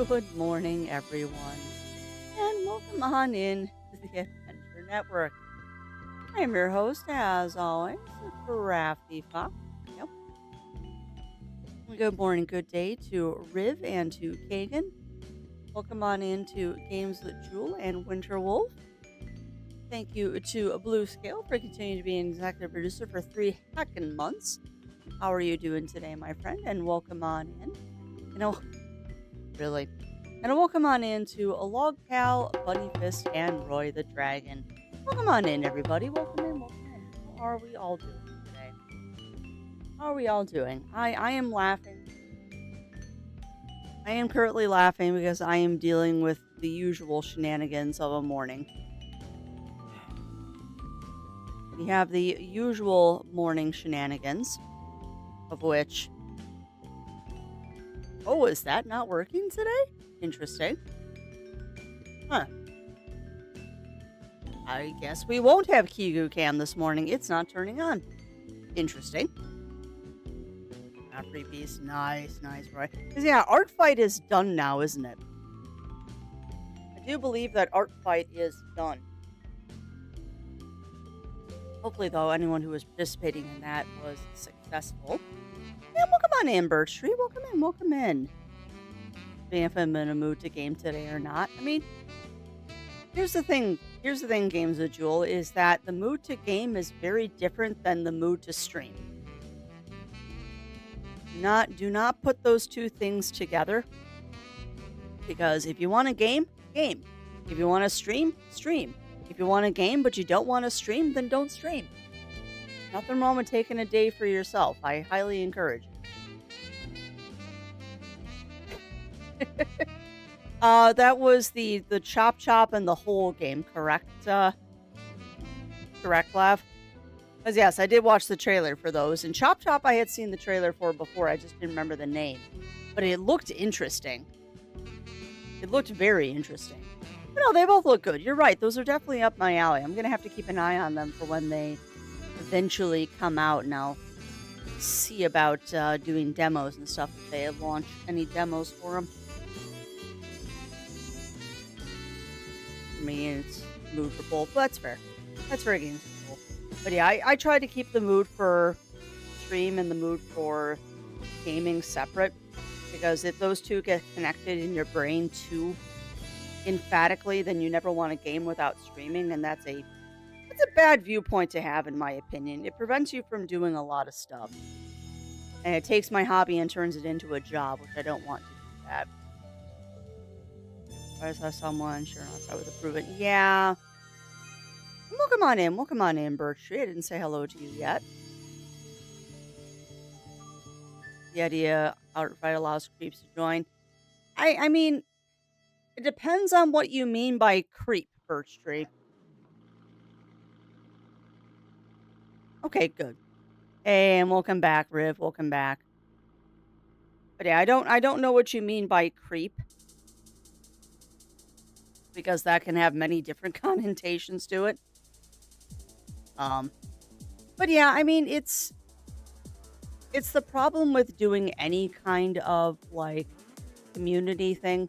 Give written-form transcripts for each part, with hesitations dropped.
Good morning, everyone, and welcome on in to the Adventure Network. I am your host, as always, Crafty Fox. Yep. Good morning, good day to Riv and to Kagan. Welcome on into Games with Jewel and Winter Wolf. Thank you to Blue Scale for continuing to be an executive producer for 3 heckin' months. How are you doing today, my friend? And welcome on in. Really. And welcome on in to a Log Cal, Bunny Fist, and Roy the Dragon. Welcome on in, everybody. Welcome in, welcome in. How are we all doing today? How are we all doing? I am laughing. I am currently laughing because I am dealing with the usual shenanigans of a morning. We have the usual morning shenanigans, of which... Oh, is that not working today? Interesting. Huh. I guess we won't have Kigu Cam this morning. It's not turning on. Interesting. Free piece. Nice, Roy. Because, yeah, Art Fight is done now, isn't it? I do believe that Art Fight is done. Hopefully, though, anyone who was participating in that was successful. Yeah, welcome on in, Birch Tree. Welcome in. If I'm in a mood to game today or not. I mean, here's the thing, Games with Jewel, is that the mood to game is very different than the mood to stream. Do not put those two things together. Because if you want to game. If you want to stream. If you want to game but you don't want to stream, then don't stream. Nothing wrong with taking a day for yourself. I highly encourage it. That was the Chop Chop and the whole game, correct? Correct, Lav? Because yes, I did watch the trailer for those. And Chop Chop I had seen the trailer for before. I just didn't remember the name. But it looked interesting. It looked very interesting. But no, they both look good. You're right. Those are definitely up my alley. I'm going to have to keep an eye on them for when they eventually come out. And I'll see about doing demos and stuff if they launch any demos for them. For me, it's mood for both. But that's fair. That's fair, Games with Jewel. But yeah, I try to keep the mood for stream and the mood for gaming separate, because if those two get connected in your brain too emphatically, then you never want to game without streaming, and that's a bad viewpoint to have, in my opinion. It prevents you from doing a lot of stuff, and it takes my hobby and turns it into a job, which I don't want to do that. I saw someone, sure enough, I would approve it. Yeah. Welcome on in, Birch Tree. I didn't say hello to you yet. The idea Art Fight allows creeps to join. I mean, it depends on what you mean by creep, Birch Tree. Okay, good. Hey, and welcome back, Riv. Welcome back. But yeah, I don't know what you mean by creep, because that can have many different connotations to it. But yeah, I mean, it's the problem with doing any kind of like community thing,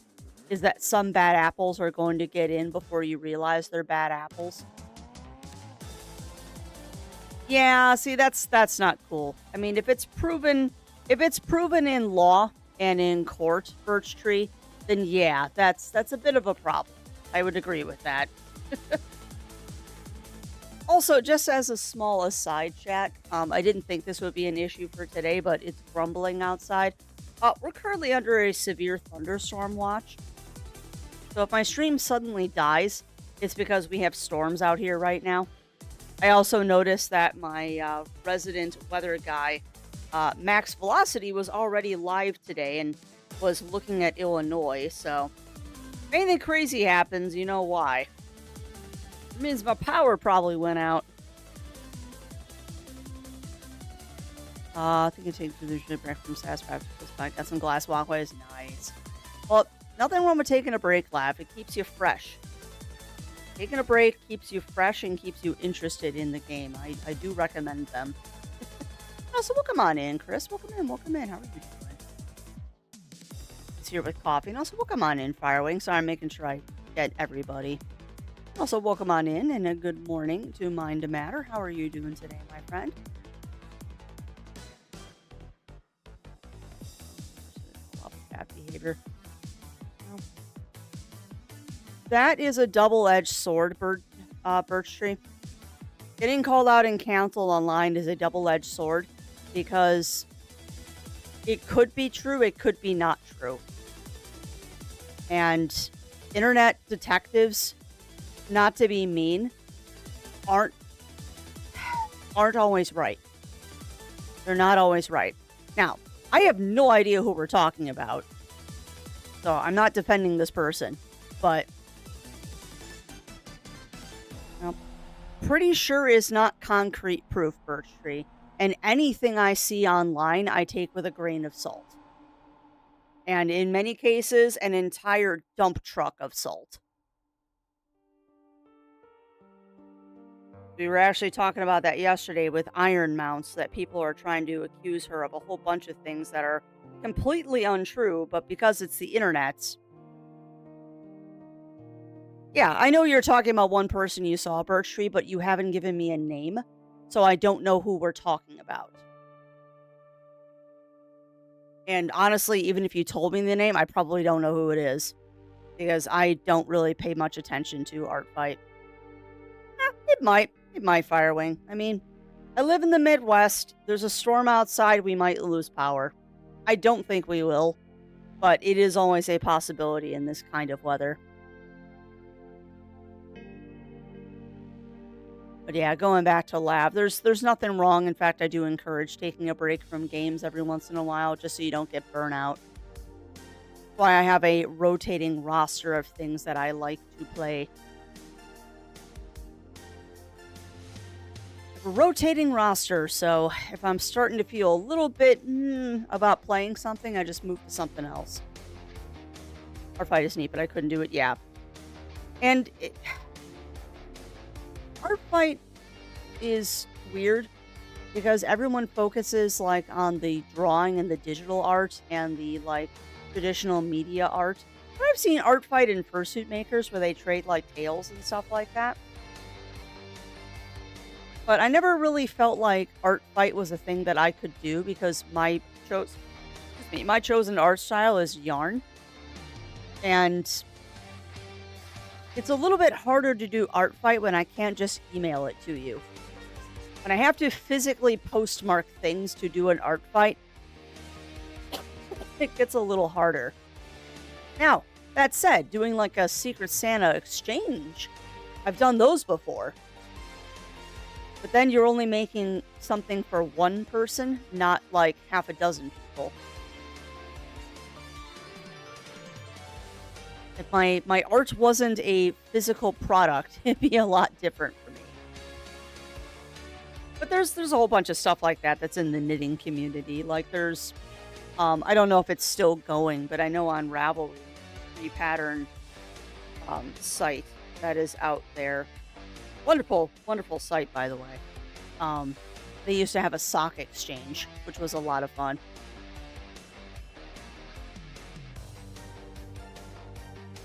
is that some bad apples are going to get in before you realize they're bad apples. Yeah, see, that's not cool. I mean, if it's proven in law and in court, Birch Tree, then yeah, that's a bit of a problem. I would agree with that. Also, just as a small aside, chat, I didn't think this would be an issue for today, but it's grumbling outside. We're currently under a severe thunderstorm watch. So if my stream suddenly dies, it's because we have storms out here right now. I also noticed that my resident weather guy, Max Velocity, was already live today and was looking at Illinois. So if anything crazy happens, you know why. It means my power probably went out. I think it takes the break from satisfaction. Got some glass walkways. Nice. Well, nothing wrong with taking a break, Laugh. It keeps you fresh. Taking a break keeps you fresh and keeps you interested in the game. I do recommend them. So welcome on in, Chris. Welcome in. How are you doing? here with coffee. And also, welcome on in, Firewing. Sorry, I'm making sure I get everybody. Also, welcome on in and a good morning to Mind to Matter. How are you doing today, my friend? Cat behavior. Well, that is a double-edged sword, Birch Tree. Getting called out and canceled online is a double-edged sword because it could be true, it could be not true. And internet detectives, not to be mean, aren't always right. They're not always right. Now, I have no idea who we're talking about, so I'm not defending this person, but I'm pretty sure is not concrete proof, Birch Tree. And anything I see online, I take with a grain of salt. And in many cases, an entire dump truck of salt. We were actually talking about that yesterday with Iron Mounts, that people are trying to accuse her of a whole bunch of things that are completely untrue, but because it's the internet. Yeah, I know you're talking about one person you saw, Birch Tree, but you haven't given me a name, so I don't know who we're talking about. And honestly, even if you told me the name, I probably don't know who it is, because I don't really pay much attention to Artfight. It might Firewing. I mean, I live in the Midwest. There's a storm outside. We might lose power. I don't think we will, but it is always a possibility in this kind of weather. But yeah, going back to lab, there's nothing wrong. In fact, I do encourage taking a break from games every once in a while, just so you don't get burnout. That's why I have a rotating roster of things that I like to play. Rotating roster, so if I'm starting to feel a little bit about playing something, I just move to something else. Artfight is neat, but I couldn't do it. Yeah, and Artfight is weird because everyone focuses like on the drawing and the digital art and the like traditional media art. But I've seen Artfight in fursuit makers where they trade like tails and stuff like that. But I never really felt like Artfight was a thing that I could do because my chosen art style is yarn. And it's a little bit harder to do Artfight when I can't just email it to you. When I have to physically postmark things to do an Artfight, it gets a little harder. Now, that said, doing like a Secret Santa exchange, I've done those before. But then you're only making something for one person, not like half a dozen people. If my art wasn't a physical product, it'd be a lot different for me. But there's a whole bunch of stuff like that that's in the knitting community. Like there's, I don't know if it's still going, but I know on Ravelry, Repattern site that is out there. Wonderful, wonderful site, by the way. They used to have a sock exchange, which was a lot of fun.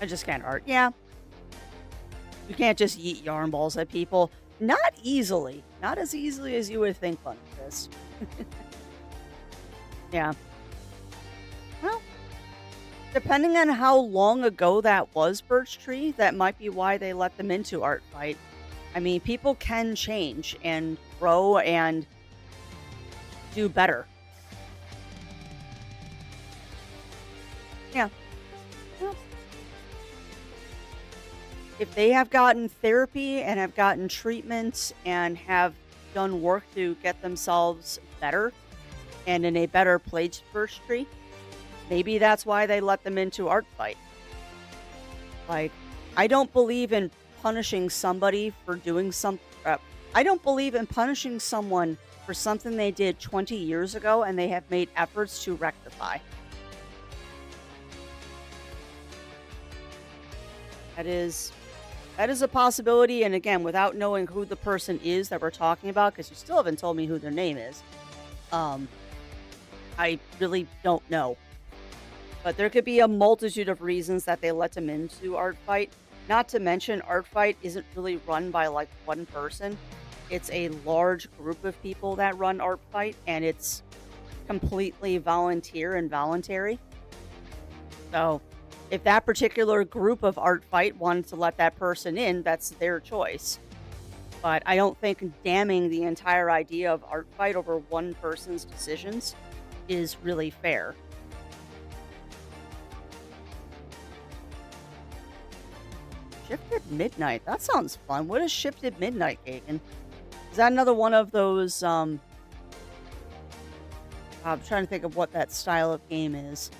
I just can't art. Yeah. You can't just yeet yarn balls at people. Not easily. Not as easily as you would think, Bunfist. Yeah. Well, depending on how long ago that was, Birch Tree, that might be why they let them into Artfight. I mean, people can change and grow and do better. Yeah. Well, if they have gotten therapy and have gotten treatments and have done work to get themselves better and in a better place, Birch Tree, maybe that's why they let them into Artfight. Like, I don't believe in punishing somebody for doing something. I don't believe in punishing someone for something they did 20 years ago and they have made efforts to rectify. That is a possibility, and again, without knowing who the person is that we're talking about, because you still haven't told me who their name is, I really don't know. But there could be a multitude of reasons that they let him into Art Fight. Not to mention, Art Fight isn't really run by like one person. It's a large group of people that run Art Fight, and it's completely volunteer and voluntary. So, if that particular group of Art Fight wanted to let that person in, that's their choice. But I don't think damning the entire idea of Art Fight over one person's decisions is really fair. Shifted Midnight. That sounds fun. What is Shifted Midnight, Kagan? Is that another one of those, I'm trying to think of what that style of game is.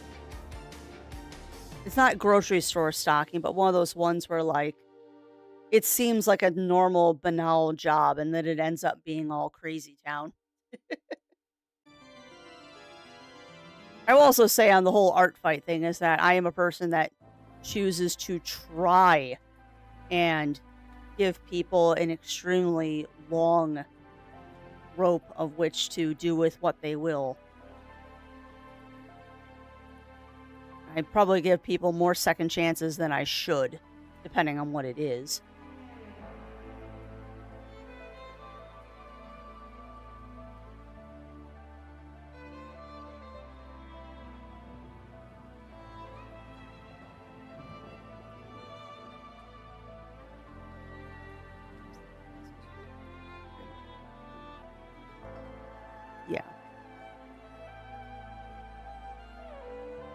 It's not grocery store stocking, but one of those ones where, like, it seems like a normal, banal job, and then it ends up being all crazy town. I will also say on the whole Art Fight thing is that I am a person that chooses to try and give people an extremely long rope of which to do with what they will. I probably give people more second chances than I should, depending on what it is. Yeah.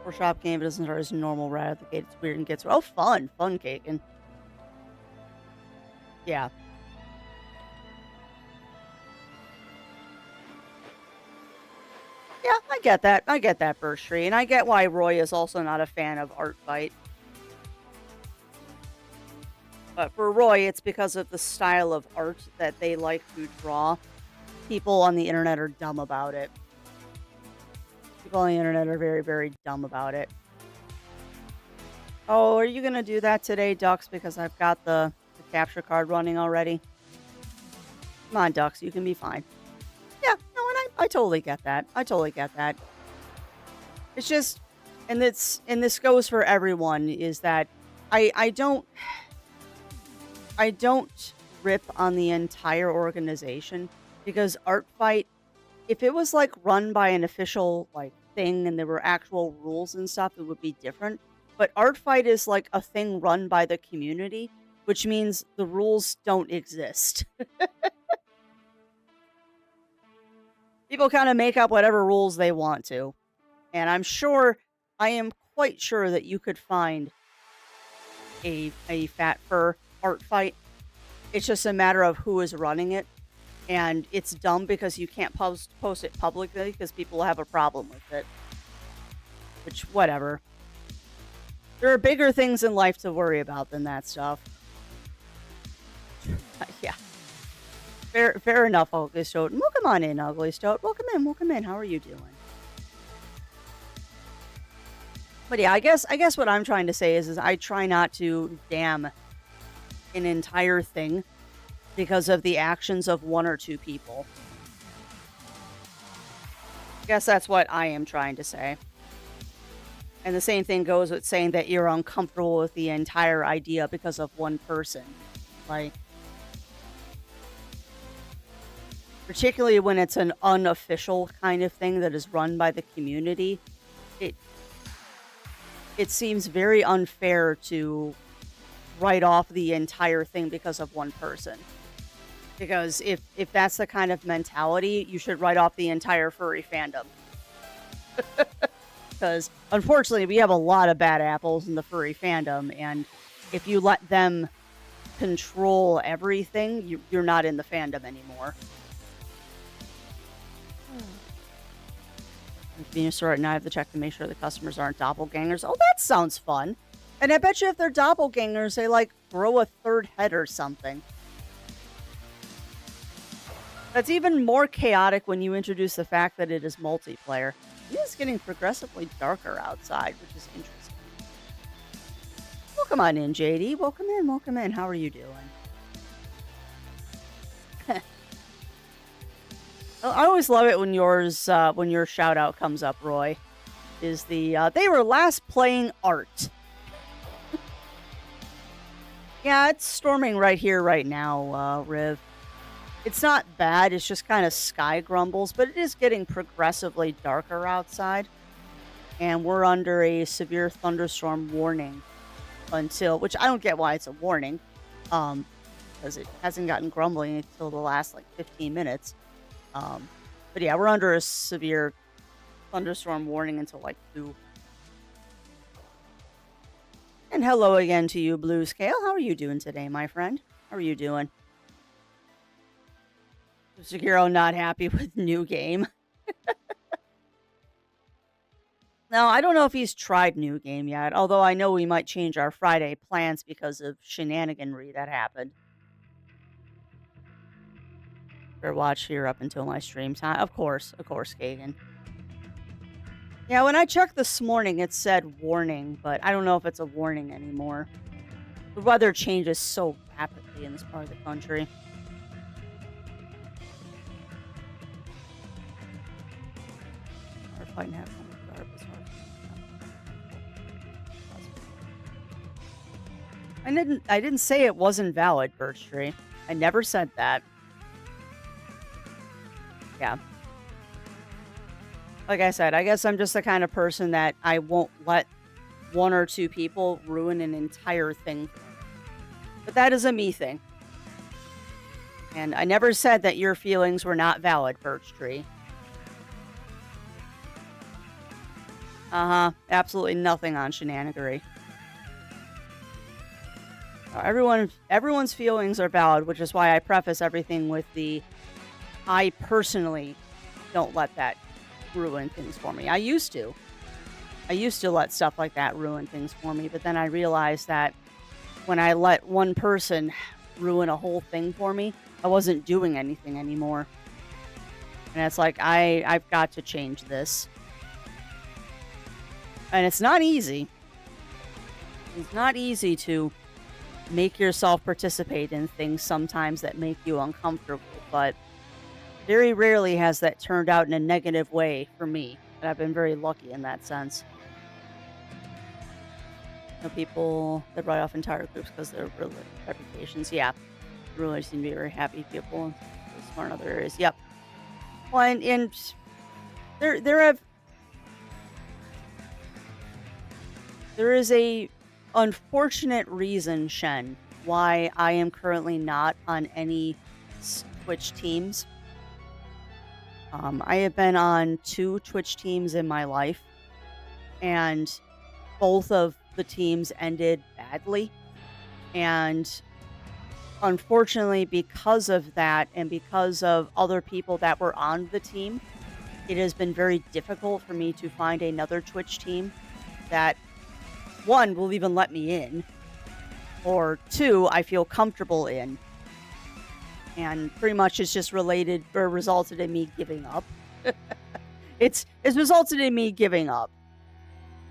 Or shop game doesn't start as normal right out the gate. It's weird and gets fun cake and yeah. Yeah, I get that. I get that, Birch Tree, and I get why Roy is also not a fan of Art Fight. But for Roy, it's because of the style of art that they like to draw. People on the internet are dumb about it. People on the internet are very, very dumb about it. Oh, are you going to do that today, Ducks? Because I've got the capture card running already. Come on, Ducks. You can be fine. Yeah, no, and I totally get that. I totally get that. It's just, and this goes for everyone, is that I don't rip on the entire organization because Art Fight, if it was like run by an official like thing and there were actual rules and stuff, it would be different. But Art Fight is like a thing run by the community, which means the rules don't exist. People kind of make up whatever rules they want to. And I am quite sure that you could find a Fat Fur Art Fight. It's just a matter of who is running it. And it's dumb because you can't post it publicly because people have a problem with it. Which, whatever. There are bigger things in life to worry about than that stuff. Yeah. Fair enough, Ugly Stoat. Welcome on in, Ugly Stoat. Welcome in. How are you doing? But yeah, I guess what I'm trying to say is I try not to damn an entire thing because of the actions of one or two people. I guess that's what I am trying to say. And the same thing goes with saying that you're uncomfortable with the entire idea because of one person. Like, particularly when it's an unofficial kind of thing that is run by the community, it seems very unfair to write off the entire thing because of one person. Because if that's the kind of mentality, you should write off the entire furry fandom. Because unfortunately, we have a lot of bad apples in the furry fandom, and if you let them control everything, you're not in the fandom anymore. Convenience store, and I have to check to make sure the customers aren't doppelgangers. Oh, that sounds fun. And I bet you if they're doppelgangers, they like grow a third head or something. That's even more chaotic when you introduce the fact that it is multiplayer. It is getting progressively darker outside, which is interesting. Welcome on in, JD. Welcome in. How are you doing? I always love it when your shout out comes up, Roy. is they were last playing art. Yeah, it's storming right here, right now, Riv. It's not bad, it's just kind of sky grumbles, but it is getting progressively darker outside. And we're under a severe thunderstorm warning until, which I don't get why it's a warning, um, because it hasn't gotten grumbling until the last like 15 minutes. But yeah, we're under a severe thunderstorm warning until like 2. And hello again to you, Blue Scale. How are you doing today, my friend? How are you doing? Sekiro not happy with new game. No, I don't know if he's tried new game yet, although I know we might change our Friday plans because of shenaniganry that happened. Better watch here up until my stream time. Of course, Kagan. Yeah, when I checked this morning, it said warning, but I don't know if it's a warning anymore. The weather changes so rapidly in this part of the country. Hard fight and have fun with Garb is hard. I didn't say it wasn't valid, Birch Tree. I never said that. Yeah. Like I said, I guess I'm just the kind of person that I won't let one or two people ruin an entire thing. But that is a me thing. And I never said that your feelings were not valid, Birch Tree. Uh-huh. Absolutely nothing on shenanigery. Everyone's feelings are valid, which is why I preface everything with I personally don't let that ruin things for me. I used to let stuff like that ruin things for me, but then I realized that when I let one person ruin a whole thing for me, I wasn't doing anything anymore. And it's like, I've got to change this. And it's not easy. It's not easy to make yourself participate in things sometimes that make you uncomfortable, but very rarely has that turned out in a negative way for me. And I've been very lucky in that sense. People that write off entire groups because of their reputations. Yeah. Really seem to be very happy people. Smart in other areas. Yep. Well, and there is a unfortunate reason, Shen, why I am currently not on any Twitch teams. I have been on 2 Twitch teams in my life, and both of the teams ended badly. And unfortunately, because of that, and because of other people that were on the team, it has been very difficult for me to find another Twitch team that, 1, will even let me in, or 2, I feel comfortable in. And pretty much it's just resulted in me giving up. It's resulted in me giving up.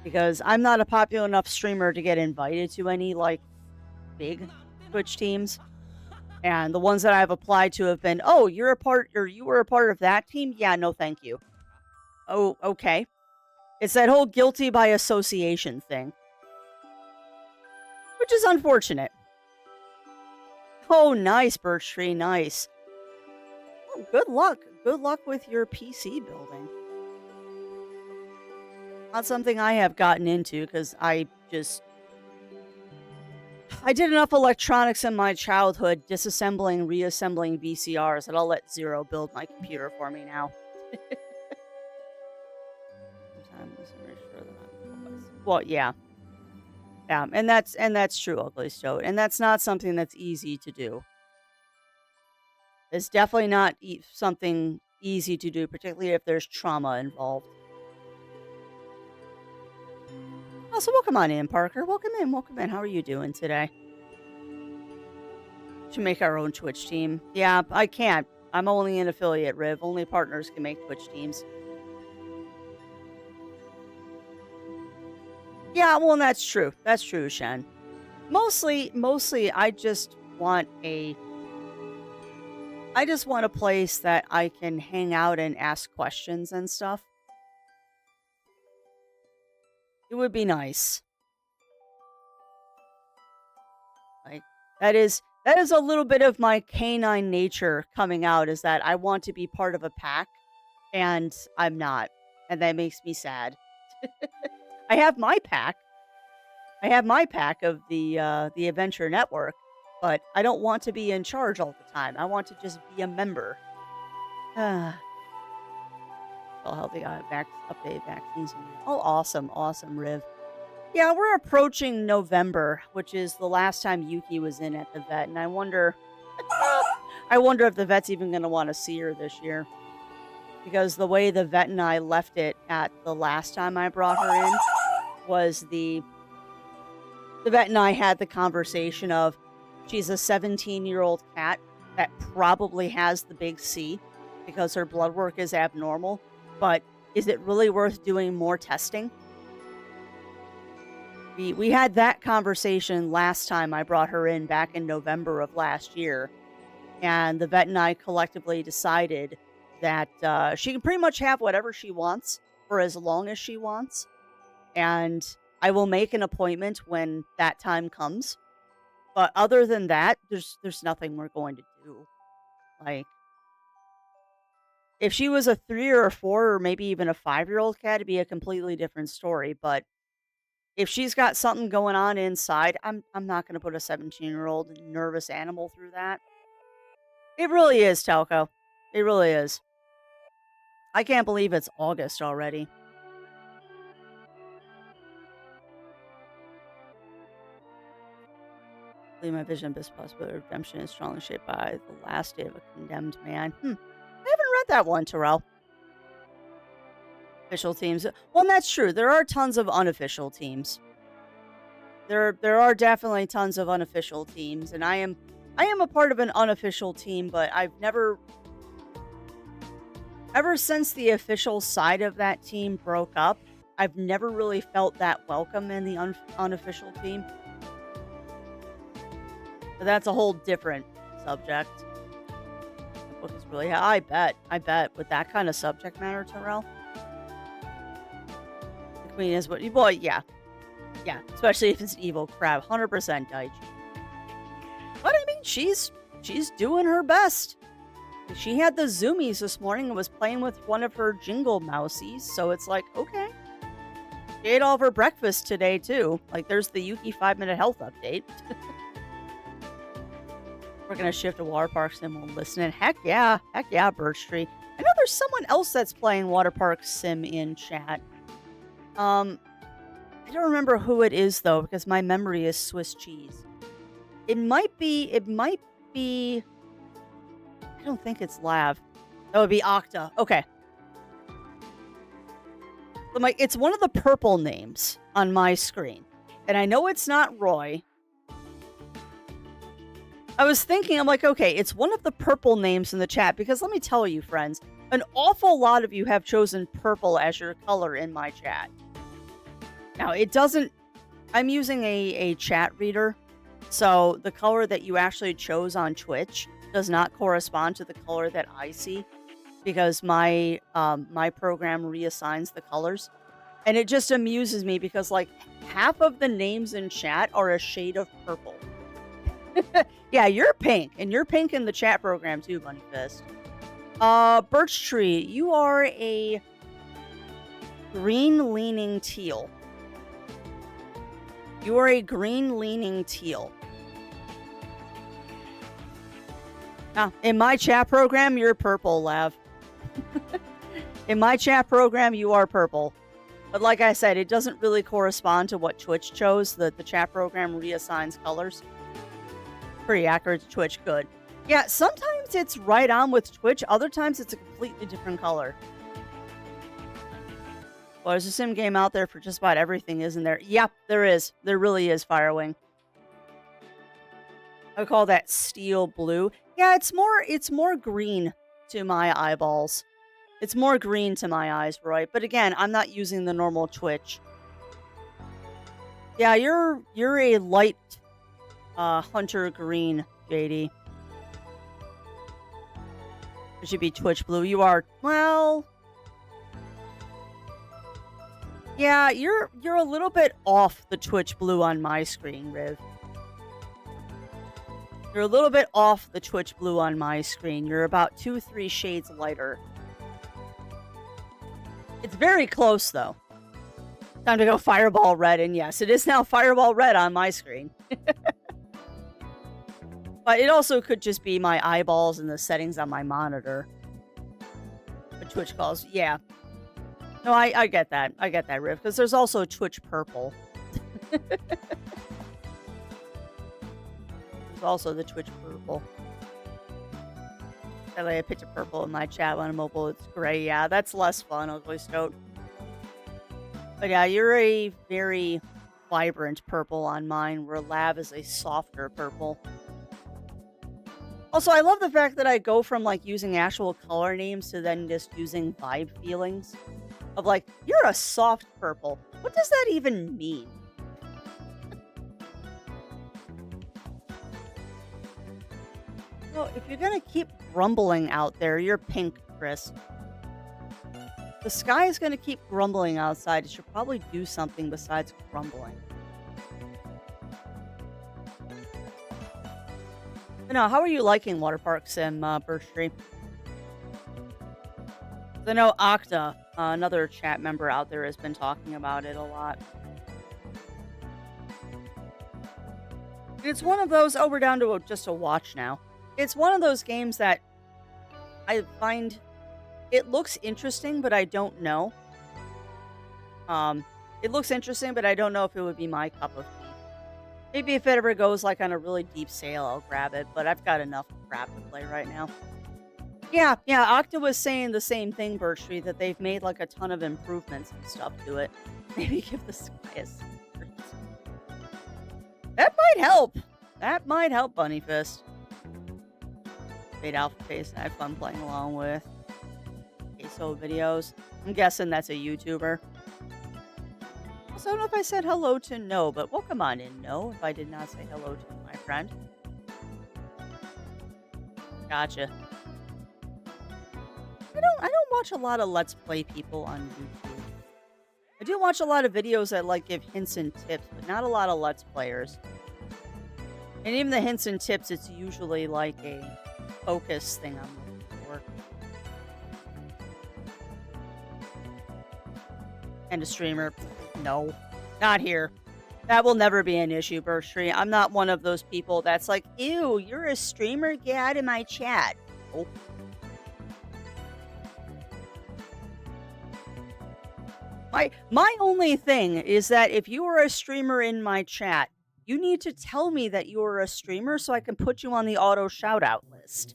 Because I'm not a popular enough streamer to get invited to any, like, big Twitch teams. And the ones that I've applied to have been, oh, you were a part of that team? Yeah, no thank you. Oh, okay. It's that whole guilty by association thing. Which is unfortunate. Oh, nice, Birch Tree, nice. Oh, good luck. Good luck with your PC building. Not something I have gotten into because I did enough electronics in my childhood, disassembling, reassembling VCRs, that I'll let Zero build my computer for me now. Well, yeah. Yeah, and that's true, Ugly Stoat. And that's not something that's easy to do. It's definitely not something easy to do, particularly if there's trauma involved. Oh, so welcome on in, Parker. Welcome in. How are you doing today? Should make our own Twitch team. Yeah, I can't. I'm only an affiliate, Riv. Only partners can make Twitch teams. Yeah, well, that's true. That's true, Shen. Mostly, I just want a place that I can hang out and ask questions and stuff. It would be nice. Like that is a little bit of my canine nature coming out is that I want to be part of a pack and I'm not. And that makes me sad. I have my pack. I have my pack of the Adventure Network, but I don't want to be in charge all the time. I want to just be a member. Ah, I'll help the update vaccines. Oh, awesome, awesome, Riv. Yeah, we're approaching November, which is the last time Yuki was in at the vet, and I wonder, I wonder if the vet's even going to want to see her this year, because the way the vet and I left it at the last time I brought her in was the vet and I had the conversation of she's a 17-year-old cat that probably has the big C because her blood work is abnormal, but is it really worth doing more testing? We had that conversation last time I brought her in back in November of last year, and the vet and I collectively decided that she can pretty much have whatever she wants for as long as she wants, and I will make an appointment when that time comes. But other than that, there's nothing we're going to do. Like, if she was a 3 or a 4 or maybe even a 5-year-old cat, it'd be a completely different story. But if she's got something going on inside, I'm not going to put a 17-year-old nervous animal through that. It really is, Telco. It really is. I can't believe it's August already. My vision of this possible redemption is strongly shaped by the last day of a condemned man. I haven't read that one, Terrell. Official teams. Well, that's true. There are tons of unofficial teams. There are definitely tons of unofficial teams, and I am a part of an unofficial team, but I've never, ever since the official side of that team broke up, I've never really felt that welcome in the unofficial team. But that's a whole different subject. The book is really, I bet with that kind of subject matter, Terrell. The queen is what, well, yeah, especially if it's an evil crab, 100% Daichi. But I mean, she's doing her best. She had the zoomies this morning and was playing with one of her jingle mousies, so it's like, okay. She ate all of her breakfast today too. Like, there's the Yuki 5-minute health update. We're gonna shift to water parks and we'll listen in. Heck yeah, Birch Tree. I know there's someone else that's playing Water Park Sim in chat. I don't remember who it is though, because my memory is Swiss cheese. It might be. I don't think it's Lav. That would be Octa. Okay. But it's one of the purple names on my screen, and I know it's not Roy. I was thinking, I'm like, okay, it's one of the purple names in the chat, because let me tell you, friends, an awful lot of you have chosen purple as your color in my chat. Now, it doesn't, I'm using a chat reader, so the color that you actually chose on Twitch does not correspond to the color that I see, because my my program reassigns the colors. And it just amuses me because, like, half of the names in chat are a shade of purple. Yeah, you're pink, and you're pink in the chat program too, Bunny Fist. Birch Tree, you are a green-leaning teal. You are a green-leaning teal. Now, in my chat program, you're purple, Lav. In my chat program, you are purple. But like I said, it doesn't really correspond to what Twitch chose. The chat program reassigns colors. Pretty accurate to Twitch. Good. Yeah, sometimes it's right on with Twitch. Other times it's a completely different color. Well, there's a sim game out there for just about everything, isn't there? Yep, there is. There really is, Firewing. I call that steel blue. Yeah, it's more green to my eyeballs. It's more green to my eyes, Roy. But again, I'm not using the normal Twitch. Yeah, you're a light hunter green, JD. It should be Twitch blue. You are, well, Yeah, you're a little bit off the Twitch blue on my screen, Riv. You're a little bit off the Twitch blue on my screen. You're about 2, 3 shades lighter. It's very close, though. Time to go Fireball Red, and yes, it is now Fireball Red on my screen. But it also could just be my eyeballs and the settings on my monitor. The Twitch calls, yeah. No, I get that. I get that, Riv, because there's also Twitch Purple. There's also the Twitch Purple. I lay a picture purple in my chat on mobile. It's gray. Yeah, that's less fun, Ugly Stoat. But yeah, you're a very vibrant purple on mine, where Lav is a softer purple. Also, I love the fact that I go from like using actual color names to then just using vibe feelings. Of like, you're a soft purple. What does that even mean? Well, if you're gonna keep grumbling out there, you're pink, Chris. The sky is gonna keep grumbling outside. It should probably do something besides grumbling. But no, how are you liking Water Park Sim, Birch Tree? I know Okta, another chat member out there, has been talking about it a lot. It's one of those, oh, we're down to just a watch now. It's one of those games that I find it looks interesting, but I don't know. It looks interesting, but I don't know if it would be my cup of tea. Maybe if it ever goes like on a really deep sale, I'll grab it, but I've got enough crap to play right now. Yeah, Okta was saying the same thing, Birch Tree, that they've made like a ton of improvements and stuff to it. Maybe give the sky a secret. That might help. That might help, Bunny Fist. Fade Alpha Face I had fun playing along with. Queso videos. I'm guessing that's a YouTuber. Also, I don't know if I said hello to No, but welcome on in, No, if I did not say hello to my friend. Gotcha. I don't watch a lot of Let's Play people on YouTube. I do watch a lot of videos that like give hints and tips, but not a lot of Let's Players. And even the hints and tips, it's usually like a focus thing I'm looking for. And a streamer. No, not here. That will never be an issue, Birch Tree. I'm not one of those people that's like, ew, you're a streamer? Get out of my chat. Oh. My only thing is that if you are a streamer in my chat, you need to tell me that you are a streamer so I can put you on the auto shout-out list.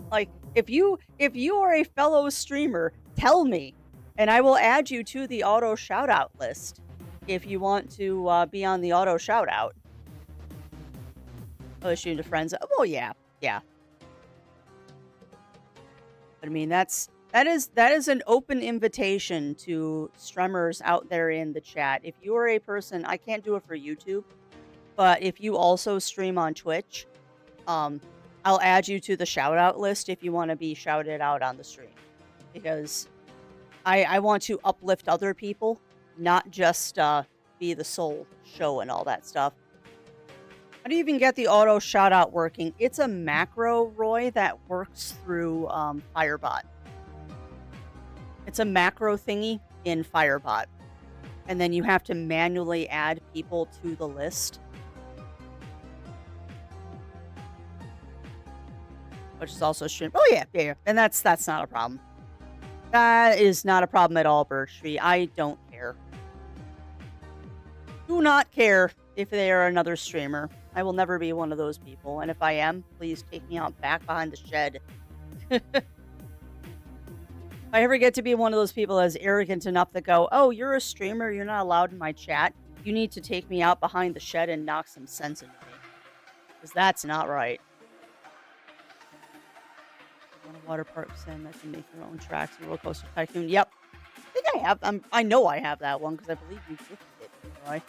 Like, if you are a fellow streamer, tell me, and I will add you to the auto shout-out list if you want to be on the auto shout-out. Oh, shooting to friends. Oh, yeah. But I mean, that is an open invitation to streamers out there in the chat. If you are a person, I can't do it for YouTube, but if you also stream on Twitch, I'll add you to the shout out list if you want to be shouted out on the stream, because I want to uplift other people, not just be the sole show and all that stuff. How do you even get the auto shout out working? It's a macro, Roy, that works through Firebot. It's a macro thingy in Firebot. And then you have to manually add people to the list. Which is also streamed. Oh, yeah. And that's not a problem. That is not a problem at all, Birch Tree. I don't care. Do not care if they are another streamer. I will never be one of those people. And if I am, please take me out back behind the shed. If I ever get to be one of those people that's arrogant enough to go, oh, you're a streamer, you're not allowed in my chat, you need to take me out behind the shed and knock some sense into me. Because that's not right. Water Park Sim that can make your own tracks. Roller Coaster Tycoon. Yep. I think I have. I know I have that one because I believe you gifted it, right?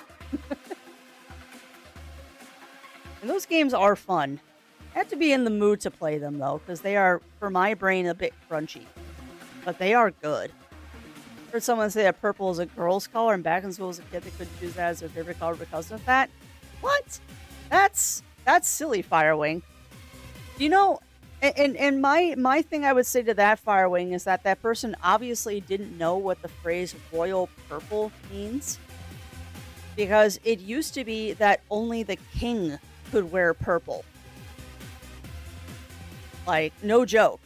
And those games are fun. I have to be in the mood to play them, though, because they are, for my brain, a bit crunchy. But they are good. Heard someone say that purple is a girl's color, and back in school as a kid, they couldn't choose that as their favorite color because of that. What? That's silly, Firewing. You know, and my thing I would say to that, Firewing, is that that person obviously didn't know what the phrase royal purple means, because it used to be that only the king could wear purple. Like, no joke.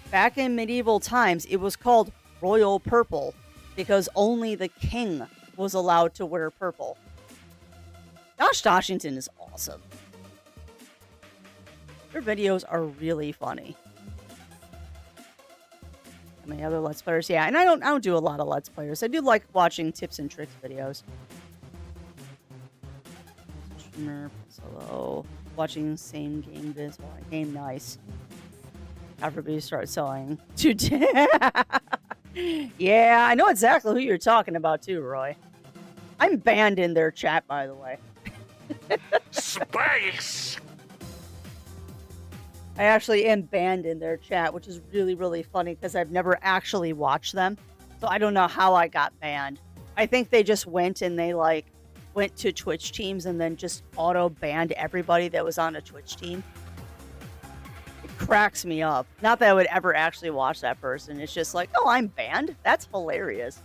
Back in medieval times, it was called royal purple because only the king was allowed to wear purple. Josh Washington is awesome. Their videos are really funny. How many other Let's Players? Yeah, and I don't do a lot of Let's Players. I do like watching tips and tricks videos. Streamer, solo, watching same game vids while I game. Nice. Everybody start selling today. Yeah, I know exactly who you're talking about too, Roy. I'm banned in their chat, by the way. Space! I actually am banned in their chat, which is really, really funny because I've never actually watched them. So I don't know how I got banned. I think they just went and they went to Twitch teams and then just auto banned everybody that was on a Twitch team. It cracks me up. Not that I would ever actually watch that person. It's just like, oh, I'm banned? That's hilarious.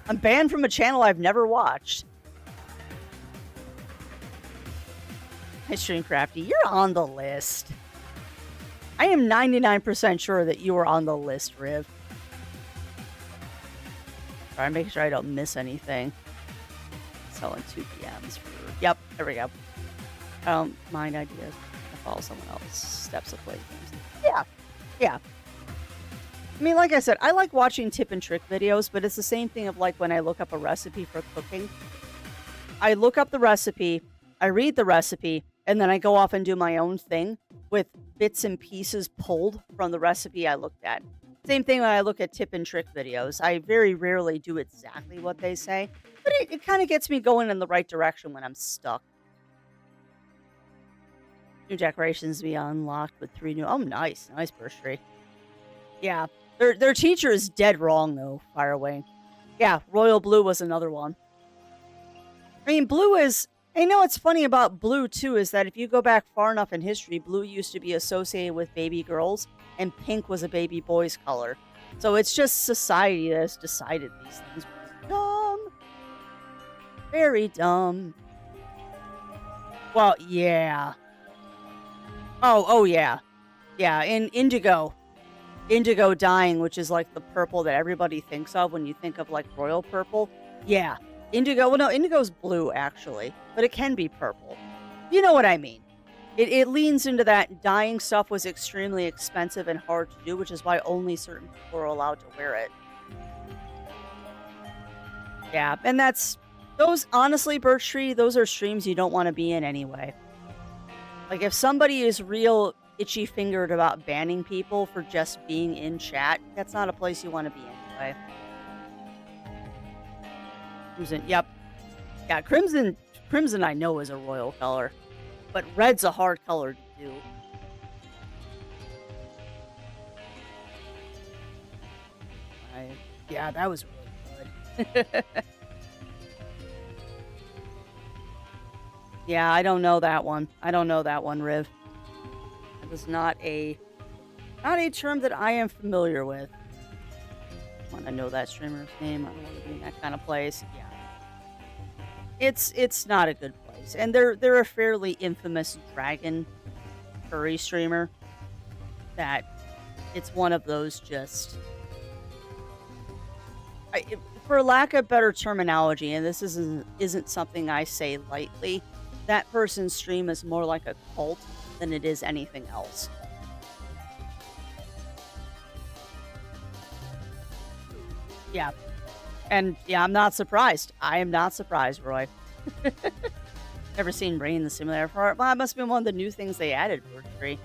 I'm banned from a channel I've never watched. Hey, Streamcrafty, you're on the list. I am 99% sure that you are on the list, Riv. Try and make sure I don't miss anything. Selling 2 PMs for... Yep, there we go. I don't mind ideas. I follow someone else. Steps to play games. Yeah, yeah. I mean, like I said, I like watching tip and trick videos, but it's the same thing of like when I look up a recipe for cooking. I look up the recipe, I read the recipe, and then I go off and do my own thing with bits and pieces pulled from the recipe I looked at. Same thing when I look at tip and trick videos. I very rarely do exactly what they say, but it kind of gets me going in the right direction when I'm stuck. New decorations be unlocked with 3 new... Oh, nice. Nice burst tree. Yeah. Their teacher is dead wrong, though, Firewing. Yeah, Royal Blue was another one. I mean, blue is... You know what's funny about blue, too, is that if you go back far enough in history, blue used to be associated with baby girls, and pink was a baby boy's color. So it's just society that has decided these things. Dumb. Very dumb. Well, yeah. Oh, yeah. Yeah, in indigo. Indigo dyeing, which is like the purple that everybody thinks of when you think of like royal purple. Yeah. Indigo, well, no, indigo's blue, actually, but it can be purple. You know what I mean. It leans into that dyeing stuff was extremely expensive and hard to do, which is why only certain people are allowed to wear it. Yeah, and those, honestly, Birch Tree, those are streams you don't want to be in anyway. Like, if somebody is real itchy-fingered about banning people for just being in chat, that's not a place you want to be anyway. Crimson, yep. Yeah, Crimson I know is a royal color. But red's a hard color to do. Yeah, that was really good. Yeah, I don't know that one. I don't know that one, Riv. It was not a term that I am familiar with. I want to know that streamer's name. I don't want to be in that kind of place. Yeah. It's not a good place. And they're a fairly infamous dragon furry streamer that it's one of those just... for lack of better terminology, and this isn't something I say lightly, that person's stream is more like a cult than it is anything else. Yeah. And yeah, I'm not surprised. I am not surprised, Roy. Never seen Rain the Simulator for... Well, that must have been one of the new things they added for Tree.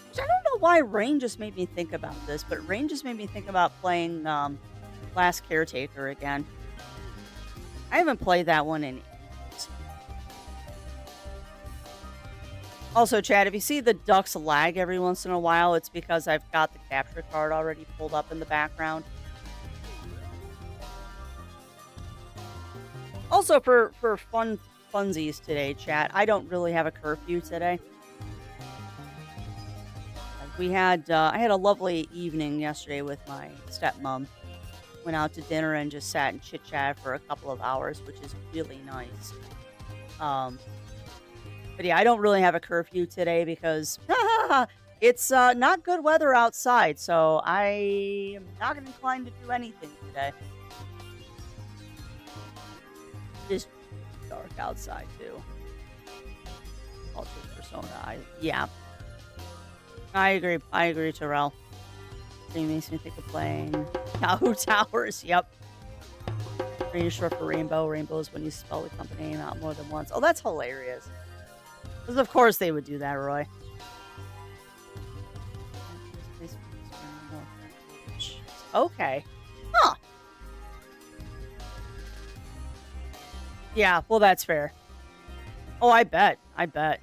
Which I don't know why Rain just made me think about this, but Rain just made me think about playing Last Caretaker again. I haven't played that one in ages. Also, Chad, if you see the ducks lag every once in a while, it's because I've got the capture card already pulled up in the background. Also, for funsies today, chat. I don't really have a curfew today. Like I had a lovely evening yesterday with my stepmom. Went out to dinner and just sat and chit chat for a couple of hours, which is really nice. Um, but yeah, I don't really have a curfew today because it's not good weather outside, so I am not inclined to do anything today. It's dark outside too. Also persona. Yeah, I agree. I agree, Terrell. It makes me think of playing Yahoo Towers. Yep. Rain short for rainbow. Rainbow is when you spell the company name out more than once. Oh, that's hilarious. Because of course they would do that, Roy. Okay. Huh. Yeah, well, that's fair. Oh, I bet. I bet.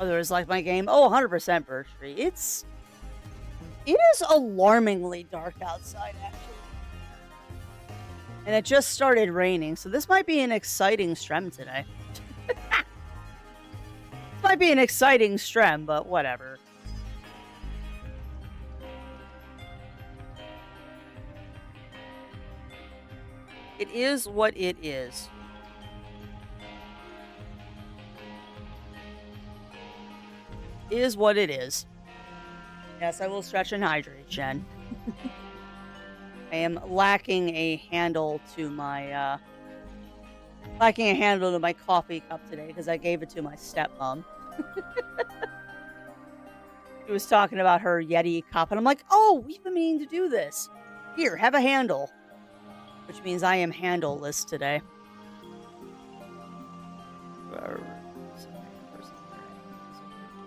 Oh, there's like my game. Oh, 100% Birch Tree. It is alarmingly dark outside, actually. And it just started raining, so this might be an exciting strem today. This might be an exciting strem, but whatever. It is what it is. It is what it is. Yes, I will stretch and hydrate, Jen. I am lacking a handle to my coffee cup today because I gave it to my stepmom. She was talking about her Yeti cup, and I'm like, "Oh, we've been meaning to do this. Here, have a handle." Which means I am handleless today.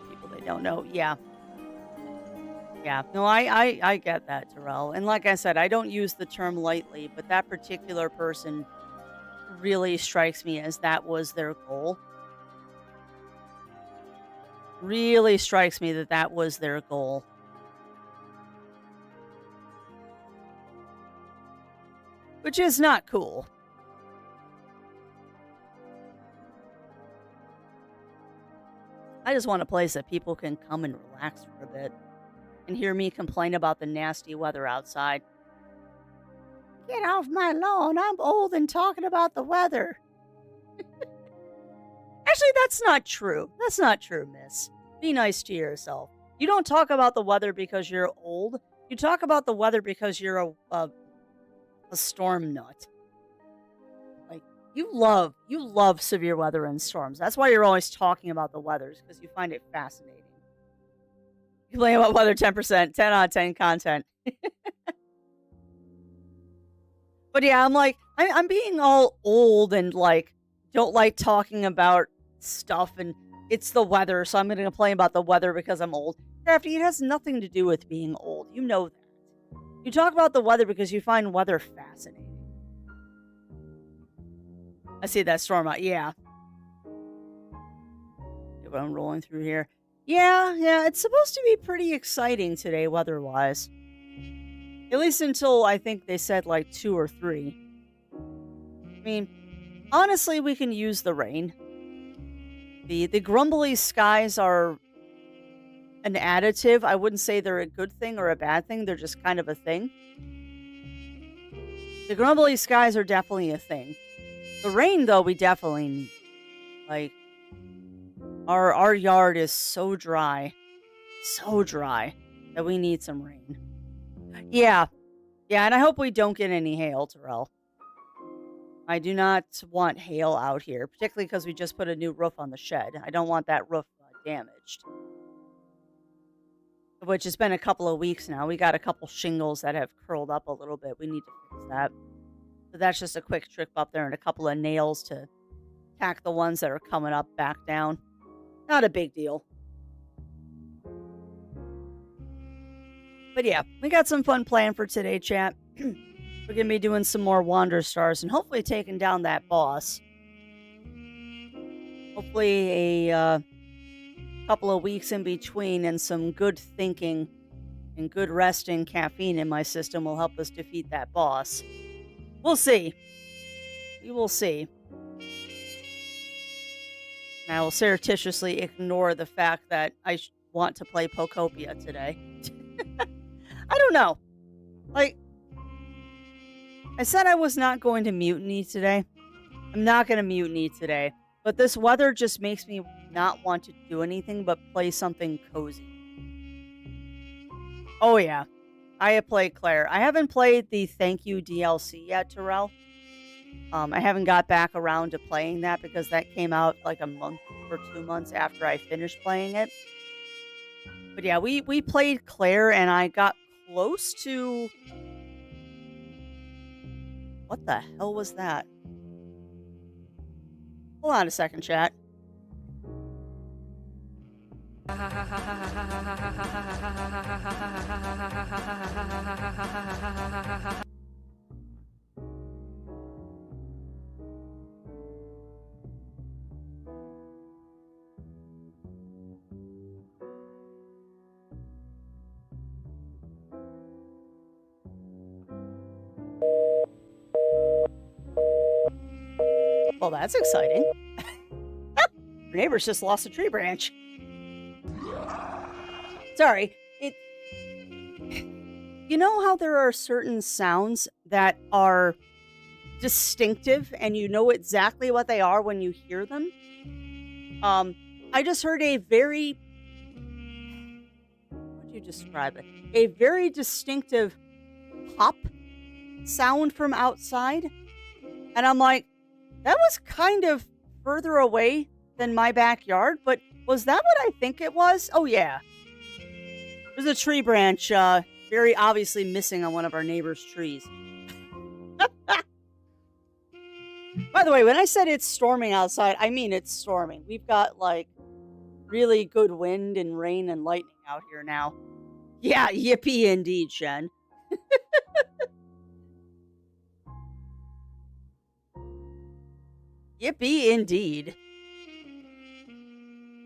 People they don't know. Yeah. Yeah. No, I get that, Terrell. And like I said, I don't use the term lightly, but that particular person really strikes me as that was their goal. Really strikes me that that was their goal. Which is not cool. I just want a place that people can come and relax for a bit and hear me complain about the nasty weather outside. Get off my lawn. I'm old and talking about the weather. Actually, that's not true. That's not true, miss. Be nice to yourself. You don't talk about the weather because you're old. You talk about the weather because you're a storm nut. Like you love severe weather and storms. That's why you're always talking about the weathers because you find it fascinating. You complain about weather 10%, 10 out of 10 content. But yeah, I'm being all old and like don't like talking about stuff and it's the weather, so I'm going to complain about the weather because I'm old. Crafty, it has nothing to do with being old. You know that. You talk about the weather because you find weather fascinating. I see that storm out. Yeah. What I'm rolling through here. Yeah, it's supposed to be pretty exciting today weather-wise. At least until I think they said like 2 or 3. I mean, honestly, we can use the rain. The grumbly skies are an additive. I wouldn't say they're a good thing or a bad thing. They're just kind of a thing. The grumbly skies are definitely a thing. The rain, though, we definitely need. Like, our yard is so dry that we need some rain. Yeah, and I hope we don't get any hail, Terrell. I do not want hail out here, particularly because we just put a new roof on the shed. I don't want that roof damaged. Which has been a couple of weeks now. We got a couple shingles that have curled up a little bit. We need to fix that. So that's just a quick trip up there and a couple of nails to tack the ones that are coming up back down. Not a big deal. But yeah, we got some fun planned for today, chat. We're going to be doing some more Wander Stars and hopefully taking down that boss. Hopefully a couple of weeks in between and some good thinking and good resting caffeine in my system will help us defeat that boss. We'll see. We will see. And I will surreptitiously ignore the fact that I want to play Pokopia today. I don't know. Like, I said I was not going to mutiny today. I'm not going to mutiny today. But this weather just makes me not want to do anything but play something cozy. Oh, yeah. I have played Claire. I haven't played the Thank You DLC yet, Terrell. I haven't got back around to playing that because that came out like a month or 2 months after I finished playing it. But yeah, we played Claire and I got close to... What the hell was that? Hold on a second, chat. Well, that's exciting. Your neighbors just lost a tree branch. Sorry. You know how there are certain sounds that are distinctive and you know exactly what they are when you hear them? I just heard a very... How would you describe it? A very distinctive pop sound from outside. And I'm like, that was kind of further away than my backyard, but was that what I think it was? Oh, yeah. There's a tree branch very obviously missing on one of our neighbor's trees. By the way, when I said it's storming outside, I mean it's storming. We've got, like, really good wind and rain and lightning out here now. Yeah, yippee indeed, Shen. Yippee indeed.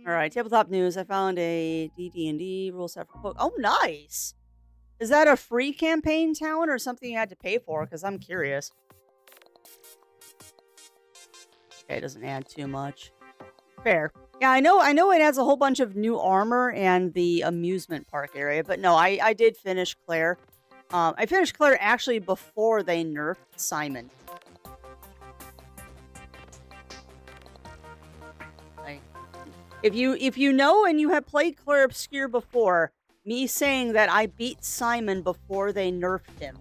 Alright, tabletop news. I found a DD&D rule set for... Oh, nice! Is that a free campaign, Talon, or something you had to pay for? Because I'm curious. Okay, it doesn't add too much. Fair. Yeah, I know it adds a whole bunch of new armor and the amusement park area, but no, I did finish Claire. I finished Claire actually before they nerfed Simon. Like, if you know and you have played Claire Obscure before, me saying that I beat Simon before they nerfed him.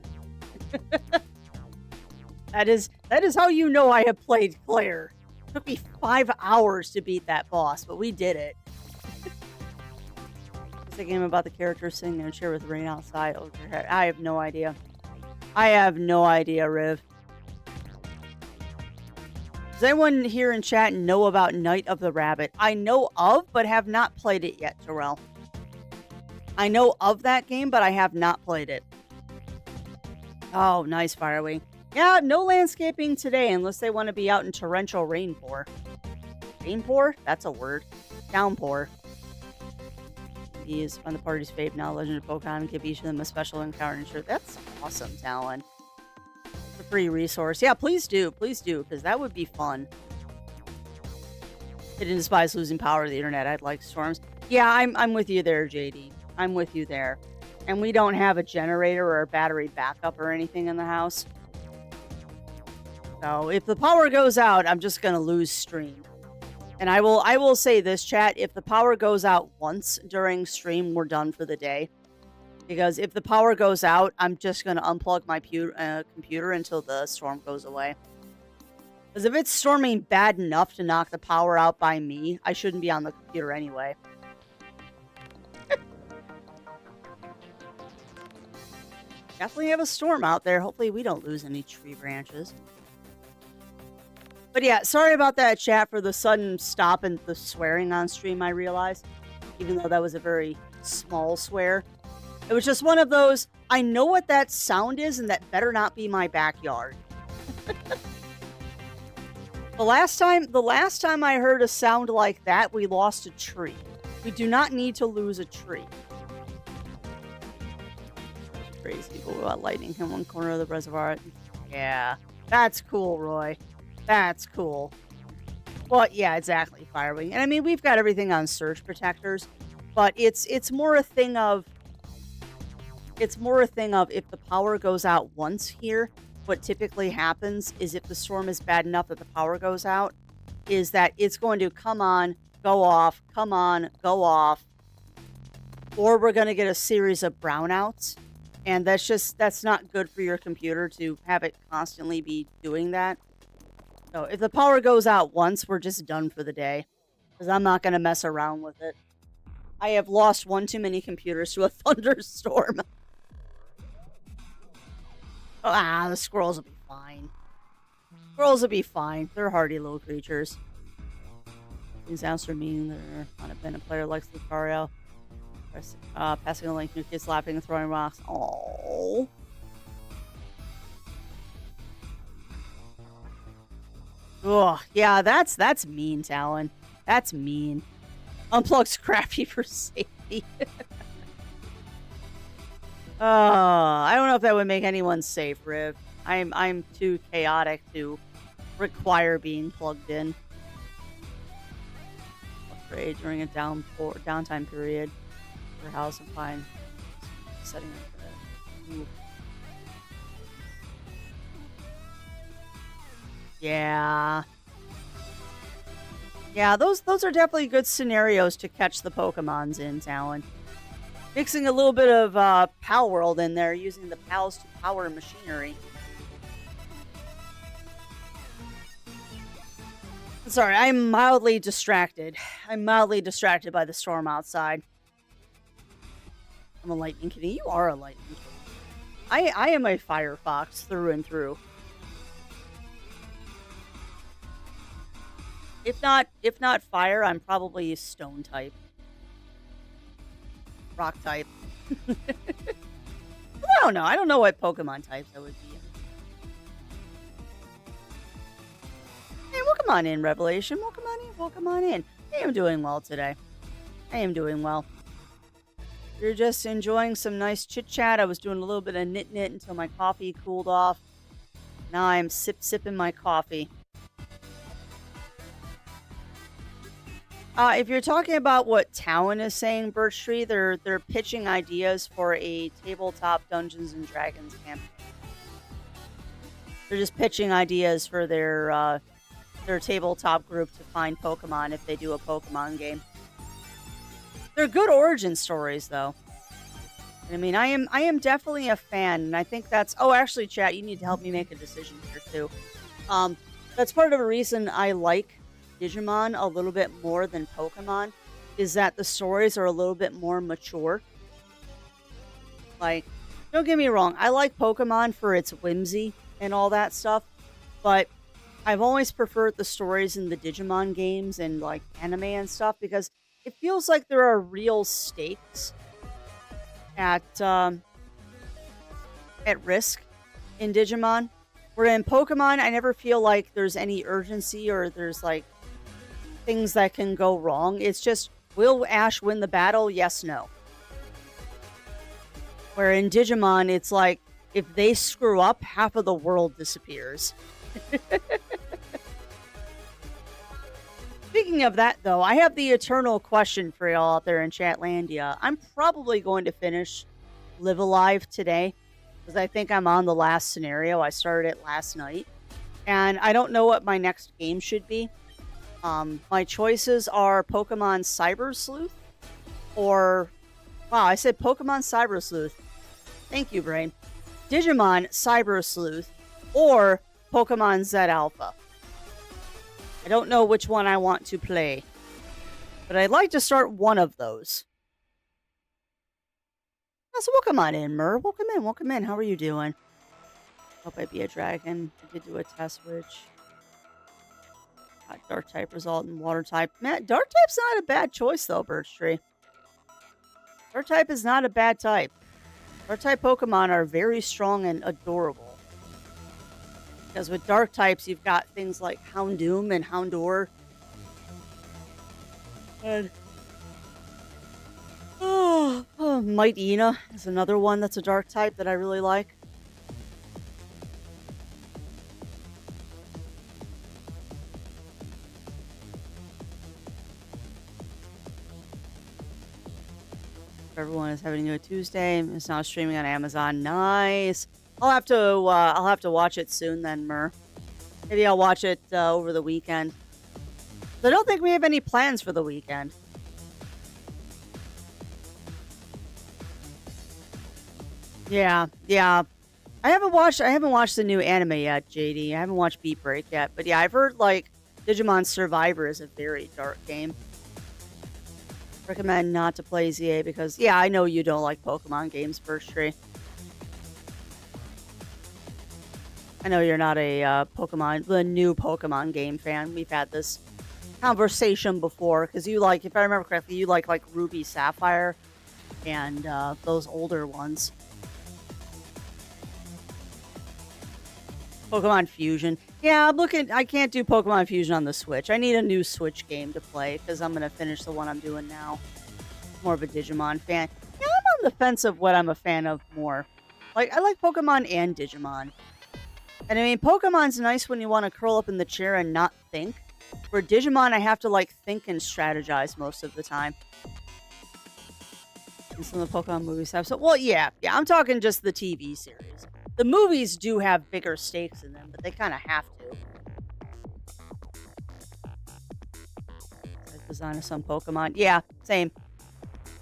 That is how you know I have played Claire. It took me 5 hours to beat that boss, but we did it. It's a game about the characters sitting in a chair with rain outside over your head. I have no idea. I have no idea, Riv. Does anyone here in chat know about Night of the Rabbit? I know of, but have not played it yet, Terrell. I know of that game, but I have not played it. Oh, nice, Firewing. Yeah, no landscaping today unless they want to be out in torrential rainpour. Rainpour? That's a word. Downpour. He is on the party's fave now. Legend of Pokemon and give each of them a special encounter and shirt. That's awesome, Talon. It's a free resource. Yeah, please do, because that would be fun. I didn't despise losing power to the internet. I'd like storms. Yeah, I'm with you there, JD. I'm with you there. And we don't have a generator or a battery backup or anything in the house. So if the power goes out, I'm just gonna lose stream. And I will say this, chat, if the power goes out once during stream, we're done for the day. Because if the power goes out, I'm just gonna unplug my computer until the storm goes away. Because if it's storming bad enough to knock the power out by me, I shouldn't be on the computer anyway. Definitely have a storm out there. Hopefully we don't lose any tree branches. But yeah, sorry about that, chat, for the sudden stop and the swearing on stream, I realized. Even though that was a very small swear. It was just one of those, I know what that sound is, and that better not be my backyard. The last time I heard a sound like that, we lost a tree. We do not need to lose a tree. Crazy people about lightning in one corner of the reservoir. Yeah, that's cool, Roy. That's cool. Well, yeah, exactly, Firewing. And I mean, we've got everything on surge protectors, but it's more a thing of if the power goes out once here, what typically happens is if the storm is bad enough that the power goes out, is that it's going to come on, go off, come on, go off, or we're going to get a series of brownouts. And that's not good for your computer to have it constantly be doing that. So if the power goes out once, we're just done for the day. Because I'm not going to mess around with it. I have lost one too many computers to a thunderstorm. The squirrels will be fine. Squirrels will be fine. They're hardy little creatures. These answer mean they're not a been player like Lucario. Passing a link, new kids laughing and throwing rocks. Oh. Ugh, yeah, that's mean, Talon. That's mean. Unplug Scrappy for safety. I don't know if that would make anyone safe, Riv. I'm too chaotic to require being plugged in. Upgrade during a downtime period. Your house and fine. Setting up for that. Ooh. Yeah. Yeah, those are definitely good scenarios to catch the Pokemons in, Talon. Mixing a little bit of Pal World in there, using the Pals to power machinery. Sorry, I'm mildly distracted. I'm mildly distracted by the storm outside. I'm a lightning kitty. You are a lightning kitty. I am a Firefox through and through. If not fire, I'm probably stone type. Rock type. I don't know. I don't know what Pokemon types I would be. Hey, welcome on in, Revelation. Welcome on in. Welcome on in. I am doing well today. I am doing well. You're just enjoying some nice chit chat. I was doing a little bit of knit until my coffee cooled off. Now I'm sipping my coffee. If you're talking about what Talon is saying, Birch Tree, they're pitching ideas for a tabletop Dungeons and Dragons campaign. They're just pitching ideas for their tabletop group to find Pokemon if they do a Pokemon game. They're good origin stories, though. I mean, I am definitely a fan, and I think that's... Oh, actually, chat, you need to help me make a decision here, too. That's part of the reason I like Digimon a little bit more than Pokemon, is that the stories are a little bit more mature. Like, don't get me wrong, I like Pokemon for its whimsy and all that stuff, but I've always preferred the stories in the Digimon games and, like, anime and stuff, because it feels like there are real stakes at risk in Digimon. Where in Pokemon, I never feel like there's any urgency or there's, like, things that can go wrong. It's just, will Ash win the battle? Yes, no. Where in Digimon, it's like, if they screw up, half of the world disappears. Speaking of that, though, I have the eternal question for y'all out there in Chatlandia. I'm probably going to finish Live Alive today, because I think I'm on the last scenario. I started it last night, and I don't know what my next game should be. My choices are Pokemon Cyber Sleuth, or... Wow, I said Pokemon Cyber Sleuth. Thank you, brain. Digimon Cyber Sleuth, or Pokemon Z Alpha. I don't know which one I want to play, but I'd like to start one of those. So welcome on in, Mur. Welcome in. How are you doing? Hope I be a dragon. I did do a test switch. Got dark type result and water type. Man, dark type's not a bad choice though, Birch Tree. Dark type is not a bad type. Dark type Pokemon are very strong and adorable. Because with dark types, you've got things like Houndoom and Houndour. And Mightyena is another one that's a dark type that I really like. everyone is having a good Tuesday. It's now streaming on Amazon. Nice. I'll have to watch it soon then, Mer. Maybe I'll watch it over the weekend. So I don't think we have any plans for the weekend. Yeah, yeah. I haven't watched the new anime yet, JD. I haven't watched Beat Break yet. But yeah, I've heard like Digimon Survivor is a very dark game. Recommend not to play ZA because yeah, I know you don't like Pokemon games, First Tree. I know you're not a the new Pokemon game fan. We've had this conversation before because you like, if I remember correctly, you like Ruby Sapphire and those older ones. Pokemon Fusion. Yeah, I'm looking. I can't do Pokemon Fusion on the Switch. I need a new Switch game to play because I'm gonna finish the one I'm doing now. More of a Digimon fan. Yeah, I'm on the fence of what I'm a fan of more. Like I like Pokemon and Digimon. And I mean, Pokemon's nice when you want to curl up in the chair and not think. For Digimon, I have to like think and strategize most of the time. And some of the Pokemon movies have so. Well, yeah. I'm talking just the TV series. The movies do have bigger stakes in them, but they kind of have to. Like design of some Pokemon. Yeah, same.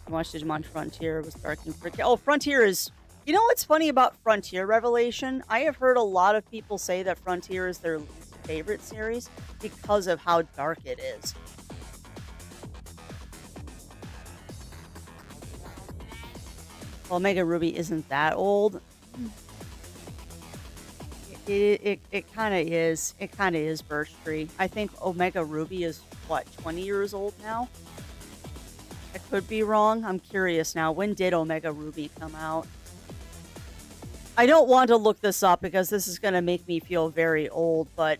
I watched Digimon Frontier with Darking Freak. Oh, Frontier is. You know what's funny about Frontier Revelation? I have heard a lot of people say that Frontier is their least favorite series because of how dark it is. Well, Omega Ruby isn't that old. It kind of is. It kind of is Birch Tree. I think Omega Ruby is, what, 20 years old now? I could be wrong. I'm curious now. When did Omega Ruby come out? I don't want to look this up because this is going to make me feel very old, but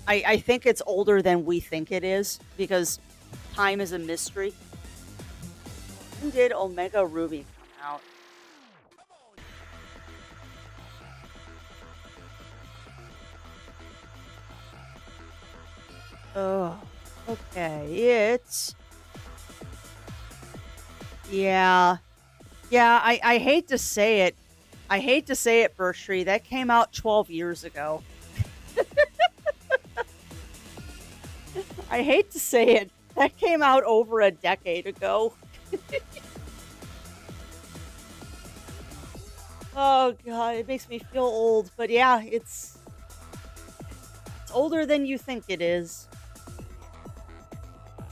I think it's older than we think it is because time is a mystery. When did Omega Ruby come out? Oh, okay. It's... Yeah. Yeah, I hate to say it. I hate to say it, Birch Tree. That came out 12 years ago. I hate to say it. That came out over a decade ago. Oh, God. It makes me feel old. But yeah, it's older than you think it is.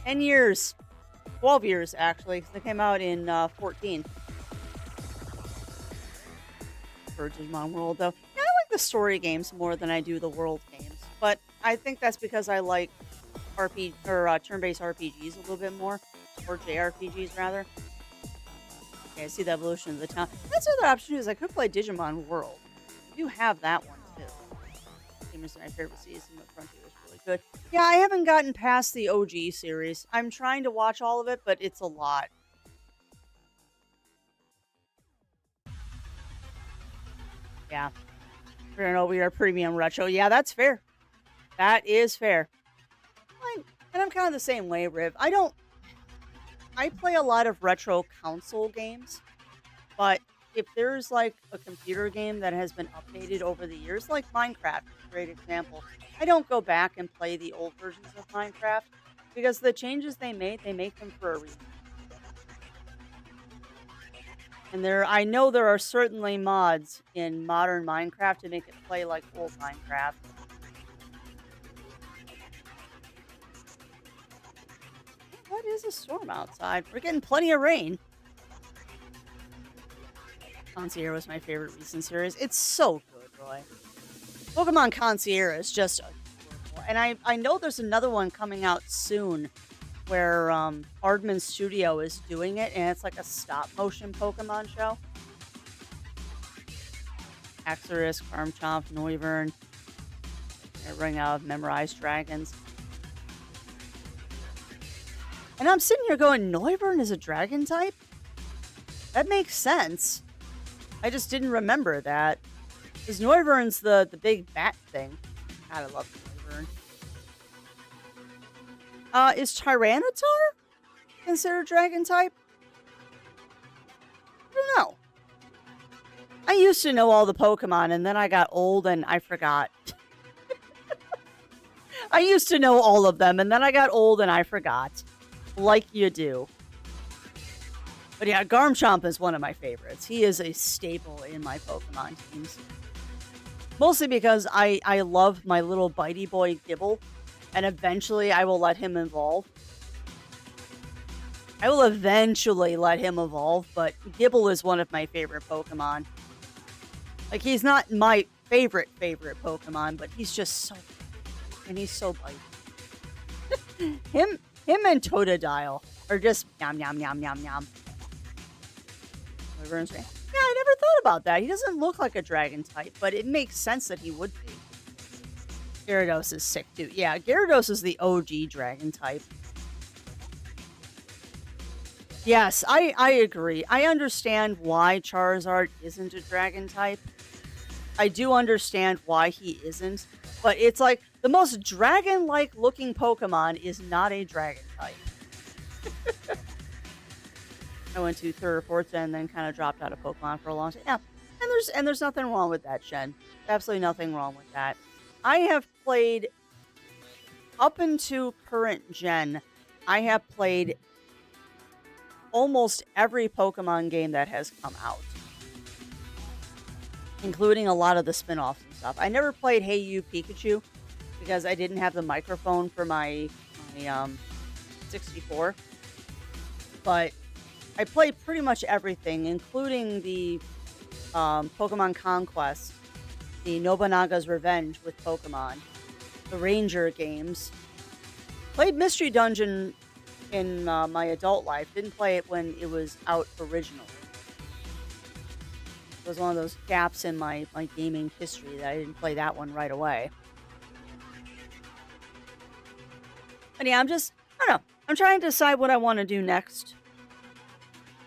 10 years. 12 years, actually. 'Cause they came out in 14. For Digimon World, though. Yeah, I like the story games more than I do the world games. But I think that's because I like turn-based RPGs a little bit more. Or JRPGs, rather. Okay, I see the evolution of the town. That's another option is I could play Digimon World. I do have that one, too. Game is my favorite season, but Frontier was really good. Yeah, I haven't gotten past the OG series. I'm trying to watch all of it, but it's a lot. Yeah. We're an over premium retro. Yeah, that's fair. That is fair. And I'm kind of the same way, Riv. I play a lot of retro console games, but if there's like a computer game that has been updated over the years, like Minecraft, is a great example, I don't go back and play the old versions of Minecraft because the changes they make them for a reason. And I know there are certainly mods in modern Minecraft to make it play like old Minecraft. What is a storm outside? We're getting plenty of rain. Concierge was my favorite recent series. It's so good, Roy. Pokemon Concierge is just adorable. And I know there's another one coming out soon where Aardman Studio is doing it, and it's like a stop-motion Pokemon show. Axorus, Garchomp, Noivern. They're running out of memorized dragons. And I'm sitting here going, Noivern is a dragon type? That makes sense. I just didn't remember that. Because Noivern's the big bat thing. God, I love Noivern. Is Tyranitar considered dragon type? don't know. I used to know all the Pokemon, and then I got old and I forgot. I used to know all of them, and then I got old and I forgot. Like you do. But yeah, Garmchomp is one of my favorites. He is a staple in my Pokemon teams. Mostly because I love my little bitey boy Gibble, and eventually I will let him evolve. I will eventually let him evolve, but Gibble is one of my favorite Pokemon. Like, he's not my favorite Pokemon, but he's just so... And he's so bitey. him and Totodile are just yum, yum, yum, yum, yum. Yeah, I never thought about that. He doesn't look like a dragon type, but it makes sense that he would be. Gyarados is sick, too. Yeah, Gyarados is the OG dragon type. Yes, I agree. I understand why Charizard isn't a dragon type. I do understand why he isn't. But it's like, the most dragon-like looking Pokemon is not a dragon type. I went to 3rd or 4th gen and then kind of dropped out of Pokemon for a long time. Yeah, and there's nothing wrong with that, Shen. Absolutely nothing wrong with that. I have played, up into current gen, I have played almost every Pokemon game that has come out. Including a lot of the spin-offs and stuff. I never played Hey You Pikachu because I didn't have the microphone for my 64. But I played pretty much everything, including the Pokemon Conquest, the Nobunaga's Revenge with Pokemon, the Ranger games. Played Mystery Dungeon in my adult life. Didn't play it when it was out originally. It was one of those gaps in my gaming history that I didn't play that one right away. But yeah, I don't know. I'm trying to decide what I want to do next.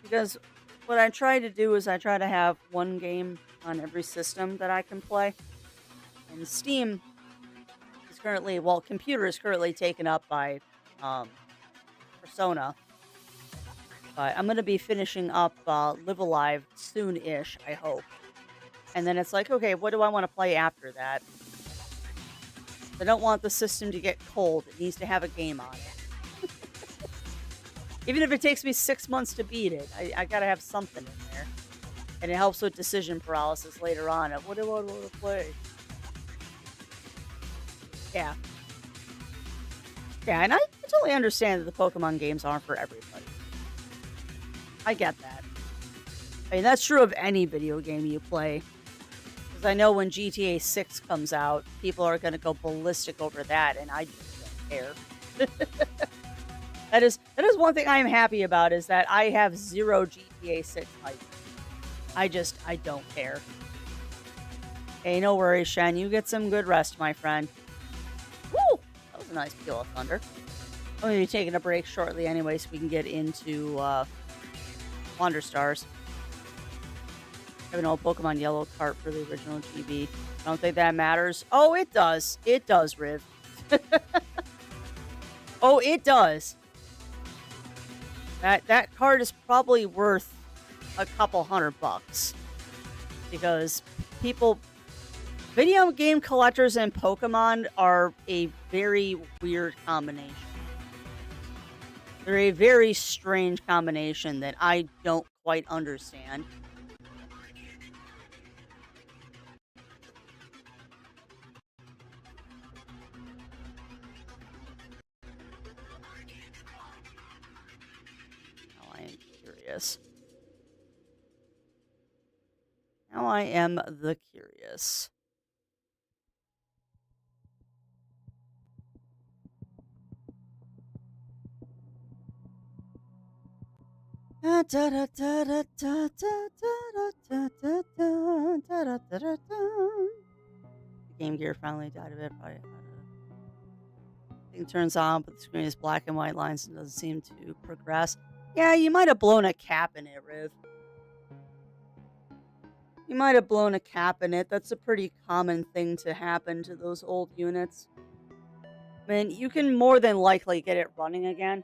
Because what I try to do is I try to have one game on every system that I can play. And Steam is currently, well, computer is currently taken up by Persona. But I'm going to be finishing up Live Alive soon-ish, I hope. And then it's like, okay, what do I want to play after that? I don't want the system to get cold. It needs to have a game on it. Even if it takes me 6 months to beat it, I got to have something in there. And it helps with decision paralysis later on of what do I want to play? Yeah. Yeah, and I totally understand that the Pokemon games aren't for everybody. I get that. I mean, that's true of any video game you play. Because I know when GTA 6 comes out, people are going to go ballistic over that, and I just don't care. That is one thing I am happy about, is that I have zero GTA 6 hype. I don't care. Hey, no worries, Shen. You get some good rest, my friend. Woo! That was a nice peal of thunder. I'm going to be taking a break shortly anyway, so we can get into Wander Stars. I have an old Pokemon Yellow cart for the original GB. I don't think that matters. Oh, it does. It does, Riv. Oh, it does. That card is probably worth a couple $100 because video game collectors and Pokemon are a very weird combination. They're a very strange combination that I don't quite understand. Now I am curious. Now I am the curious. Game Gear finally died a bit. Thing turns on, but the screen is black and white lines and doesn't seem to progress. Yeah, you might have blown a cap in it, Riv. You might have blown a cap in it. That's a pretty common thing to happen to those old units. I mean, you can more than likely get it running again.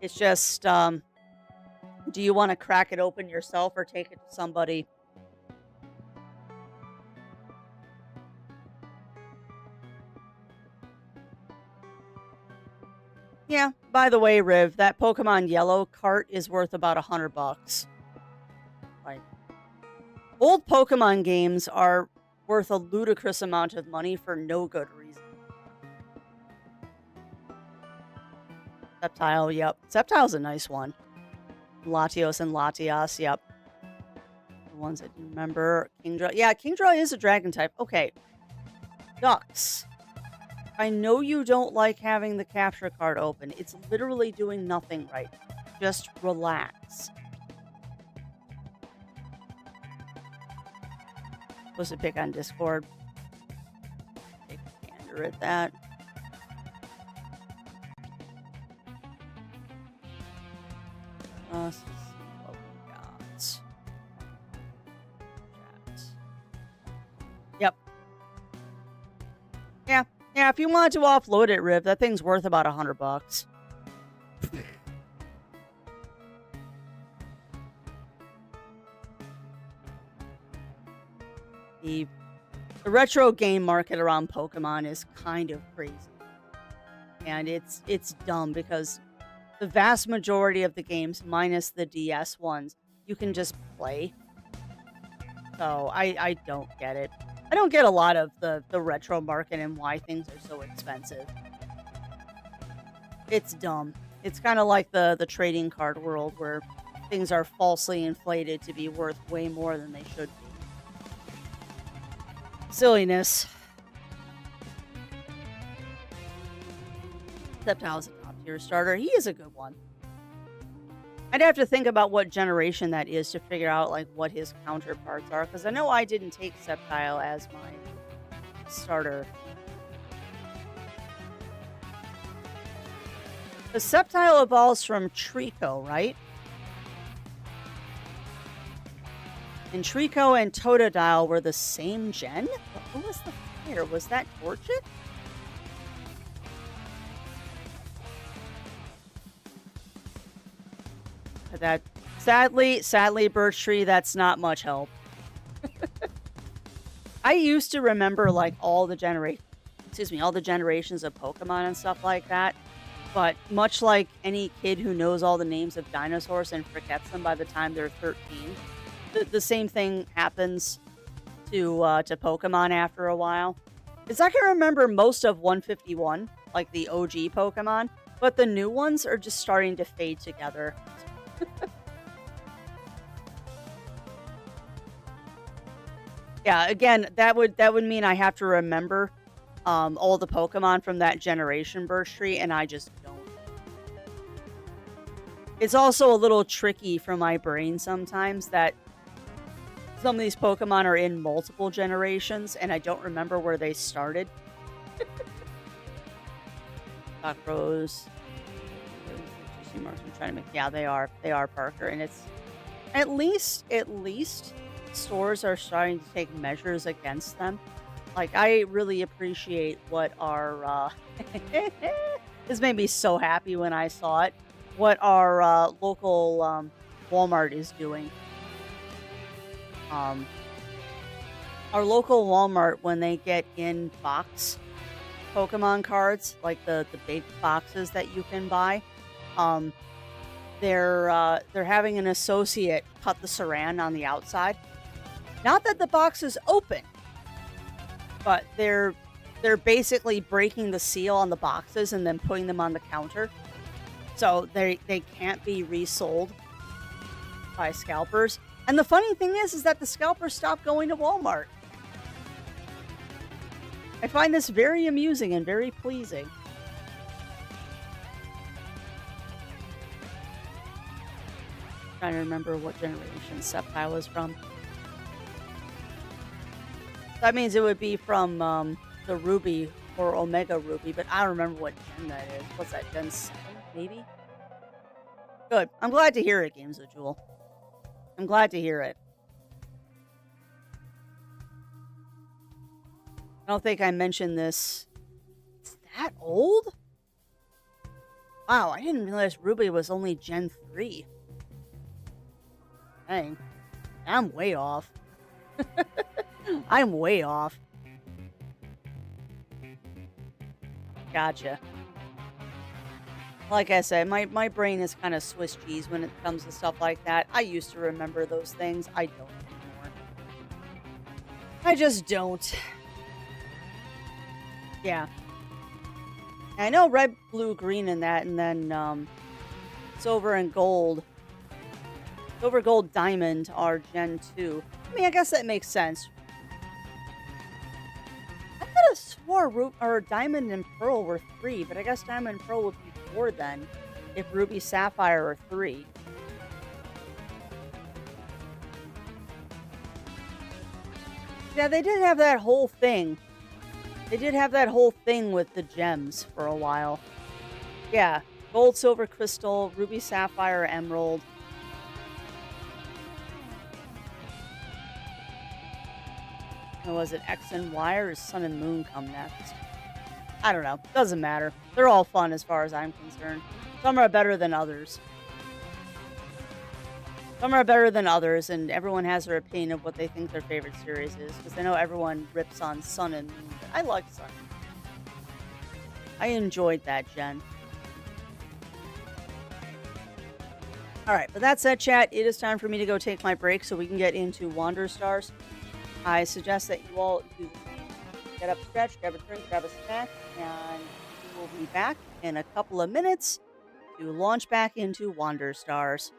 It's just Do you want to crack it open yourself or take it to somebody? Yeah, by the way, Riv, that Pokemon Yellow cart is worth about $100. Like, old Pokemon games are worth a ludicrous amount of money for no good reason. Sceptile, yep. Sceptile's a nice one. Latios and Latias, yep. The ones that you remember. Kingdra. Yeah, Kingdra is a dragon type. Okay. Ducks. I know you don't like having the capture card open. It's literally doing nothing right. Just relax. Supposed to pick on Discord. Take a gander at that. Let's see what we got. Chat. Yep. Yeah, if you wanted to offload it, Riv, that thing's worth about $100. The retro game market around Pokemon is kind of crazy. And it's dumb because the vast majority of the games, minus the DS ones, you can just play. So I don't get it. I don't get a lot of the retro market and why things are so expensive. It's dumb. It's kind of like the trading card world where things are falsely inflated to be worth way more than they should be. Silliness. Sceptile's a top tier starter. He is a good one. I'd have to think about what generation that is to figure out like what his counterparts are, because I know I didn't take Sceptile as my starter. The Sceptile evolves from Trico, right? And Trico and Totodile were the same gen? Who was the fire? Was that Torchic? That sadly, Birch Tree, that's not much help. I used to remember like all the generations of Pokemon and stuff like that. But much like any kid who knows all the names of dinosaurs and forgets them by the time they're 13, the same thing happens to Pokemon after a while. Because I can remember most of 151, like the OG Pokemon, but the new ones are just starting to fade together. Yeah, again, that would mean I have to remember all the Pokemon from that generation Birch Tree, and I just don't. It's also a little tricky for my brain sometimes that some of these Pokemon are in multiple generations, and I don't remember where they started. Cockroach. I'm trying to make, yeah, they are Parker, and it's at least stores are starting to take measures against them. Like, I really appreciate what our this made me so happy when I saw it, what our local Walmart is doing. Our local Walmart, when they get in box Pokemon cards, like the big boxes that you can buy, they're having an associate cut the saran on the outside. Not that the box is open, but they're basically breaking the seal on the boxes and then putting them on the counter, so they can't be resold by scalpers. And the funny thing is that the scalpers stopped going to Walmart. I find this very amusing and very pleasing. Trying to remember what generation Sceptile was from. That means it would be from the Ruby or Omega Ruby, but I don't remember what gen that is. What's that, Gen 7, maybe? Good. I'm glad to hear it, Games of Jewel. I'm glad to hear it. I don't think I mentioned this. It's that old? Wow, I didn't realize Ruby was only Gen 3. Dang, I'm way off. I'm way off. Gotcha. Like I said, my brain is kind of Swiss cheese when it comes to stuff like that. I used to remember those things. I don't anymore. I just don't. Yeah. I know red, blue, green in that, and then silver and gold. Silver, gold, diamond are Gen 2. I mean, I guess that makes sense. I could have swore or diamond and pearl were 3, but I guess diamond and pearl would be 4 then, if ruby, sapphire are 3. Yeah, they did have that whole thing. They did have that whole thing with the gems for a while. Yeah, gold, silver, crystal, ruby, sapphire, emerald. And was it X and Y or does sun and moon come next? I don't know. Doesn't matter. They're all fun as far as I'm concerned. Some are better than others. Some are better than others, and everyone has their opinion of what they think their favorite series is. Because I know everyone rips on Sun and Moon, but I like Sun. I enjoyed that, Jen. Alright, but that said, chat, it is time for me to go take my break so we can get into Wander Stars. I suggest that you all do get up, stretch, grab a drink, grab a snack, and we will be back in a couple of minutes to launch back into Wander Stars.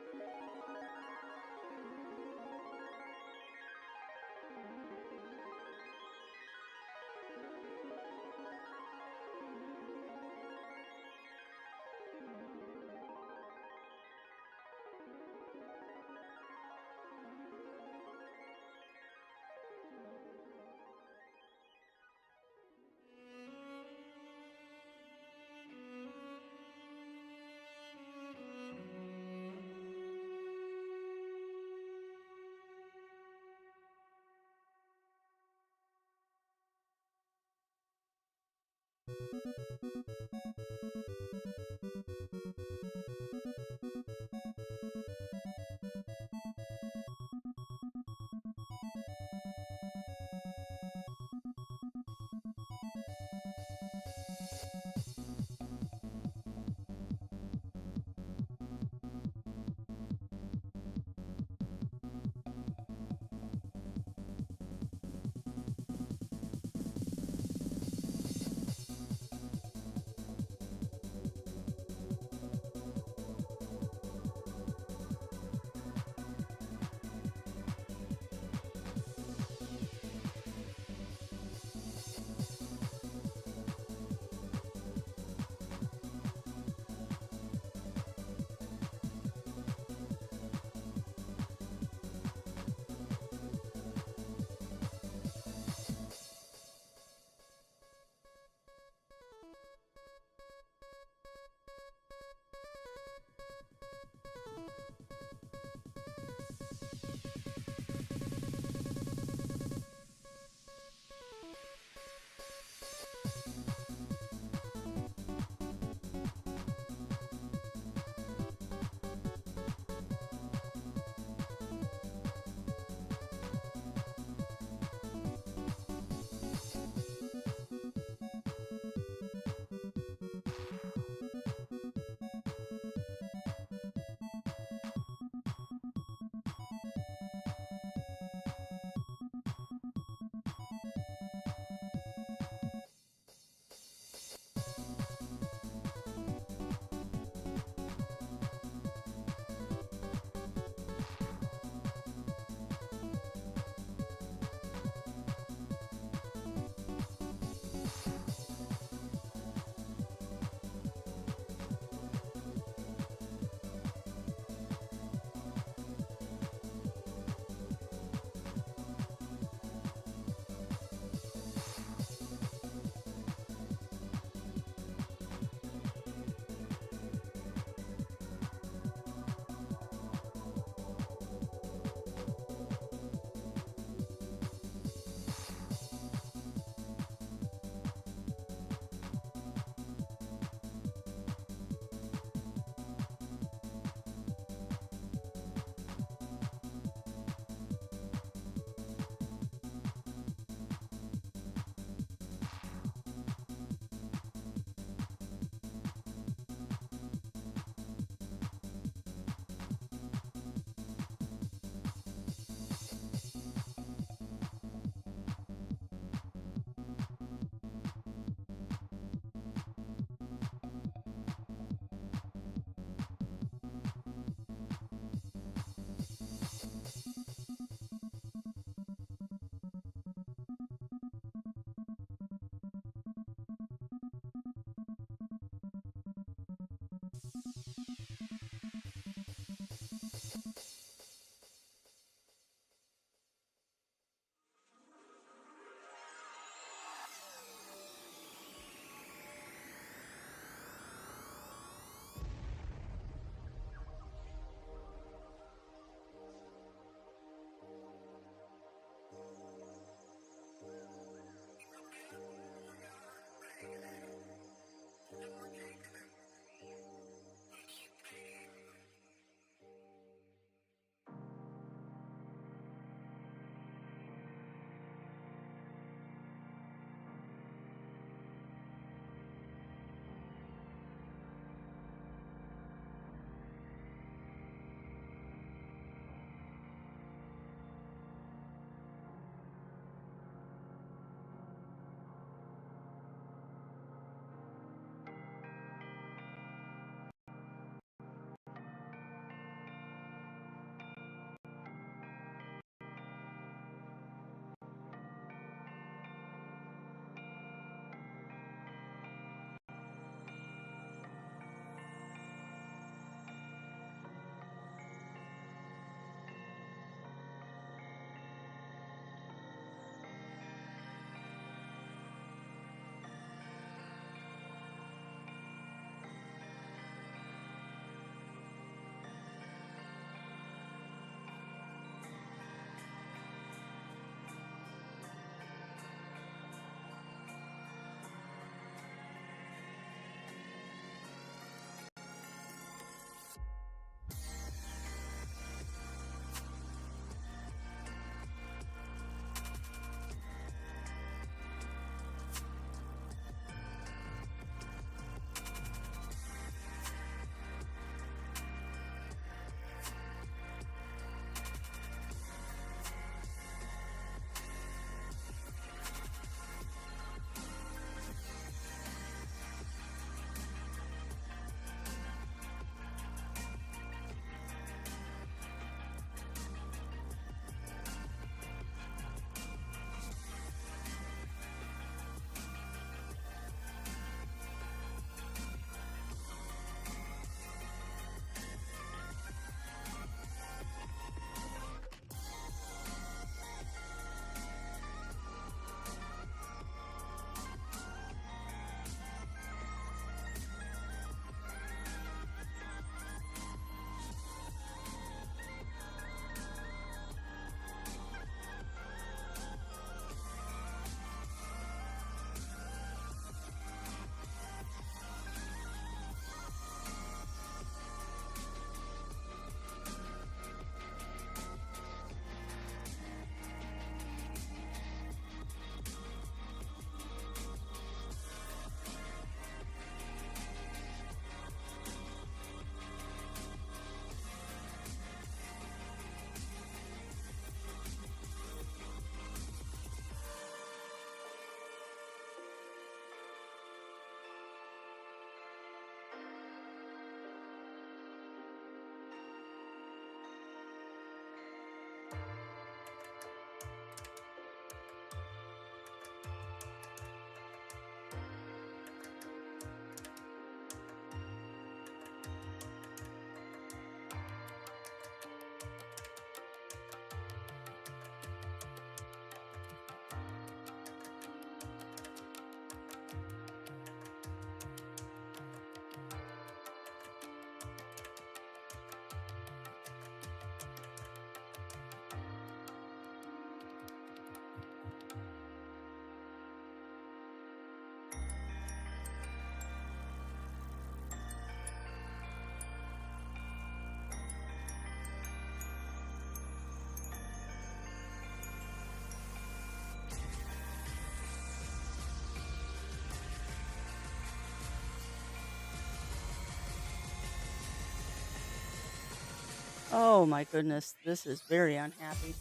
Oh my goodness, this is very unhappy.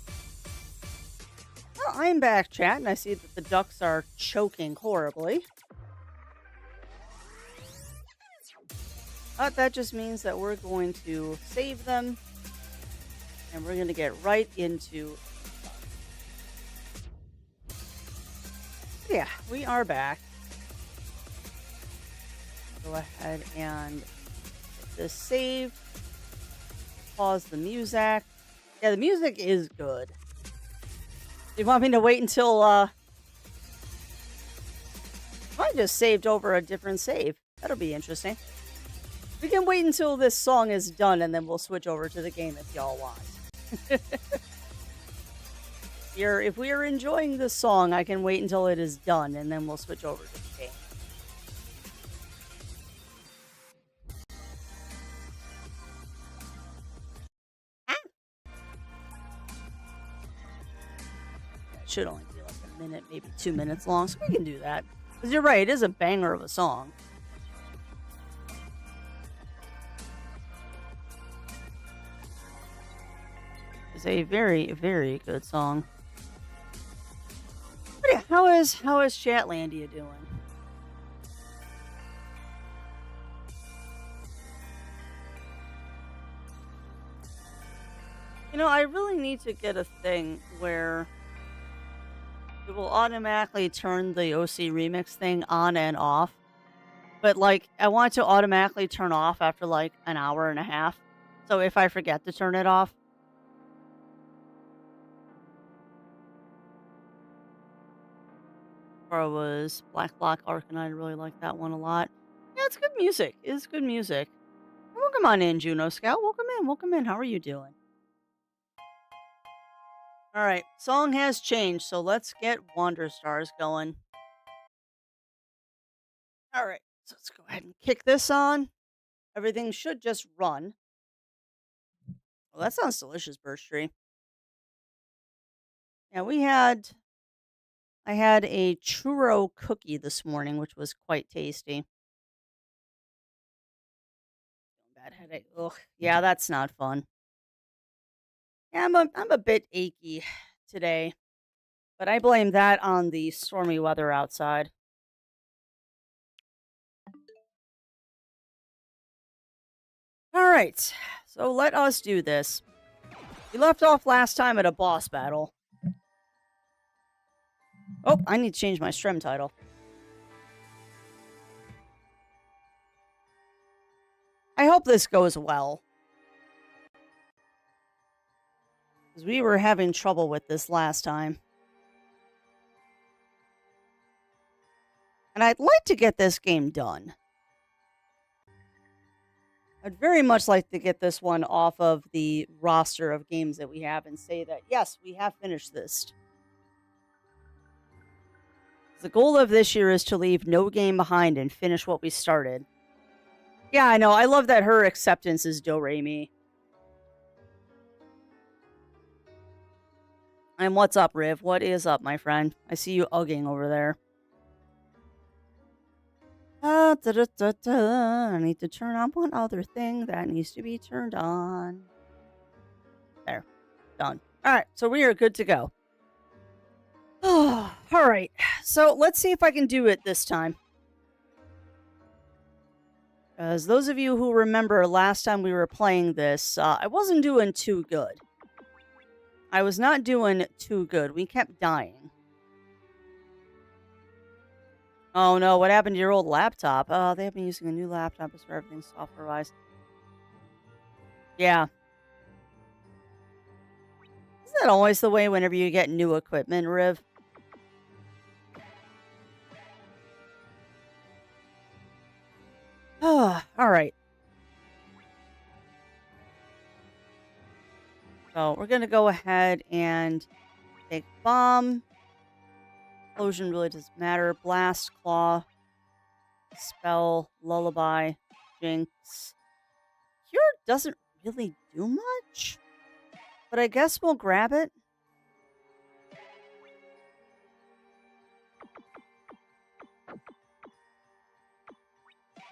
Well, I'm back, chat, and I see that the ducks are choking horribly. That just means that we're going to save them, and we're going to get right into. Yeah, we are back. Go ahead and this saved. Pause the music. Yeah, the music is good. You want me to wait until, I just saved over a different save. That'll be interesting. We can wait until this song is done and then we'll switch over to the game if y'all want. If we are enjoying this song, I can wait until it is done and then we'll switch over to the game. It should only be like a minute, maybe 2 minutes long, so we can do that. Because you're right, it is a banger of a song. It's a very, very good song. But yeah, how is Chatlandia doing? You know, I really need to get a thing where it will automatically turn the OC remix thing on and off. But like, I want it to automatically turn off after like an hour and a half. So if I forget to turn it off, or was Black Block Arcanine. I really like that one a lot. Yeah, it's good music. It's good music. Welcome on in, Juno Scout. Welcome in. Welcome in. How are you doing? All right, song has changed, so let's get Wander Stars going. All right, so let's go ahead and kick this on. Everything should just run. Well, that sounds delicious, Birch Tree. Yeah, I had a churro cookie this morning, which was quite tasty. Bad headache. Ugh. Yeah, that's not fun. Yeah, I'm a bit achy today, but I blame that on the stormy weather outside. All right, so let us do this. We left off last time at a boss battle. Oh, I need to change my stream title. I hope this goes well. Because we were having trouble with this last time. And I'd like to get this game done. I'd very much like to get this one off of the roster of games that we have and say that, yes, we have finished this. The goal of this year is to leave no game behind and finish what we started. Yeah, I know. I love that her acceptance is Do-Re-Mi. And what's up, Riv? What is up, my friend? I see you ugging over there. I need to turn on one other thing that needs to be turned on. There. Done. Alright, so we are good to go. Alright, so let's see if I can do it this time. As those of you who remember last time we were playing this, I wasn't doing too good. I was not doing too good. We kept dying. Oh no, what happened to your old laptop? Oh, they have been using a new laptop as for everything software-wise. Yeah. Isn't that always the way whenever you get new equipment, Riv? Alright. So we're going to go ahead and take Bomb. Explosion really doesn't matter. Blast, Claw, Spell, Lullaby, Jinx. Cure doesn't really do much, but I guess we'll grab it.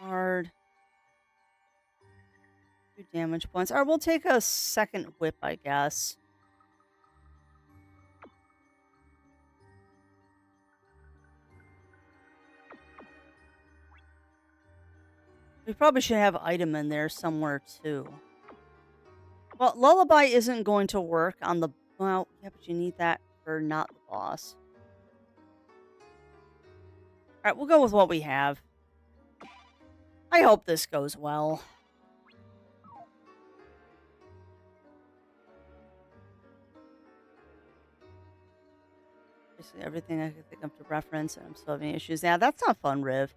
Hard. 2 damage points. Alright, we'll take a second whip, I guess. We probably should have item in there somewhere, too. Well, Lullaby isn't going to work on the... Well, yeah, but you need that for not the boss. Alright, we'll go with what we have. I hope this goes well. Basically everything I could think of to reference, and I'm still having issues. Yeah, that's not fun, Riv.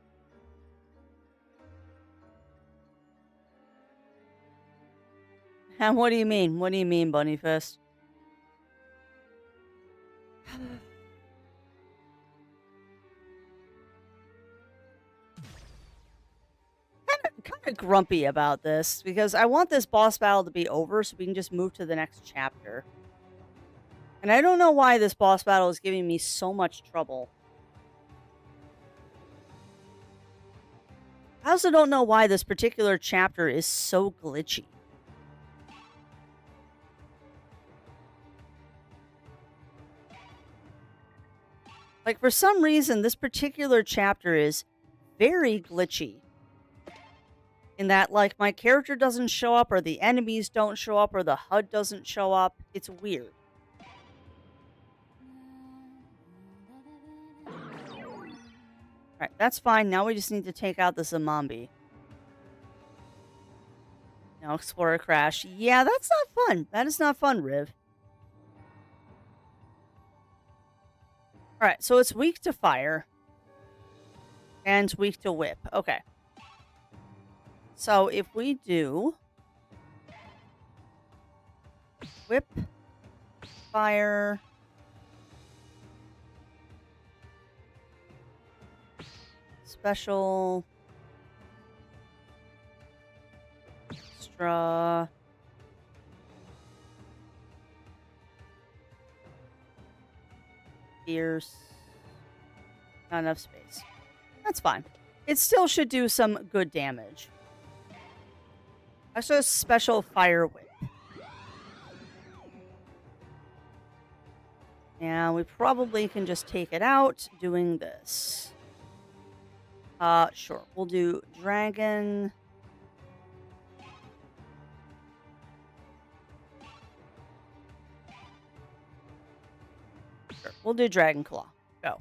And what do you mean? What do you mean, Bunny Fist? Kind of grumpy about this because I want this boss battle to be over so we can just move to the next chapter. And I don't know why this boss battle is giving me so much trouble. I also don't know why this particular chapter is so glitchy. Like, for some reason, this particular chapter is very glitchy. In that, like, my character doesn't show up, or the enemies don't show up, or the HUD doesn't show up. It's weird. Alright, that's fine. Now we just need to take out the zombie. Now Explorer Crash. Yeah, that's not fun. That is not fun, Riv. Alright, so it's weak to fire. And weak to whip. Okay. So if we do whip, fire, special, extra, fierce, not enough space. That's fine. It still should do some good damage. Also, special fire whip. And we probably can just take it out doing this. Sure. We'll do dragon. Sure. We'll do dragon claw. Go.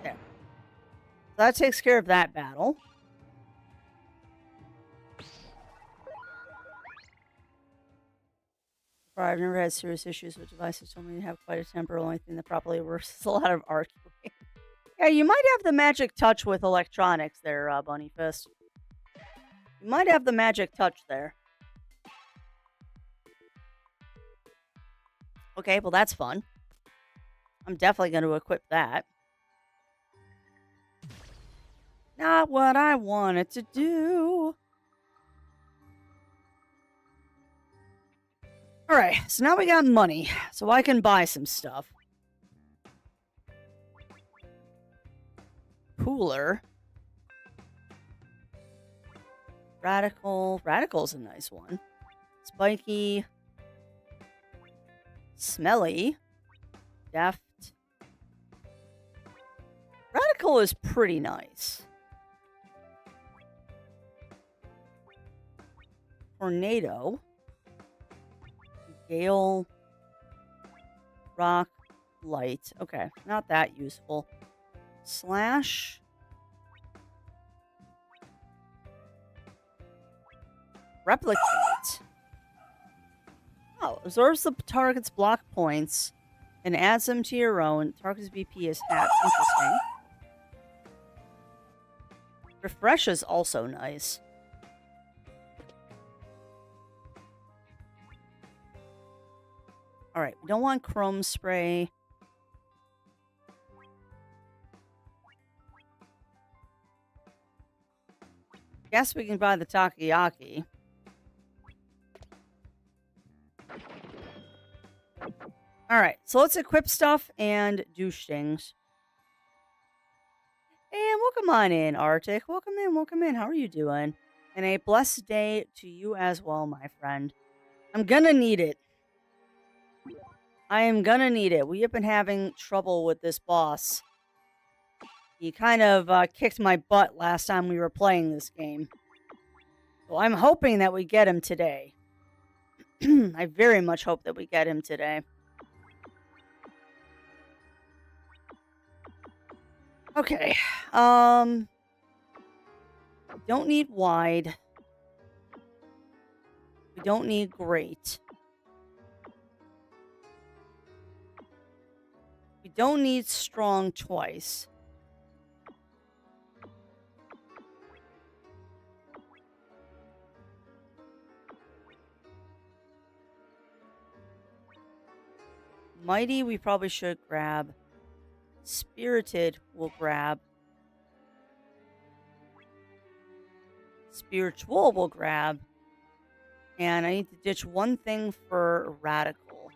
There. So that takes care of that battle. I've never had serious issues with devices. Told me to have quite a temper. Only thing that properly works is a lot of arguing. Yeah, you might have the magic touch with electronics there, Bunny Fist. You might have the magic touch there. Okay, well that's fun. I'm definitely going to equip that. Not what I wanted to do. Alright, so now we got money, so I can buy some stuff. Cooler. Radical. Radical's a nice one. Spiky. Smelly. Deft. Radical is pretty nice. Tornado. Gale. Rock. Light. Okay, not that useful. Slash. Replicate. Oh, absorbs the target's block points and adds them to your own. Target's BP is half. Interesting. Refresh is also nice. Alright, we don't want chrome spray. Guess we can buy the takoyaki. Alright, so let's equip stuff and do things. And welcome on in, Arctic. Welcome in, welcome in. How are you doing? And a blessed day to you as well, my friend. I'm gonna need it. I am gonna need it. We have been having trouble with this boss. He kind of kicked my butt last time we were playing this game. So I'm hoping that we get him today. I very much hope that we get him today. Okay. Don't need wide. don't need great. We don't need strong twice. Mighty, we probably should grab. Spirited, we'll grab. Spiritual, we'll grab. And I need to ditch one thing for radical.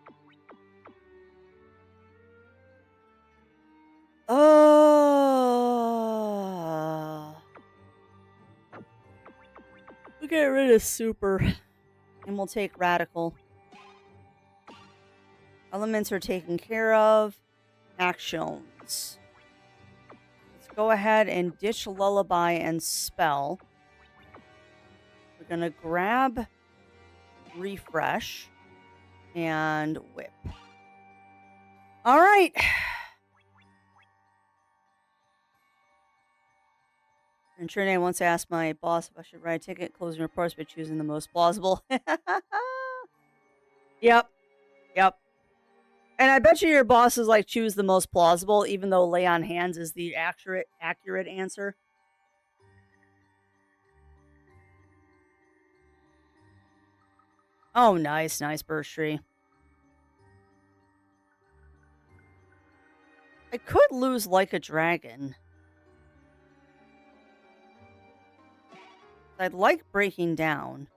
Oh. We'll get rid of super. And we'll take radical. Elements are taken care of. Actions. Let's go ahead and ditch lullaby and spell. We're going to grab refresh and whip. All right. And Trinay once asked my boss if I should write a ticket closing reports by choosing the most plausible. Yep. And I bet you your boss is like, choose the most plausible, even though lay on hands is the accurate answer. Oh, nice, birch tree. I could lose like a dragon. I'd like breaking down.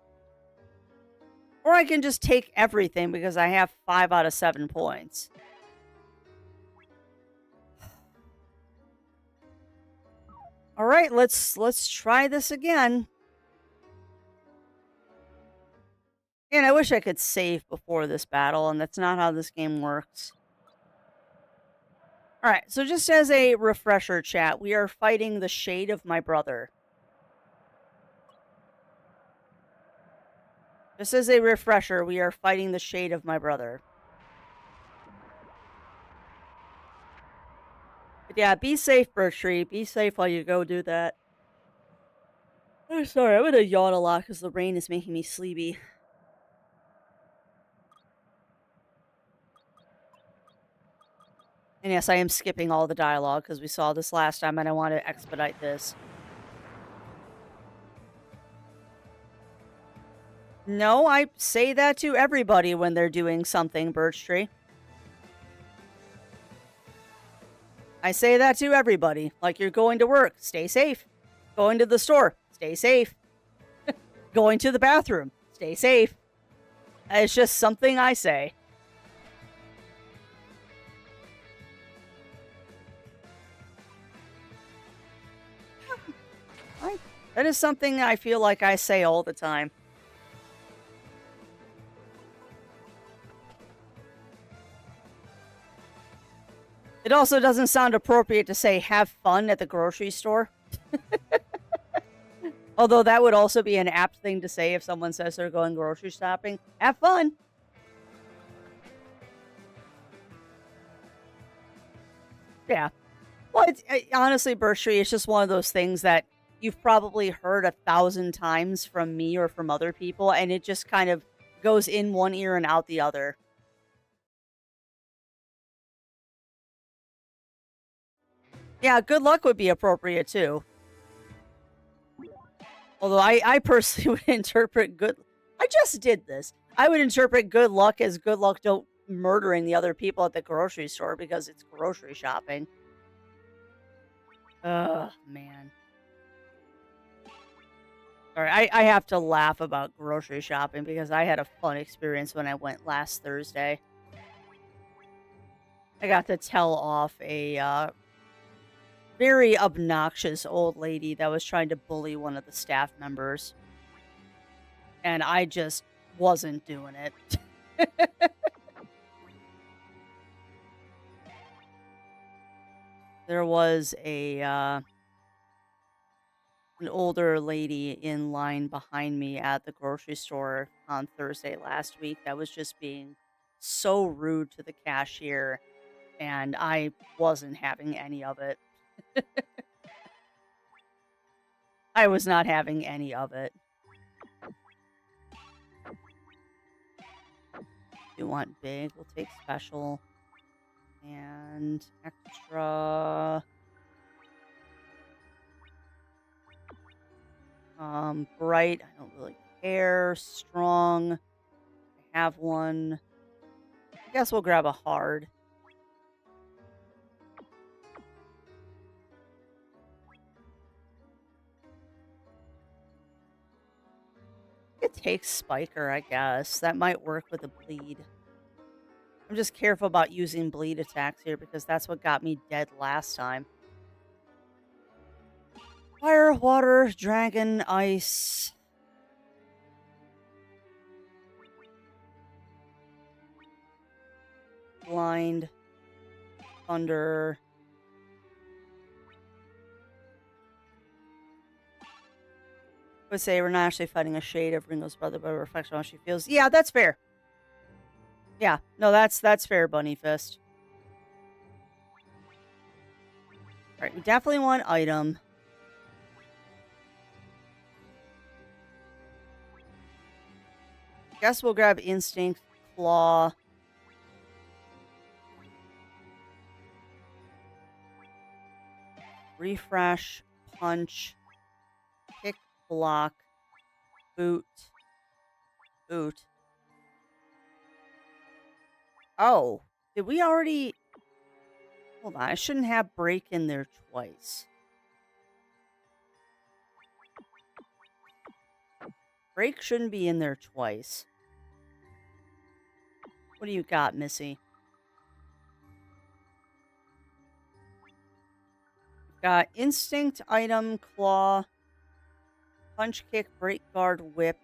Or I can just take everything because I have 5 out of 7 points. All right, let's try this again. And I wish I could save before this battle, and that's not how this game works. All right, so just as a refresher, chat, we are fighting the Shade of My Brother. Just as a refresher, we are fighting the Shade of My Brother. But yeah, be safe, birch tree. Be safe while you go do that. Oh, sorry, I'm gonna yawn a lot because the rain is making me sleepy. And yes, I am skipping all the dialogue because we saw this last time and I want to expedite this. No, I say that to everybody when they're doing something, birch tree. I say that to everybody. Like, you're going to work, stay safe. Going to the store, stay safe. Going to the bathroom, stay safe. It's just something I say. That is something I feel like I say all the time. It also doesn't sound appropriate to say have fun at the grocery store. Although that would also be an apt thing to say if someone says they're going grocery shopping. Have fun! Yeah. Well, honestly, birch tree, it's just one of those things that you've probably heard 1,000 times from me or from other people, and it just kind of goes in one ear and out the other. Yeah, good luck would be appropriate, too. Although I personally would interpret good... I just did this. I would interpret good luck as good luck don't murdering the other people at the grocery store because it's grocery shopping. Ugh, man. Sorry, I have to laugh about grocery shopping because I had a fun experience when I went last Thursday. I got to tell off a very obnoxious old lady that was trying to bully one of the staff members. And I just wasn't doing it. There was an older lady in line behind me at the grocery store on Thursday last week that was just being so rude to the cashier, and I wasn't having any of it. I was not having any of it. do want big. We'll take special. And extra. Bright. I don't really care. Strong. I have one. I guess we'll grab a hard. It takes Spiker, I guess. That might work with a bleed. I'm just careful about using bleed attacks here because that's what got me dead last time. Fire, water, dragon, ice. Blind. Thunder. I would say we're not actually fighting a shade of Ringo's brother, but a reflection on how she feels. Yeah, that's fair. Yeah, no, that's fair, Bunny Fist. Alright, we definitely want item. Guess we'll grab Instinct, Claw. Refresh, Punch, Kick, Block, Boot. Boot. Oh, did we already... Hold on, I shouldn't have Break in there twice. Break shouldn't be in there twice. What do you got, Missy? Got Instinct, Item, Claw, Punch, Kick, Break, Guard, Whip.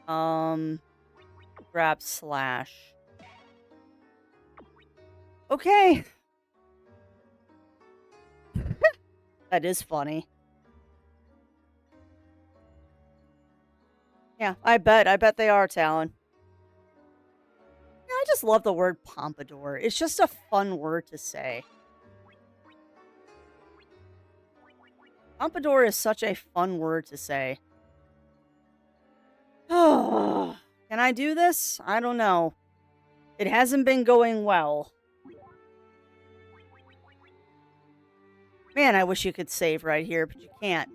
Grab, Slash. Okay. That is funny. Yeah, I bet they are, Talon. Yeah, I just love the word pompadour. It's just a fun word to say. Pompadour is such a fun word to say. Oh, can I do this? I don't know. It hasn't been going well. Man, I wish you could save right here, but you can't.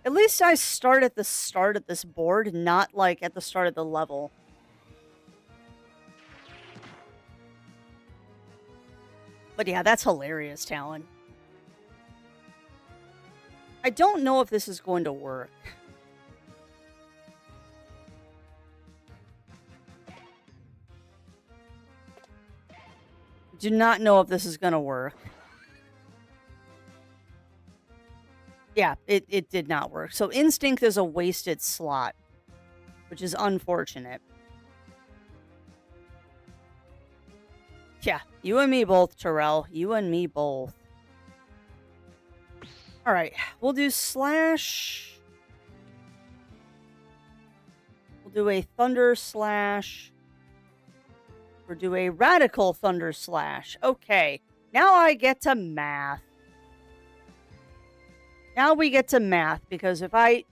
At least I start at the start of this board, not like at the start of the level. But yeah, that's hilarious, Talon. I don't know if this is going to work. Do not know if this is going to work. Yeah, it did not work. So Instinct is a wasted slot, which is unfortunate. Yeah, you and me both, Terrell. You and me both. Alright, we'll do Slash. We'll do a Thunder Slash. We'll do a Radical Thunder Slash. Okay, now I get to math. Now we get to math, because if I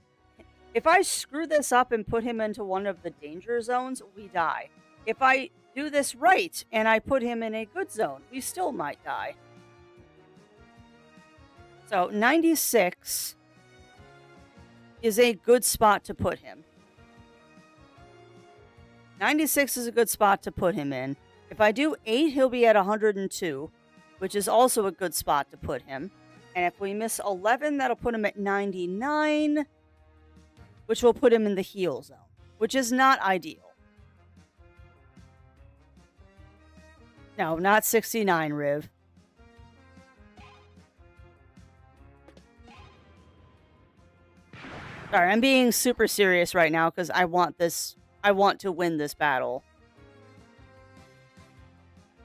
screw this up and put him into one of the danger zones, we die. If I do this right and I put him in a good zone, we still might die. So 96 is a good spot to put him. 96 is a good spot to put him in. If I do 8, he'll be at 102, which is also a good spot to put him. And if we miss 11, that'll put him at 99, which will put him in the heal zone, which is not ideal. No, not 69, Riv. Sorry, I'm being super serious right now because I want to win this battle.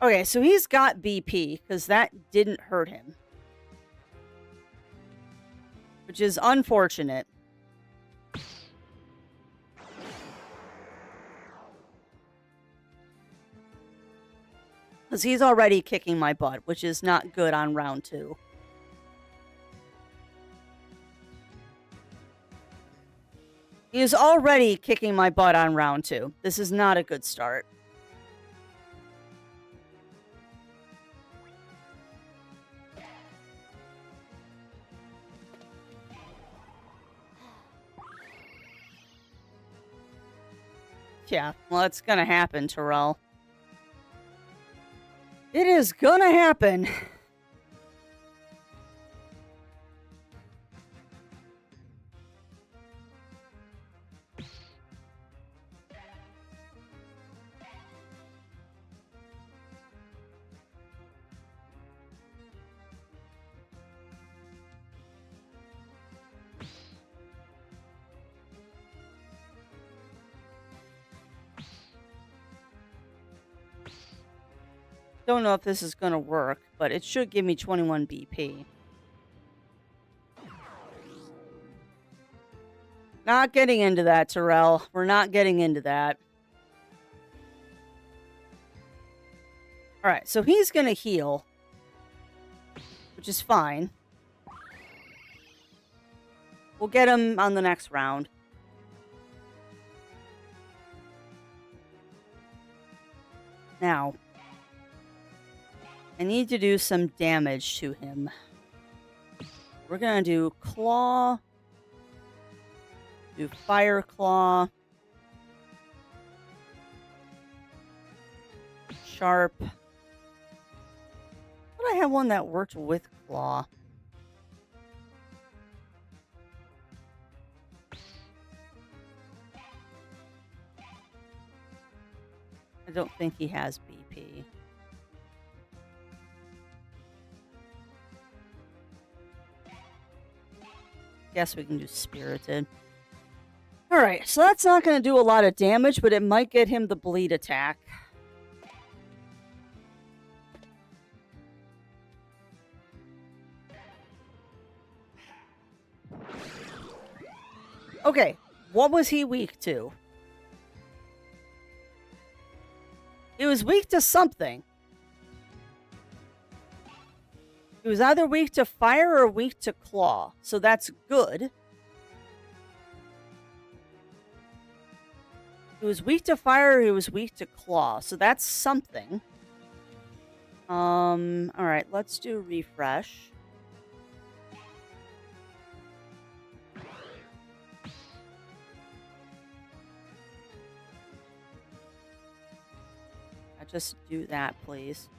Okay, so he's got BP because that didn't hurt him, which is unfortunate. Because he's already kicking my butt, which is not good on round 2. He is already kicking my butt on round 2. This is not a good start. Yeah, well, it's gonna happen, Terrell. It is gonna happen. Don't know if this is gonna work, but it should give me 21 BP. Not getting into that, Terrell. We're not getting into that. Alright, so he's gonna heal, which is fine. We'll get him on the next round. Now, I need to do some damage to him. We're gonna do Claw. Do Fire Claw. Sharp. But I have one that worked with Claw. I don't think he has BP. Guess we can do Spirited. Alright, so that's not going to do a lot of damage, but it might get him the bleed attack. Okay, what was he weak to? He was weak to something. He was either weak to fire or weak to claw, so that's good. He was weak to fire, he was weak to claw, so that's something. Alright, let's do refresh. Just do that, please.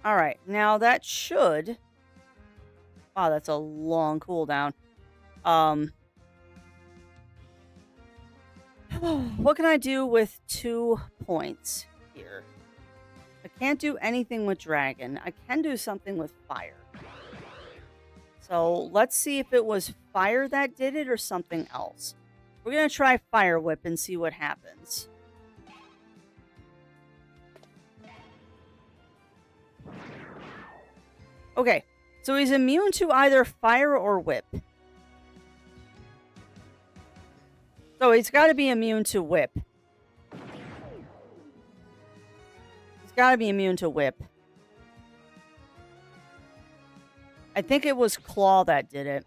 Alright, now that should... Wow, that's a long cooldown. What can I do with 2 points here? I can't do anything with dragon. I can do something with fire. So let's see if it was fire that did it or something else. We're going to try Fire Whip and see what happens. Okay, so he's immune to either fire or whip. So he's got to be immune to whip. He's got to be immune to whip. I think it was Claw that did it.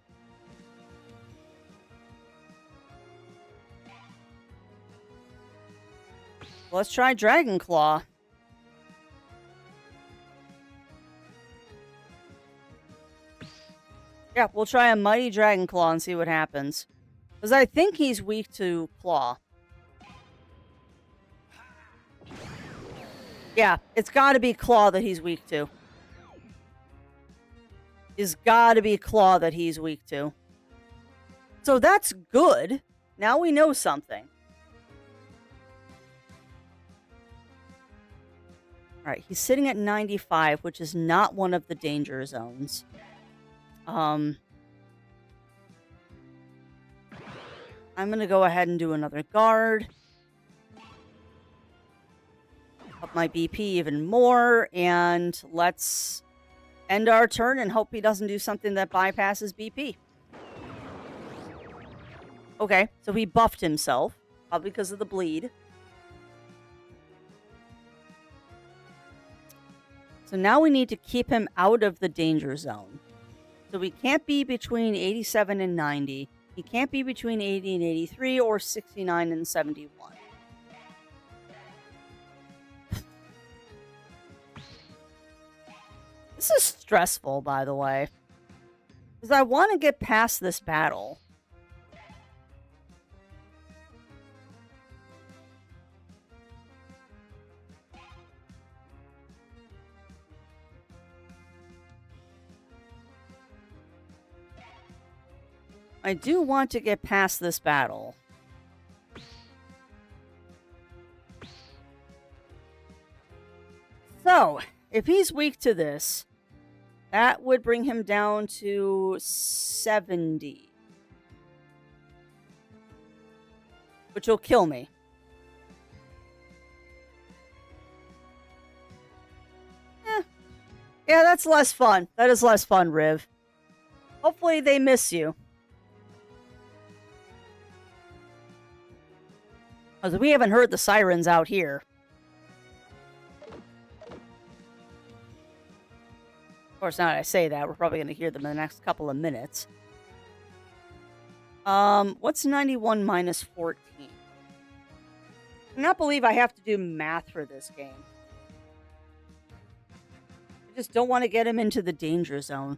Let's try Dragon Claw. Yeah, we'll try a Mighty Dragon Claw and see what happens. Because I think he's weak to Claw. Yeah, it's got to be Claw that he's weak to. It's got to be Claw that he's weak to. So that's good. Now we know something. Alright, he's sitting at 95, which is not one of the danger zones. I'm going to go ahead and do another guard. Up my BP even more, and let's end our turn and hope he doesn't do something that bypasses BP. Okay, so he buffed himself, probably because of the bleed. So now we need to keep him out of the danger zone. So we can't be between 87 and 90. He can't be between 80 and 83 or 69 and 71. This is stressful, by the way. Because I want to get past this battle. I do want to get past this battle. So, if he's weak to this, that would bring him down to 70. Which will kill me. Yeah, that's less fun. That is less fun, Riv. Hopefully they miss you. Because we haven't heard the sirens out here. Of course, now that I say that, we're probably going to hear them in the next couple of minutes. What's 91 minus 14? I cannot believe I have to do math for this game. I just don't want to get him into the danger zone.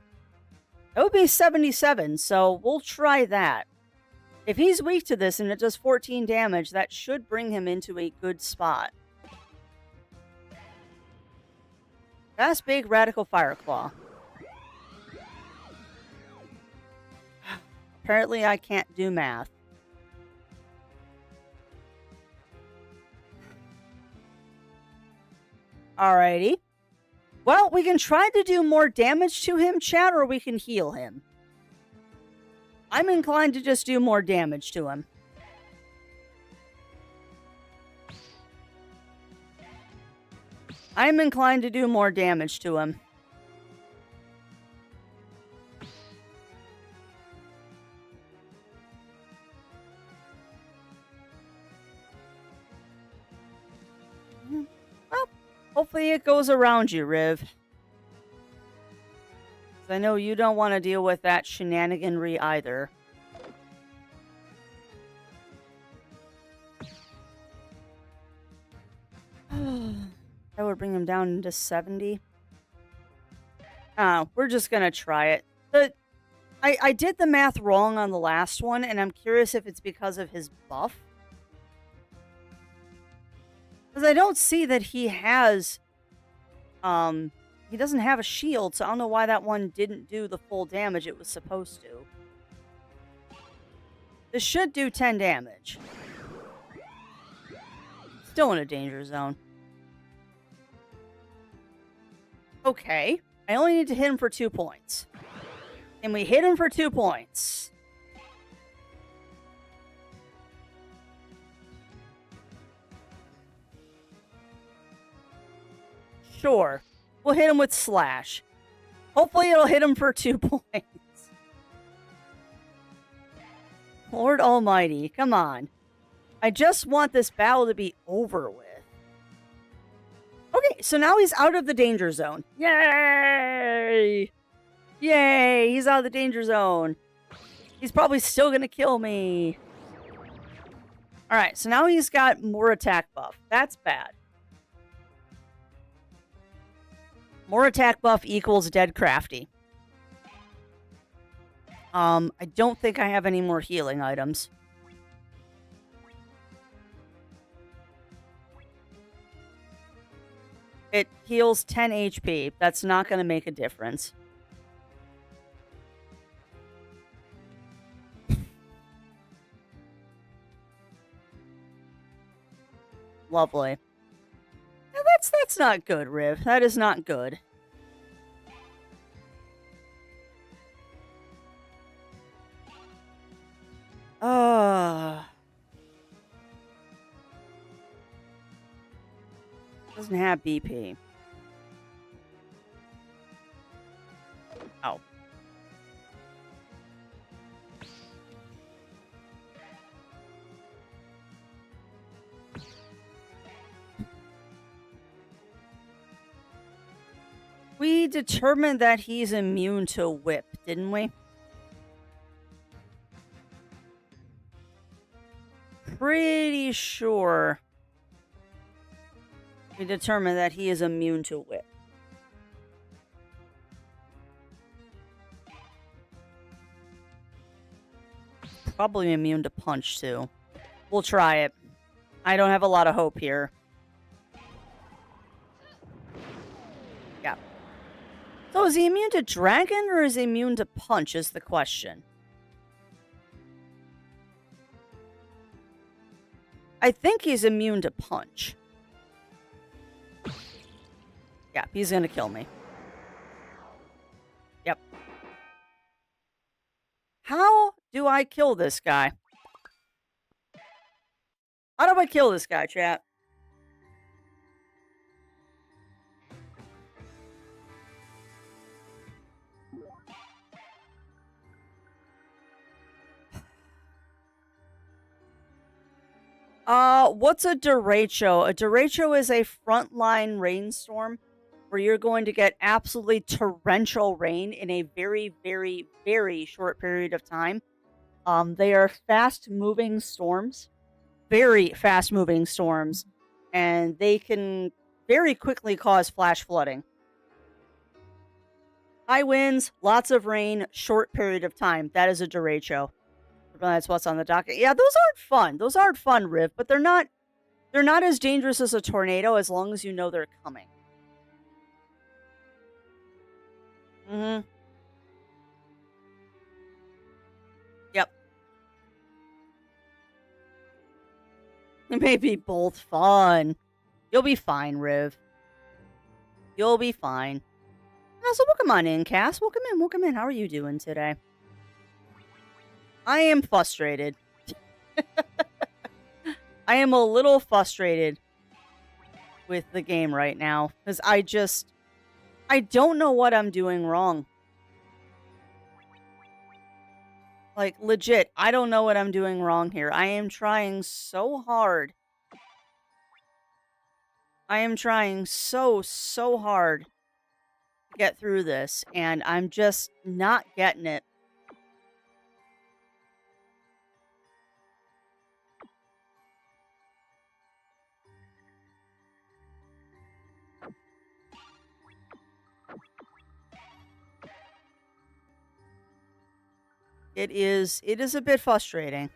That would be 77, so we'll try that. If he's weak to this and it does 14 damage, that should bring him into a good spot. Fast Big Radical Fire Claw. Apparently I can't do math. Alrighty. Well, we can try to do more damage to him, chat, or we can heal him. I'm inclined to just do more damage to him. I'm inclined to do more damage to him. Well, hopefully it goes around you, Riv. I know you don't want to deal with that shenaniganry either. That would bring him down into 70. Oh, we're just gonna try it. But I did the math wrong on the last one, and I'm curious if it's because of his buff. Because I don't see that he has... He doesn't have a shield, so I don't know why that one didn't do the full damage it was supposed to. This should do 10 damage. Still in a danger zone. Okay. I only need to hit him for 2 points. And we hit him for 2 points. Sure. We'll hit him with Slash. Hopefully it'll hit him for 2 points. Lord Almighty, come on. I just want this battle to be over with. Okay, so now he's out of the danger zone. Yay! Yay, he's out of the danger zone. He's probably still gonna kill me. Alright, so now he's got more attack buff. That's bad. More attack buff equals dead crafty. I don't think I have any more healing items. It heals 10 HP. That's not going to make a difference. Lovely. Now that's not good, Riv. That is not good. Doesn't have BP. Oh. We determined that he's immune to whip, didn't we? Pretty sure we determined that he is immune to whip. Probably immune to punch, too. We'll try it. I don't have a lot of hope here. Yeah. So is he immune to dragon or is he immune to punch is the question. I think he's immune to punch. Yeah, he's gonna kill me. Yep. How do I kill this guy? How do I kill this guy, chat? What's a derecho? A derecho is a frontline rainstorm where you're going to get absolutely torrential rain in a very, very, very short period of time. They are fast-moving storms, very fast-moving storms, and they can very quickly cause flash flooding. High winds, lots of rain, short period of time. That is a derecho. That's what's on the docket. Yeah, those aren't fun. Those aren't fun, Riv, but they're not as dangerous as a tornado as long as you know they're coming. Mm-hmm. Yep. It may be both fun. You'll be fine, Riv. You'll be fine. So welcome on in, Cass. Welcome in, welcome in. How are you doing today? I am frustrated. I am a little frustrated with the game right now because I don't know what I'm doing wrong. Like, legit, I don't know what I'm doing wrong here. I am trying so hard. I am trying so hard to get through this, and I'm just not getting it. It is a bit frustrating.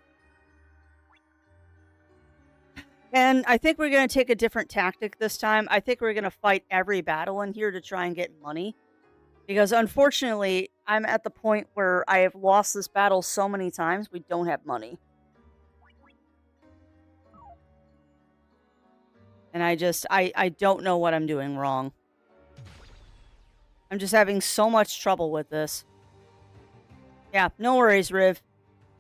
And I think we're going to take a different tactic this time. I think we're going to fight every battle in here to try and get money. Because unfortunately, I'm at the point where I have lost this battle so many times, we don't have money. And I don't know what I'm doing wrong. I'm just having so much trouble with this. Yeah, no worries, Riv.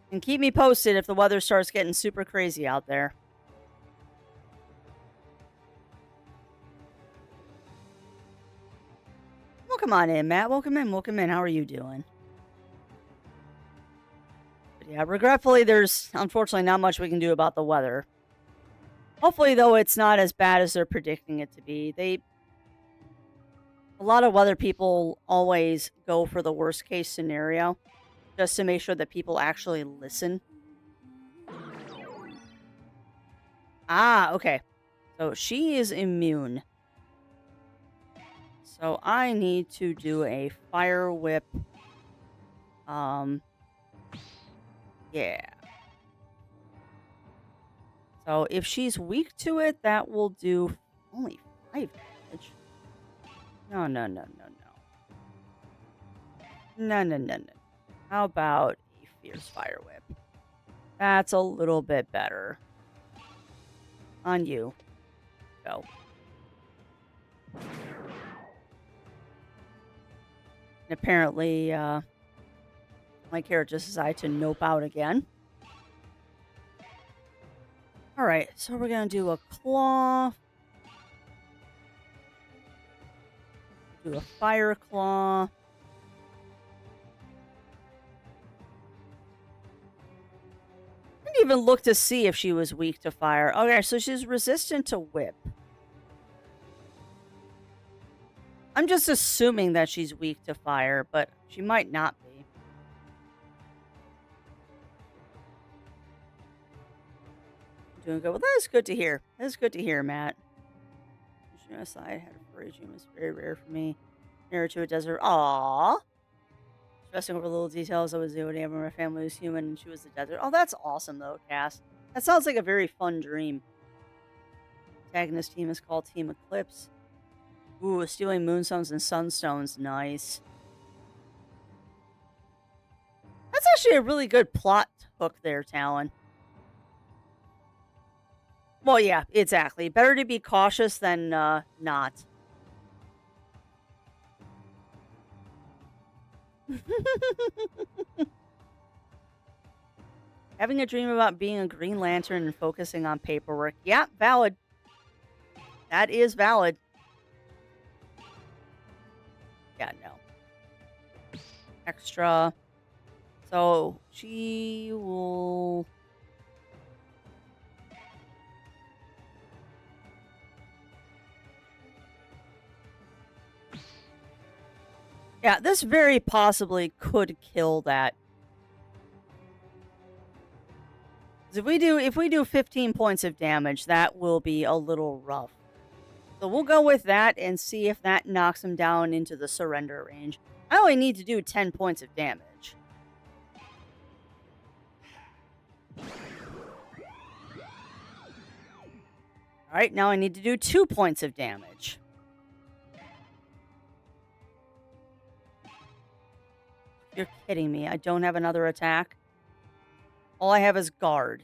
And keep me posted if the weather starts getting super crazy out there. Welcome on in, Matt. Welcome in, welcome in. How are you doing? But yeah, regretfully, there's unfortunately not much we can do about the weather. Hopefully, though, it's not as bad as they're predicting it to be. A lot of weather people always go for the worst case scenario just to make sure that people actually listen. Ah, okay. So she is immune. So I need to do a fire whip. Yeah. So if she's weak to it, that will do only 5 damage. No. No. How about a fierce fire whip? That's a little bit better. On you. Go. And apparently, my character decided to nope out again. Alright, so we're gonna do a claw. Do a fire claw. I didn't even look to see if she was weak to fire. Okay, so she's resistant to whip. I'm just assuming that she's weak to fire, but she might not be. Doing good. Well, that is good to hear. That is good to hear, Matt. Genocide had a furry dream was very rare for me. Near to a desert. Aww. Stressing over little details I was doing when my family was human and she was the desert. Oh, that's awesome though, Cass. That sounds like a very fun dream. Antagonist team is called Team Eclipse. Ooh, stealing moonstones and sunstones. Nice. That's actually a really good plot hook there, Talon. Well, yeah, exactly. Better to be cautious than not. Having a dream about being a Green Lantern and focusing on paperwork. Yeah, valid. That is valid. Yeah, no. Extra. So she will. Yeah, this very possibly could kill that. If we do 15 points of damage, that will be a little rough. So we'll go with that and see if that knocks him down into the surrender range. I only need to do 10 points of damage. Alright, now I need to do 2 points of damage. You're kidding me. I don't have another attack. All I have is guard.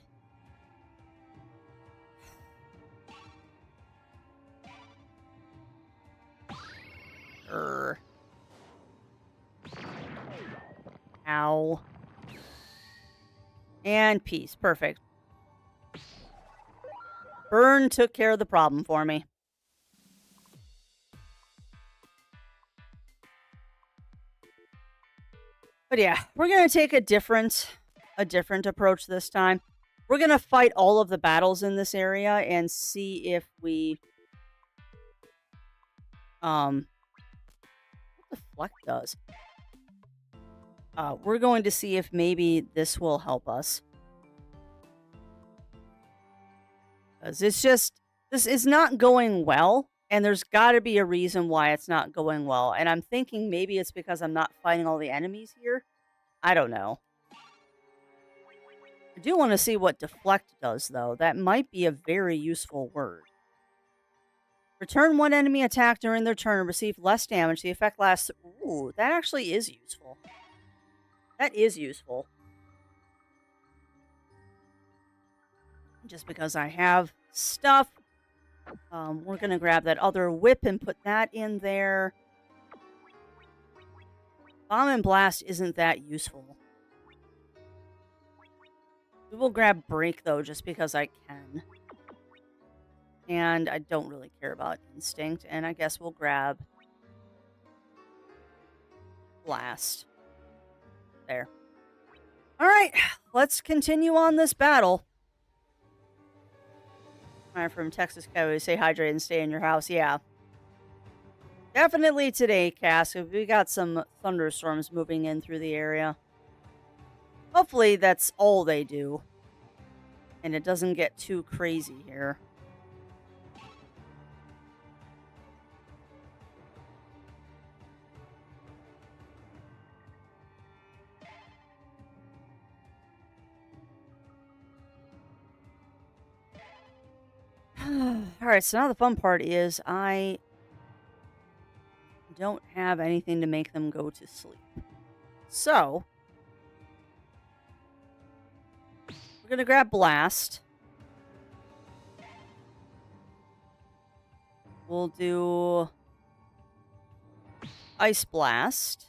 Ow. And peace. Perfect. Burn took care of the problem for me. But yeah, we're going to take a different approach this time. We're going to fight all of the battles in this area and see if we what the fleck does. We're going to see if maybe this will help us. Because it's just, this is not going well, and there's got to be a reason why it's not going well. And I'm thinking maybe it's because I'm not fighting all the enemies here. I don't know. I do want to see what deflect does, though. That might be a very useful word. Return one enemy attack during their turn and receive less damage. The effect lasts... Ooh, that actually is useful. That is useful. Just because I have stuff. We're going to grab that other whip and put that in there. Bomb and blast isn't that useful. We will grab break, though, just because I can. And I don't really care about instinct. And I guess we'll grab blast. There. Alright, let's continue on this battle. Alright, from Texas Coyote, stay hydrated and stay in your house. Yeah. Definitely today, Cass. We got some thunderstorms moving in through the area. Hopefully that's all they do. And it doesn't get too crazy here. Alright, so now the fun part is I don't have anything to make them go to sleep. So, we're going to grab Blast. We'll do Ice Blast.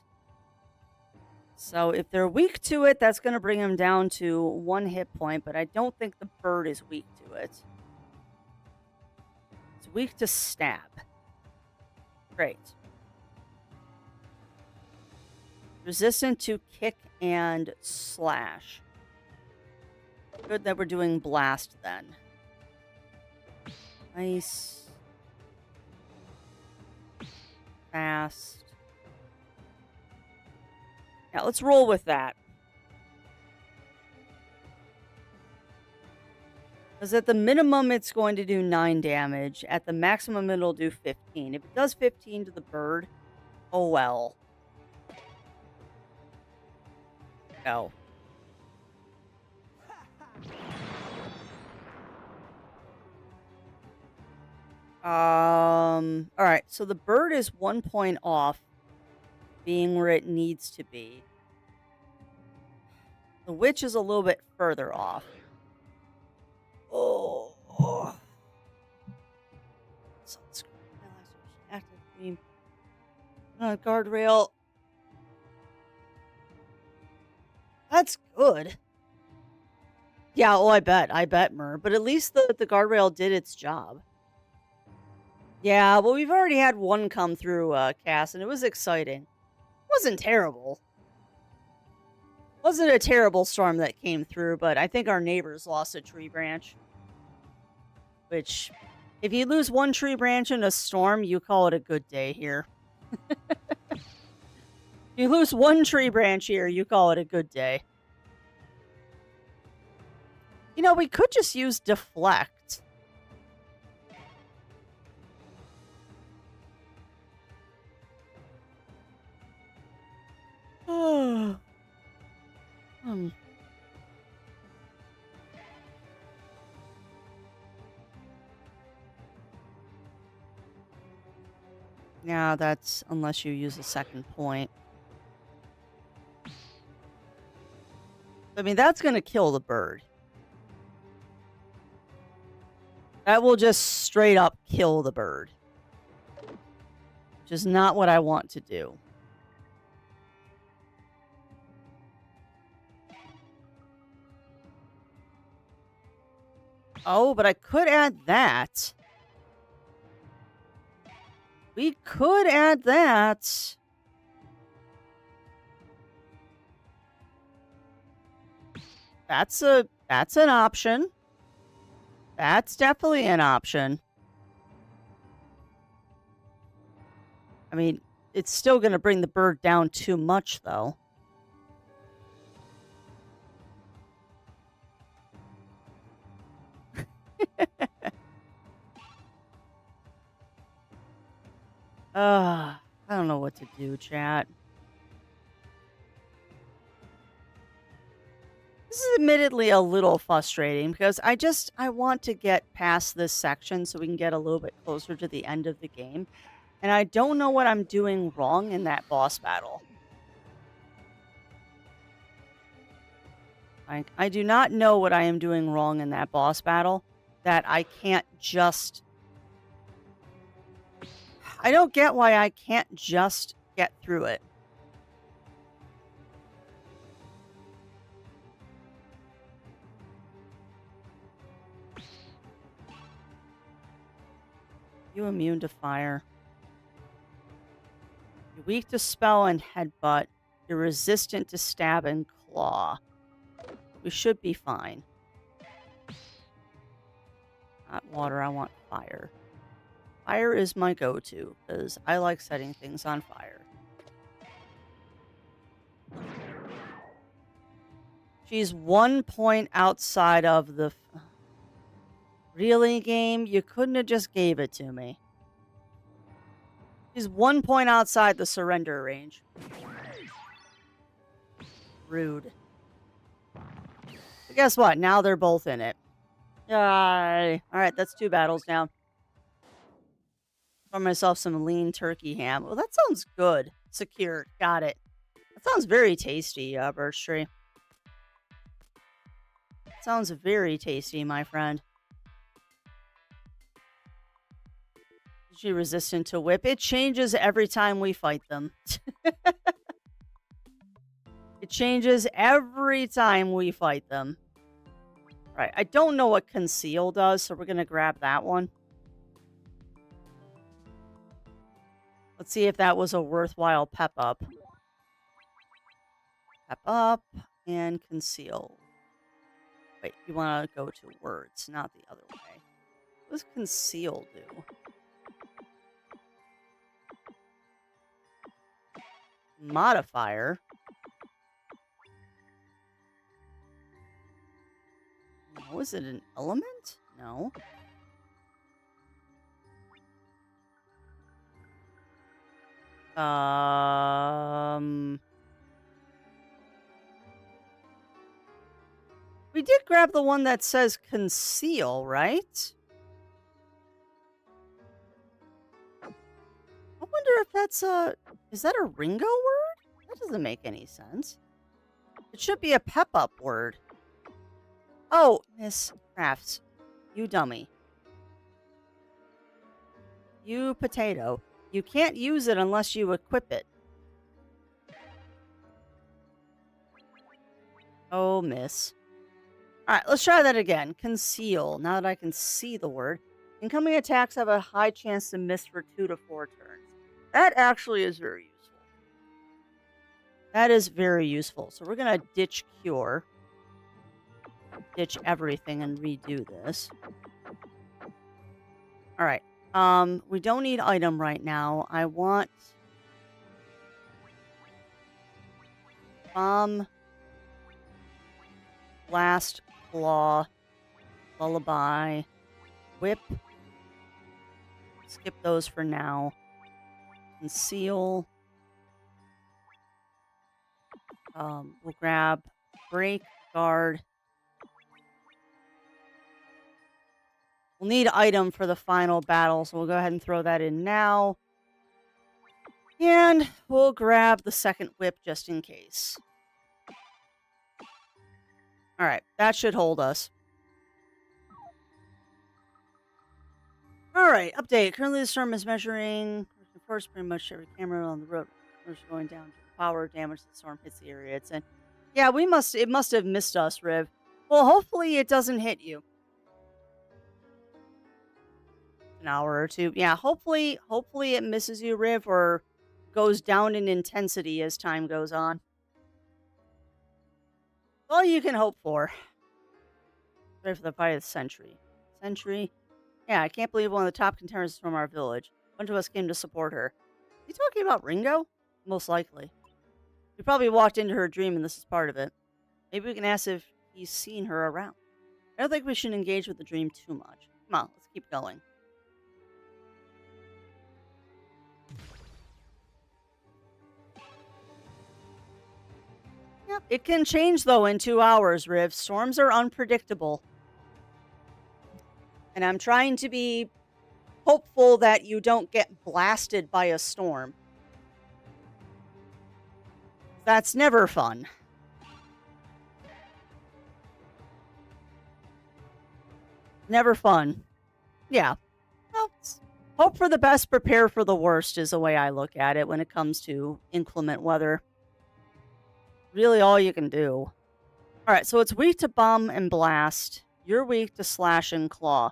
So if they're weak to it, that's going to bring them down to 1 hit point, but I don't think the bird is weak to it. It's weak to stab. Great. Resistant to kick and slash. Good that we're doing blast then. Ice. fast. Yeah, let's roll with that. Because at the minimum, it's going to do 9 damage. At the maximum, it'll do 15. If it does 15 to the bird, oh well. No. Alright, so the bird is 1 point off being where it needs to be. The witch is a little bit further off. Oh. Sunscreen, active beam. Guardrail. That's good. Yeah, oh, I bet, Mer. But at least the guardrail did its job. Yeah, well, we've already had one come through, Cass, and it was exciting. Wasn't terrible. Wasn't a terrible storm that came through, but I think our neighbors lost a tree branch. Which, if you lose one tree branch in a storm, you call it a good day here. You lose one tree branch here, you call it a good day. You know, we could just use deflect. Yeah, that's unless you use a second point. I mean, that's going to kill the bird. That will just straight up kill the bird. Which is not what I want to do. Oh, but I could add that. We could add that. That's an option. That's definitely an option. I mean, it's still going to bring the bird down too much, though. I don't know what to do, chat. This is admittedly a little frustrating because I want to get past this section so we can get a little bit closer to the end of the game. And I don't know what I'm doing wrong in that boss battle. I do not know what I am doing wrong in that boss battle that I can't just... I don't get why I can't just get through it. You immune to fire. You're weak to spell and headbutt. You're resistant to stab and claw. We should be fine. Not water, I want fire. Fire is my go-to, because I like setting things on fire. She's 1 point outside of the... Really, game? You couldn't have just gave it to me. She's 1 point outside the surrender range. Rude. But guess what? Now they're both in it. Yay. Alright, that's 2 battles down. For myself some lean turkey ham. Well, that sounds good. Secure. Got it. That sounds very tasty, Birch Tree. Sounds very tasty, my friend. Is she resistant to whip? It changes every time we fight them. It changes every time we fight them. Right, I don't know what conceal does, so we're going to grab that one. Let's see if that was a worthwhile pep up. Pep up and conceal. Wait, you want to go to words, not the other way. What does conceal do? modifier. No, is it an element? No. We did grab the one that says conceal, right? I wonder if that's is that a Ringo word? That doesn't make any sense. It should be a pep up word. Oh, Miss Crafts, you dummy. You potato. You can't use it unless you equip it. Oh, miss. Alright, let's try that again. Conceal. Now that I can see the word. Incoming attacks have a high chance to miss for 2 to 4 turns. That actually is very useful. That is very useful. So we're going to ditch cure. Ditch everything and redo this. Alright. We don't need item right now. I want bomb, blast, claw, lullaby, whip. Skip those for now. Conceal. We'll grab break, guard. We'll need item for the final battle, so we'll go ahead and throw that in now. And we'll grab the second whip just in case. Alright, that should hold us. Alright, update. Currently the storm is measuring, first, pretty much every camera on the road is going down to the power damage the storm hits the area it's in. Yeah, it must have missed us, Riv. Well, hopefully it doesn't hit you. An hour or two. Yeah, hopefully it misses you, Riv, or goes down in intensity as time goes on. All you can hope for. Ready for the fight of the century. Century? Yeah, I can't believe one of the top contenders is from our village. A bunch of us came to support her. You talking about Ringo? Most likely. We probably walked into her dream and this is part of it. Maybe we can ask if he's seen her around. I don't think we should engage with the dream too much. Come on, let's keep going. Yep, it can change though in 2 hours, Riv. Storms are unpredictable. And I'm trying to be hopeful that you don't get blasted by a storm. That's never fun. Never fun. Yeah. Well, hope for the best, prepare for the worst is the way I look at it when it comes to inclement weather. Really all you can do. Alright, so it's weak to bomb and blast. You're weak to slash and claw.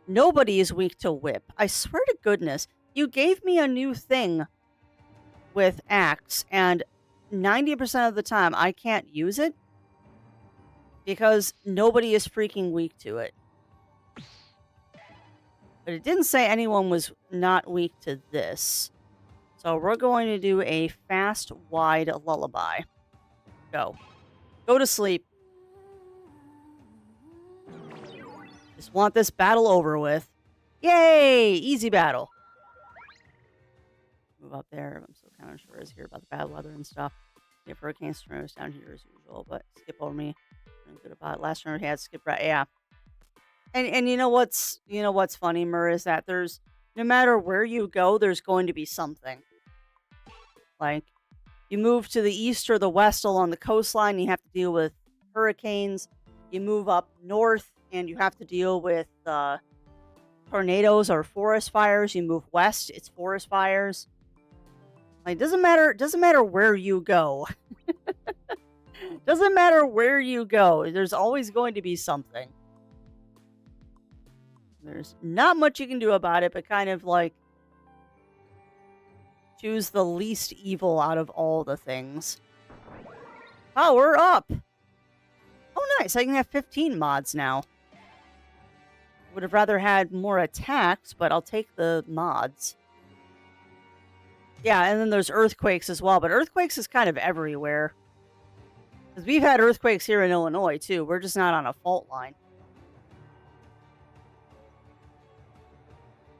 Nobody is weak to whip. I swear to goodness, you gave me a new thing with axe, and 90% of the time I can't use it because nobody is freaking weak to it. But it didn't say anyone was not weak to this. So we're going to do a fast, wide lullaby. Go. Go to sleep. Just want this battle over with. Yay! Easy battle. Move up there. I'm still kind of sure is here about the bad weather and stuff. If hurricane storms down here as usual, but skip over me. I'm good about it. Last turn we had skip right. Yeah. And you know what's funny, Mur, is that there's no matter where you go, there's going to be something. Like you move to the east or the west along the coastline, you have to deal with hurricanes. You move up north and you have to deal with tornadoes or forest fires. You move west, it's forest fires. Like doesn't matter where you go. Doesn't matter where you go. There's always going to be something. There's not much you can do about it, but kind of like choose the least evil out of all the things. Power up! Oh, nice. I can have 15 mods now. Would have rather had more attacks, but I'll take the mods. Yeah, and then there's earthquakes as well, but earthquakes is kind of everywhere. Because we've had earthquakes here in Illinois too. We're just not on a fault line.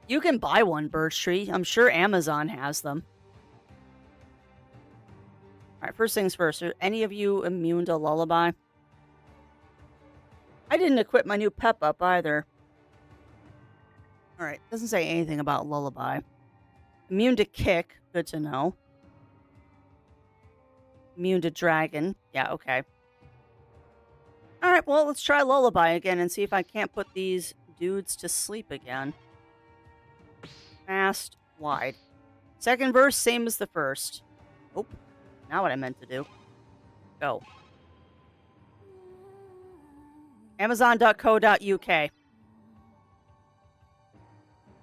You can buy one, Birch Tree. I'm sure Amazon has them. All right, first things first. Are any of you immune to Lullaby? I didn't equip my new pep up either. All right, doesn't say anything about Lullaby. Immune to Kick. Good to know. Immune to Dragon. Yeah, okay. All right, well, let's try Lullaby again and see if I can't put these dudes to sleep again. Fast, wide. Second verse, same as the first. Oh, now what I meant to do. Go. Amazon.co.uk.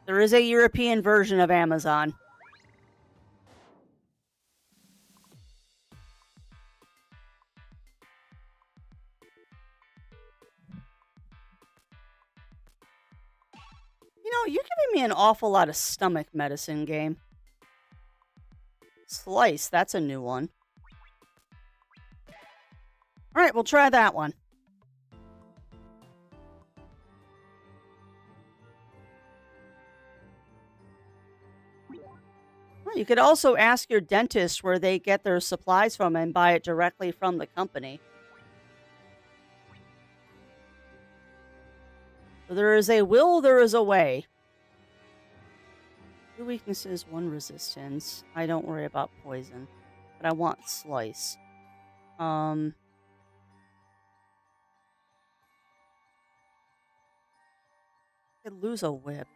There is a European version of Amazon. You know, you're giving me an awful lot of stomach medicine, game. Slice, that's a new one. All right, we'll try that one. Well, you could also ask your dentist where they get their supplies from and buy it directly from the company. So there is a will, there is a way. 2 weaknesses, 1 resistance. I don't worry about poison, but I want slice. I could lose a whip.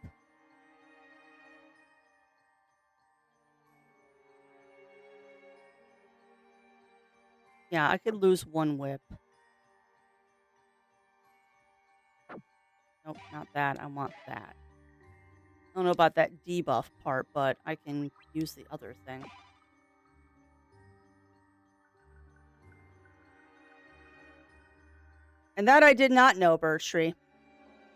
Yeah, I could lose 1 whip. Nope, not that. I want that. I don't know about that debuff part, but I can use the other thing. And that I did not know, Birch Tree.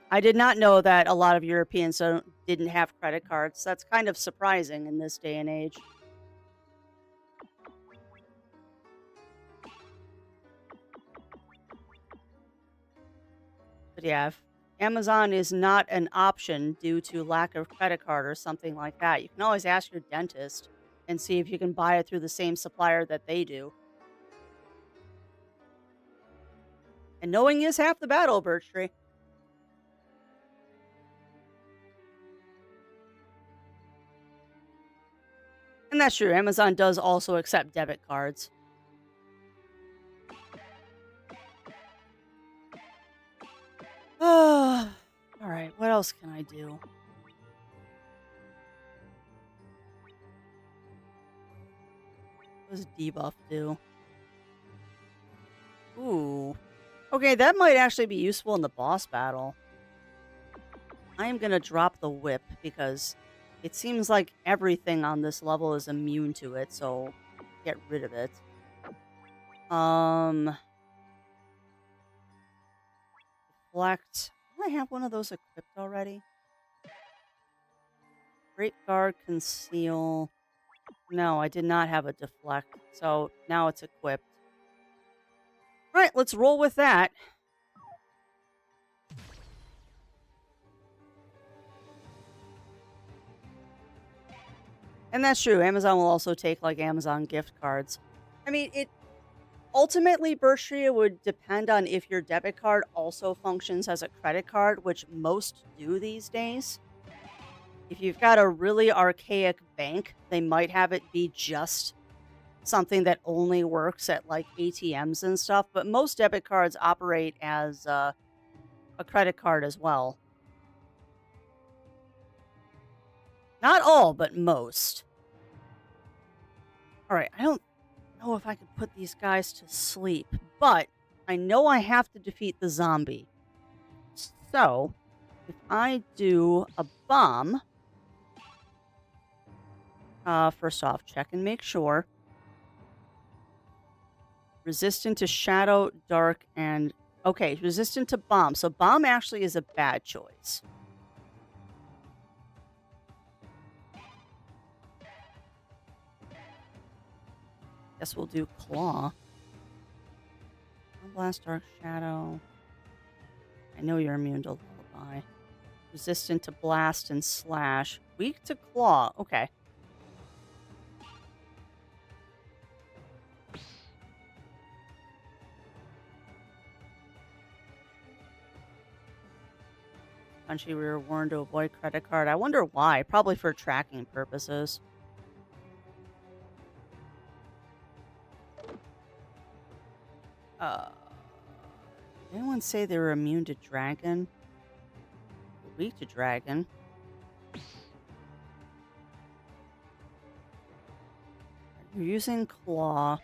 I did not know that a lot of Europeans didn't have credit cards. That's kind of surprising in this day and age. But yeah, if Amazon is not an option due to lack of credit card or something like that, you can always ask your dentist and see if you can buy it through the same supplier that they do. And knowing is half the battle, Birch Tree. And that's true. Amazon does also accept debit cards. All right, what else can I do? What does debuff do? Ooh. Okay, that might actually be useful in the boss battle. I am going to drop the whip because it seems like everything on this level is immune to it, so get rid of it. Deflect. Do I have one of those equipped already? Great Guard, Conceal. No, I did not have a deflect, so now it's equipped. All right, let's roll with that. And that's true. Amazon will also take like Amazon gift cards. I mean, it ultimately, Birch Tree, would depend on if your debit card also functions as a credit card, which most do these days. If you've got a really archaic bank, they might have it be just something that only works at like ATMs and stuff, but most debit cards operate as a credit card as well. Not all, but most. All right, I don't know if I could put these guys to sleep, but I know I have to defeat the zombie. So, if I do a bomb, first off, check and make sure. Resistant to shadow, dark, and... Okay, resistant to bomb. So bomb actually is a bad choice. Guess we'll do Claw. Blast, Dark Shadow. I know you're immune to Lullaby. Resistant to Blast and Slash. Weak to Claw. Okay. Punchy, we were warned to avoid credit card. I wonder why. Probably for tracking purposes. Did anyone say they were immune to Dragon? Weak to Dragon. You're using Claw.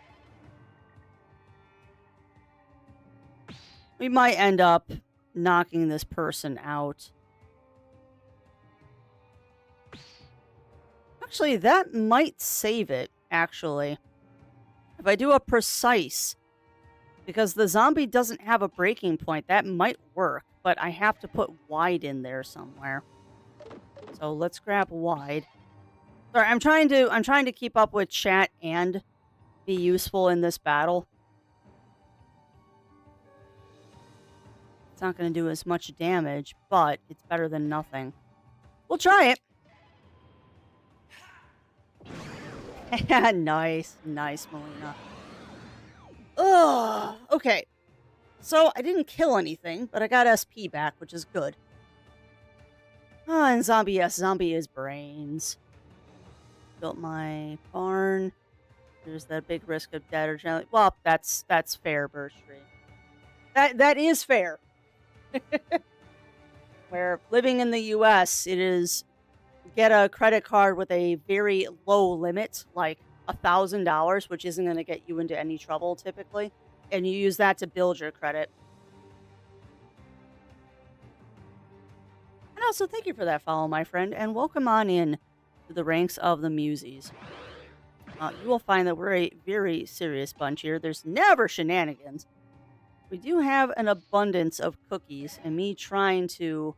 We might end up knocking this person out. Actually, that might save it, actually. If I do a precise, because the zombie doesn't have a breaking point, that might work, but I have to put wide in there somewhere. So let's grab wide. Sorry, I'm trying to keep up with chat and be useful in this battle. It's not going to do as much damage, but it's better than nothing. We'll try it. Nice, Melina. Ugh. Okay. So I didn't kill anything, but I got SP back, which is good. And zombie, yes, zombie is brains. Built my barn. There's that big risk of dead or generally. Well, that's fair, Birch Tree. That is fair. Where living in the U.S., it is get a credit card with a very low limit, like $1,000, which isn't going to get you into any trouble typically, and you use that to build your credit. And also, thank you for that follow, my friend, and welcome on in to the ranks of the Muses. You will find that we're a very serious bunch here. There's never shenanigans. We do have an abundance of cookies, and me trying to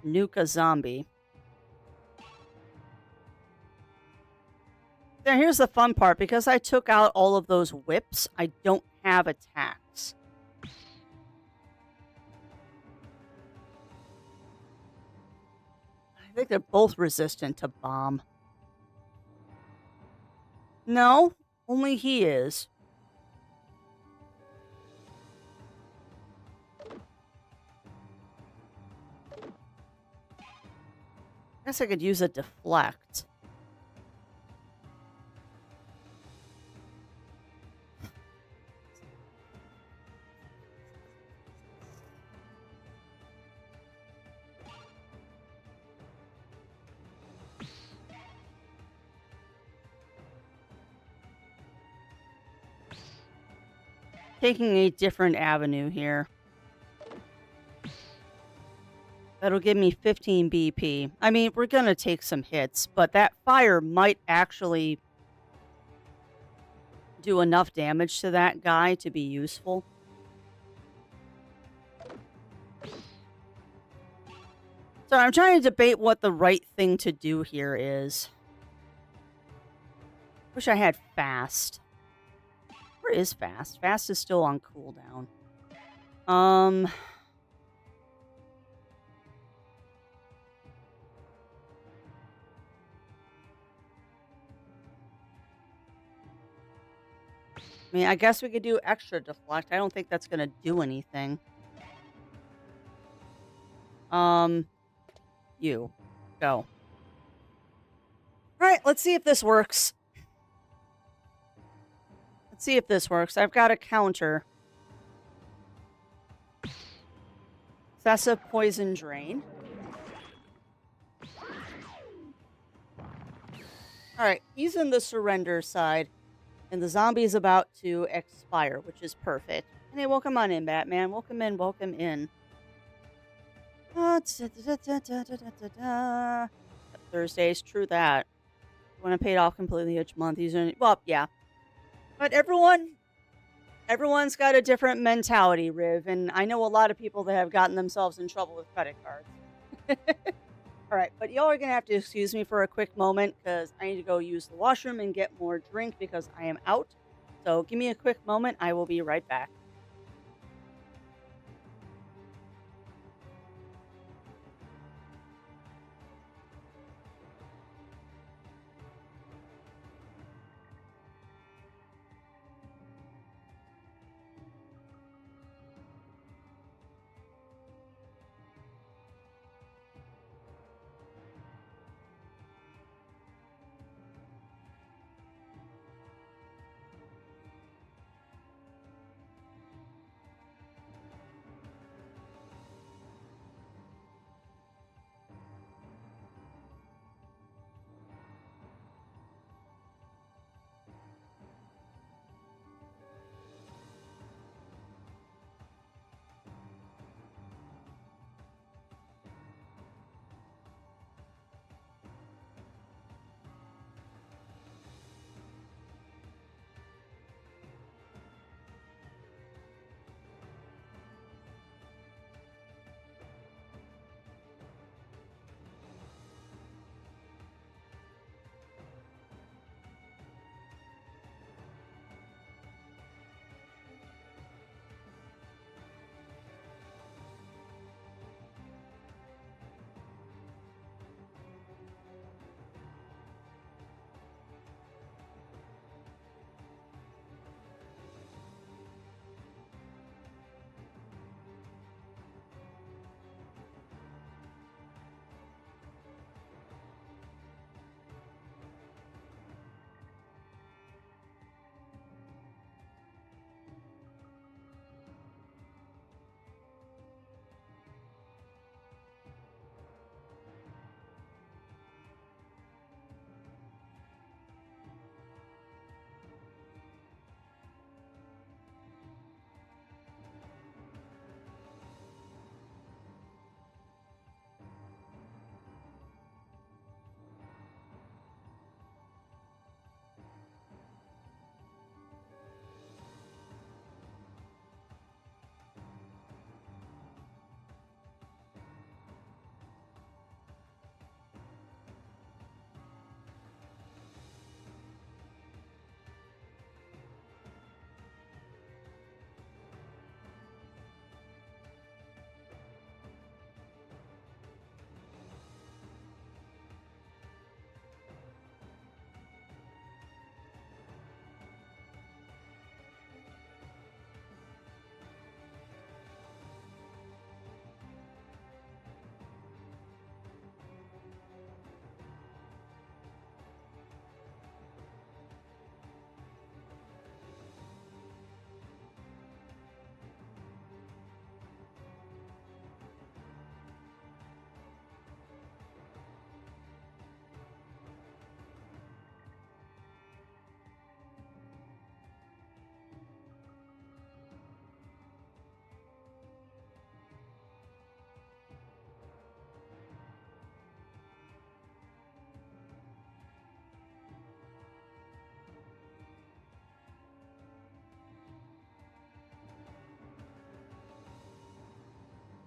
nuke a zombie. Now, here's the fun part. Because I took out all of those whips, I don't have attacks. I think they're both resistant to bomb. No, only he is. I guess I could use a deflect. Taking a different avenue here. That'll give me 15 BP. I mean, we're going to take some hits, but that fire might actually do enough damage to that guy to be useful. So I'm trying to debate what the right thing to do here is. Wish I had fast. Where is fast? Fast is still on cooldown. I mean, I guess we could do extra deflect. I don't think that's going to do anything. You. Go. All right, let's see if this works. Let's see if this works. I've got a counter. Excessive poison drain. All right, he's in the surrender side. And the zombie is about to expire, which is perfect. And hey, welcome on in, Batman. Welcome in, welcome in. Thursdays, true that. When I paid off completely each month, well, yeah. But everyone's got a different mentality, Riv. And I know a lot of people that have gotten themselves in trouble with credit cards. All right, but y'all are gonna have to excuse me for a quick moment because I need to go use the washroom and get more drink because I am out. So give me a quick moment. I will be right back.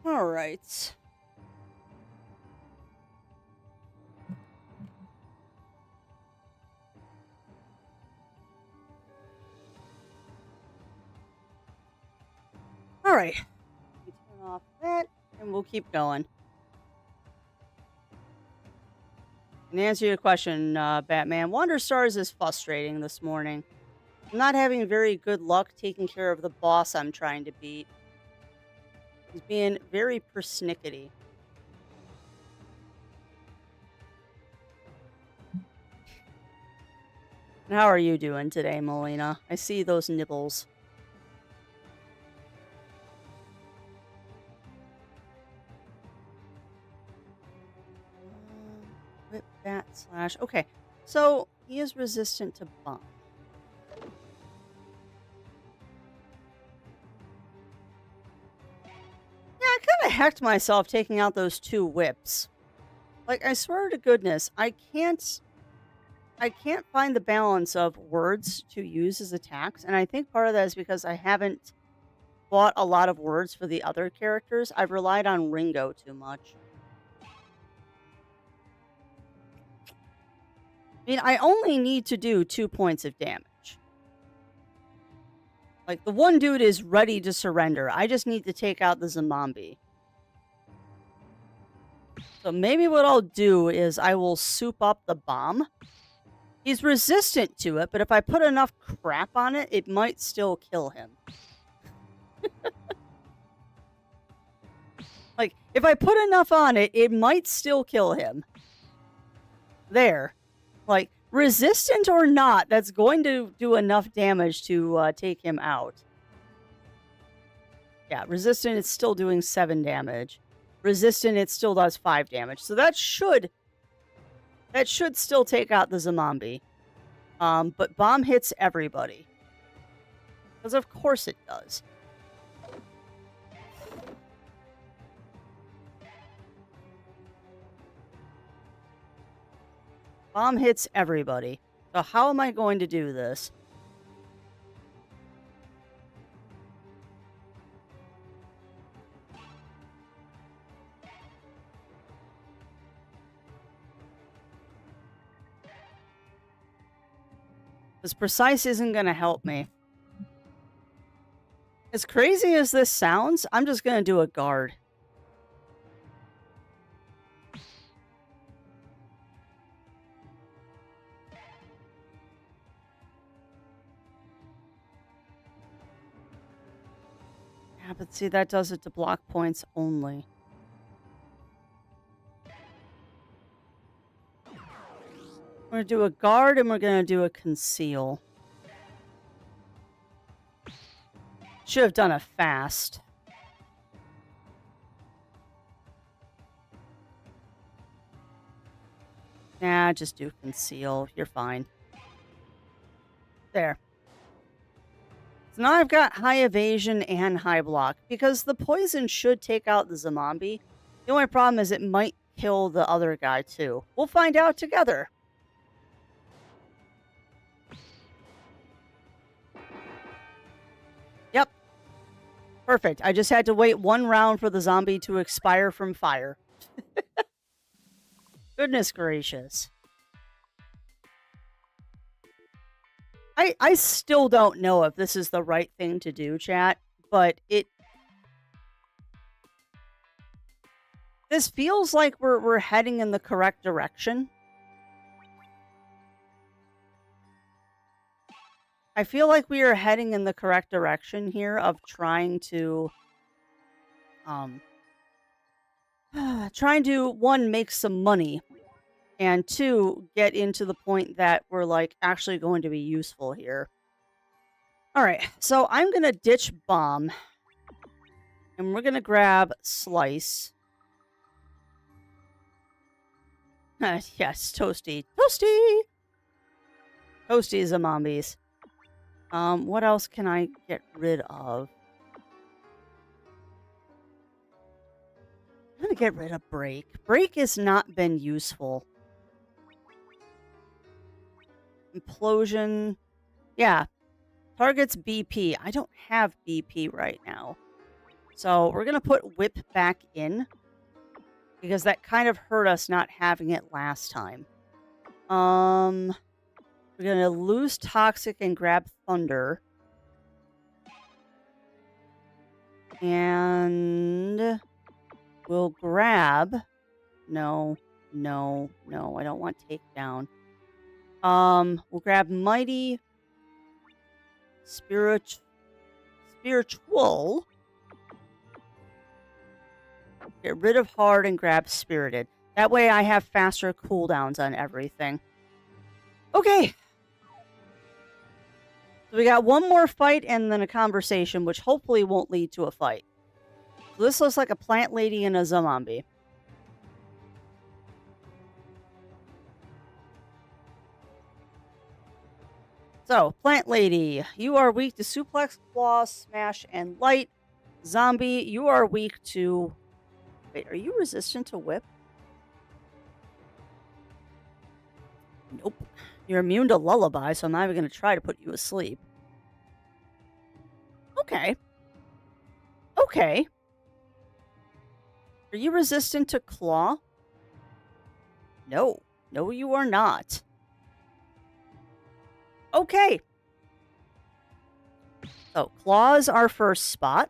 All right. All right. Let me turn off that and we'll keep going. And to answer your question, Batman, Wonder Stars is frustrating this morning. I'm not having very good luck taking care of the boss I'm trying to beat. He's being very persnickety. And how are you doing today, Melina? I see those nibbles. Whip bat slash. Okay, so he is resistant to bomb. Yeah, I kind of hecked myself taking out those two whips. Like I swear to goodness, I can't find the balance of words to use as attacks, and I think part of that is because I haven't bought a lot of words for the other characters. I've relied on Ringo too much. mean, I only need to do 2 points of damage. Like, the one dude is ready to surrender. I just need to take out the zombie. So maybe what I'll do is I will soup up the bomb. He's resistant to it, but if I put enough crap on it, it might still kill him. Like, if I put enough on it, it might still kill him. There. Like, resistant or not, that's going to do enough damage to take him out. Yeah, resistant, it's still doing 7 damage. Resistant, it still does 5 damage. So that should still take out the zombie. But bomb hits everybody. Because of course it does. Bomb hits everybody. So how am I going to do this? Because precise isn't going to help me. As crazy as this sounds, I'm just going to do a guard. Yeah, but see, that does it to block points only. We're going to do a guard and we're going to do a conceal. Should have done a fast. Nah, just do conceal. You're fine. There. So now I've got high evasion and high block. Because the poison should take out the zombie. The only problem is it might kill the other guy too. We'll find out together. Yep. Perfect. I just had to wait 1 round for the zombie to expire from fire. Goodness gracious. I still don't know if this is the right thing to do, chat, but this feels like we're heading in the correct direction. I feel like we are heading in the correct direction here of trying to, one, make some money, and 2, get into the point that we're, like, actually going to be useful here. Alright, so I'm gonna ditch bomb, and we're gonna grab slice. Yes, toasty. Toasty! Toasty zombies. What else can I get rid of? I'm gonna get rid of break. Break has not been useful. Implosion. Yeah. Targets BP. I don't have BP right now. So we're gonna put whip back in. Because that kind of hurt us not having it last time. We're gonna lose toxic and grab thunder. And we'll grab... No, I don't want takedown. We'll grab mighty... Spiritual. Get rid of hard and grab spirited. That way I have faster cooldowns on everything. Okay. So we got one more fight and then a conversation, which hopefully won't lead to a fight. So this looks like a plant lady and a zombie. So, plant lady, you are weak to suplex, claw, smash, and light. Zombie, you are weak to... Wait, are you resistant to whip? Nope. You're immune to lullaby, so I'm not even going to try to put you asleep. Okay. Okay. Are you resistant to claw? No. No, you are not. Okay. So, claws our first spot.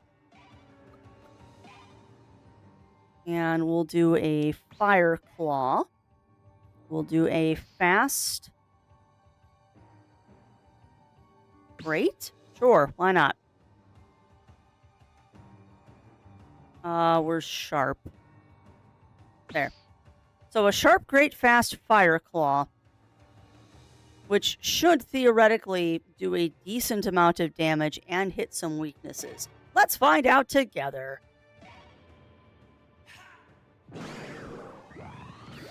And we'll do a fire claw. We'll do a fast. Great. Sure, why not? We're sharp. There. So a sharp, great, fast fire claw, which should theoretically do a decent amount of damage and hit some weaknesses. Let's find out together.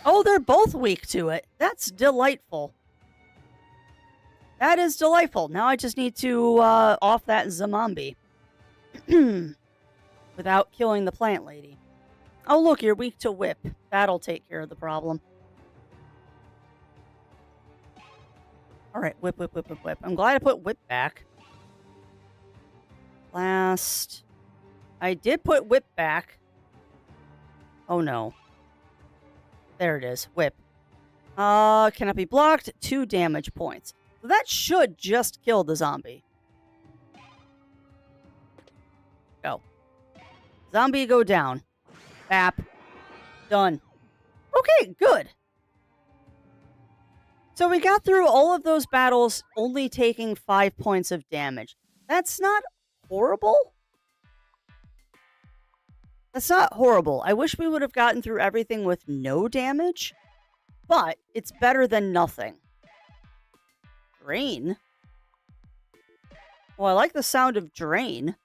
Oh, they're both weak to it. That's delightful. That is delightful. Now I just need to off that zombie without killing the plant lady. Oh, look, you're weak to whip. That'll take care of the problem. All right, whip, whip, whip, whip, whip. I'm glad I put whip back. Last. I did put whip back. Oh, no. There it is. Whip. Cannot be blocked. 2 damage points. So that should just kill the zombie. Go. Zombie go down. Bap. Done. Okay, good. So we got through all of those battles only taking 5 points of damage. That's not horrible. That's not horrible. I wish we would have gotten through everything with no damage, but it's better than nothing. Drain? Well, I like the sound of drain.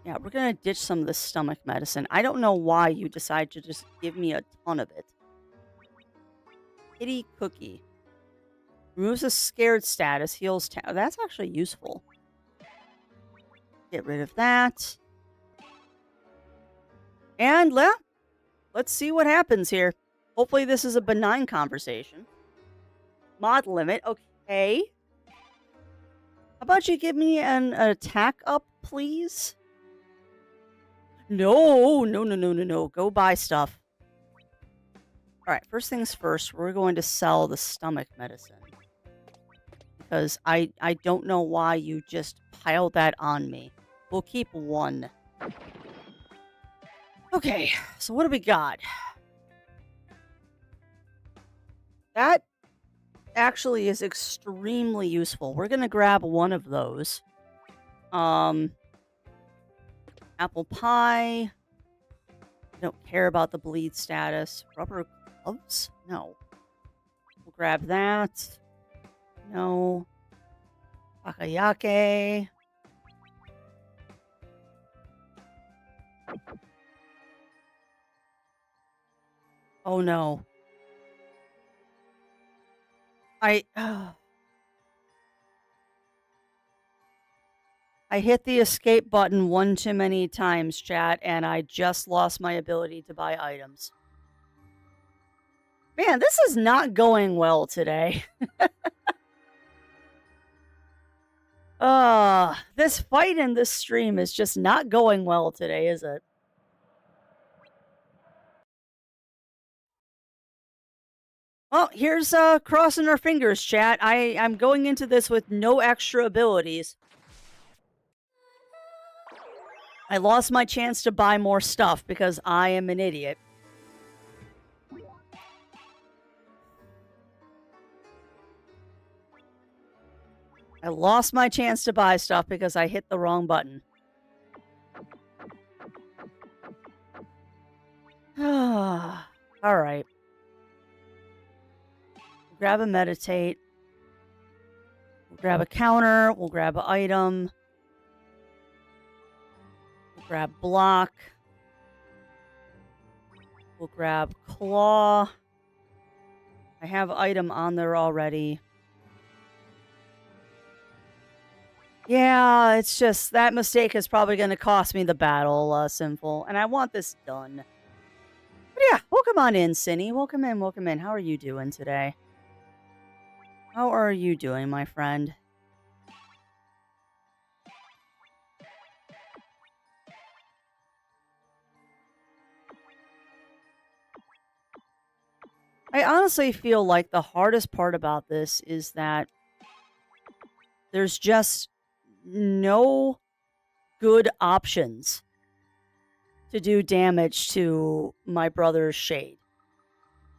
Yeah, we're going to ditch some of the stomach medicine. I don't know why you decide to just give me a ton of it. Kitty cookie. Removes a scared status, heals... That's actually useful. Get rid of that. And let's see what happens here. Hopefully this is a benign conversation. Mod limit, okay. How about you give me an attack up, please? No. Go buy stuff. All right, first things first, we're going to sell the stomach medicine. Because I don't know why you just piled that on me. We'll keep 1. Okay, so what do we got? That actually is extremely useful. We're going to grab 1 of those. Apple pie. I don't care about the bleed status. Rubber gloves? No. We'll grab that. No. Takoyaki. Oh no. I hit the escape button 1 too many times, chat, and I just lost my ability to buy items. Man, this is not going well today. This fight in this stream is just not going well today, is it? Well, here's crossing our fingers, chat. I'm going into this with no extra abilities. I lost my chance to buy more stuff because I am an idiot. I lost my chance to buy stuff because I hit the wrong button. All right. We'll grab a meditate. We'll grab a counter. We'll grab an item. We'll grab block. We'll grab claw. I have item on there already. Yeah, it's just that mistake is probably going to cost me the battle, Sinful. And I want this done. But yeah, welcome on in, Cinny. Welcome in, welcome in. How are you doing today? How are you doing, my friend? I honestly feel like the hardest part about this is that there's just no good options to do damage to my brother's shade.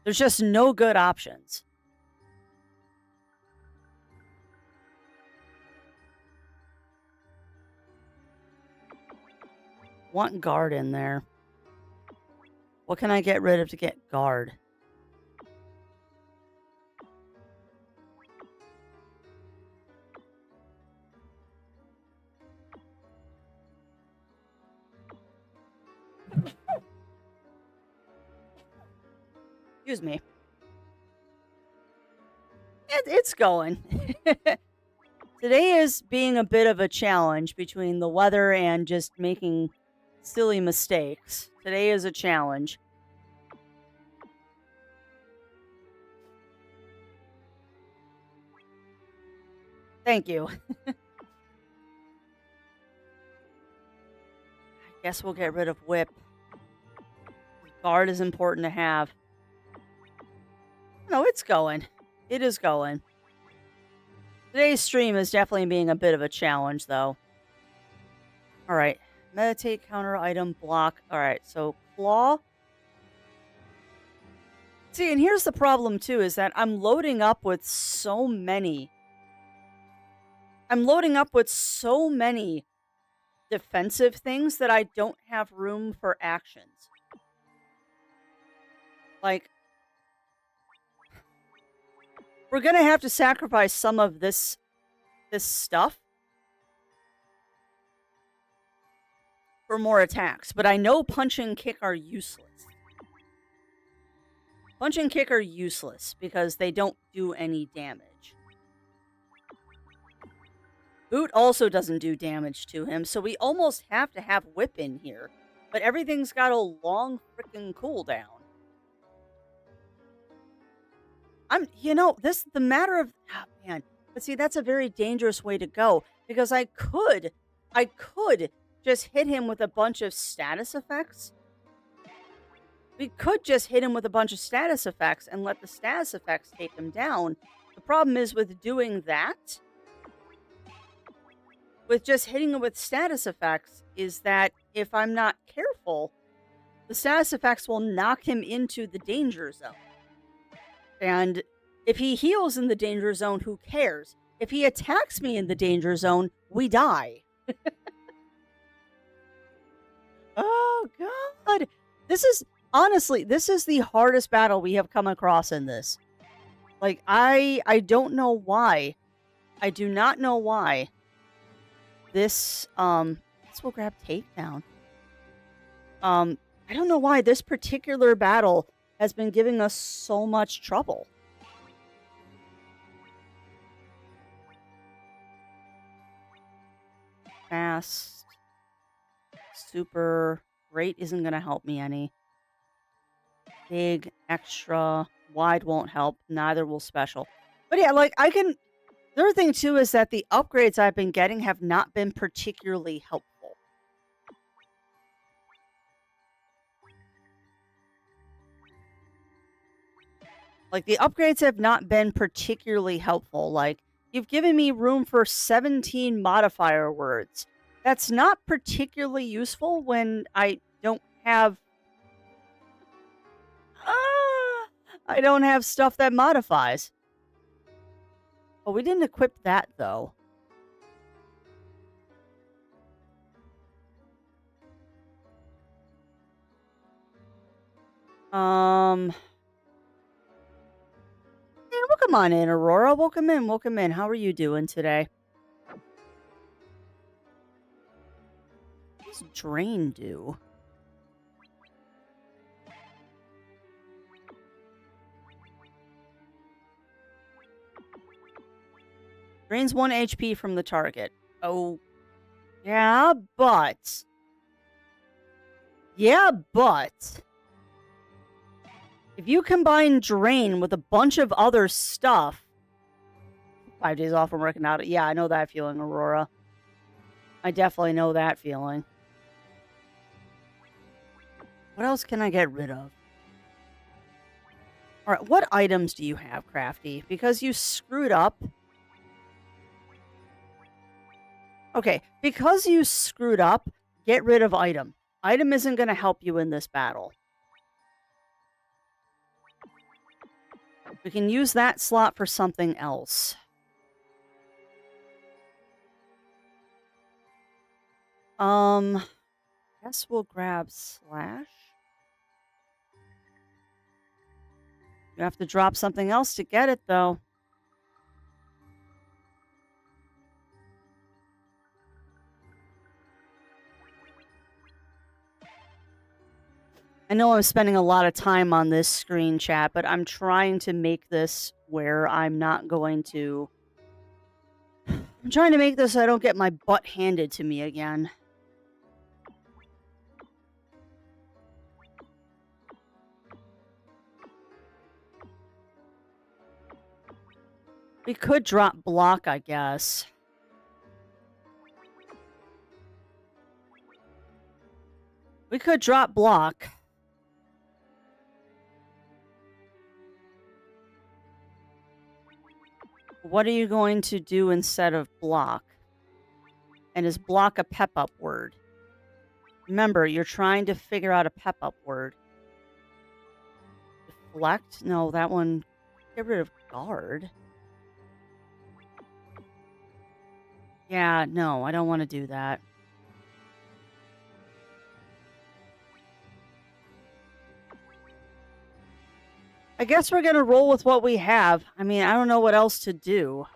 There's just no good options. Want guard in there. What can I get rid of to get guard? Excuse me. It's going. Today is being a bit of a challenge between the weather and just making silly mistakes. Today is a challenge. Thank you. I guess we'll get rid of whip. Guard is important to have. No, it's going. It is going. Today's stream is definitely being a bit of a challenge, though. All right. Meditate, counter, item, block. All right. So, claw. See, and here's the problem, too, is that I'm loading up with so many. I'm loading up with so many defensive things that I don't have room for actions. Like, we're gonna have to sacrifice some of this stuff for more attacks, but I know punch and kick are useless. Punch and kick are useless because they don't do any damage. Boot also doesn't do damage to him, so we almost have to have whip in here. But everything's got a long freaking cooldown. The matter of, man. But see, that's a very dangerous way to go because I could just hit him with a bunch of status effects. We could just hit him with a bunch of status effects and let the status effects take him down. The problem is with doing that, with just hitting him with status effects, is that if I'm not careful, the status effects will knock him into the danger zone. And if he heals in the danger zone, who cares? If he attacks me in the danger zone, we die. Oh, God. This is the hardest battle we have come across in this. Like, I don't know why. I do not know why. This will grab takedown. I don't know why this particular battle has been giving us so much trouble. Fast. Super. Great isn't going to help me any. Big, extra, wide won't help. Neither will special. But yeah, like I can... The other thing too is that the upgrades I've been getting have not been particularly helpful. Like, the upgrades have not been particularly helpful. Like, you've given me room for 17 modifier words. That's not particularly useful when I don't have... I don't have stuff that modifies. Oh, we didn't equip that, though. Yeah, welcome on in, Aurora. Welcome in, welcome in. How are you doing today? What does Drain do? Drains 1 HP from the target. Oh, yeah, but... If you combine Drain with a bunch of other stuff... 5 days off from working out. Yeah, I know that feeling, Aurora. I definitely know that feeling. What else can I get rid of? All right, what items do you have, Crafty? Because you screwed up. Okay, because you screwed up, get rid of item. Item isn't going to help you in this battle. We can use that slot for something else. Guess we'll grab Slash. You have to drop something else to get it, though. I know I'm spending a lot of time on this screen chat, but I'm trying to make this where I'm not going to... I'm trying to make this so I don't get my butt handed to me again. We could drop block, I guess. We could drop block. What are you going to do instead of block? And is block a pep-up word? Remember, you're trying to figure out a pep-up word. Deflect? No, that one... Get rid of guard. Yeah, no, I don't want to do that. I guess we're going to roll with what we have. I mean, I don't know what else to do.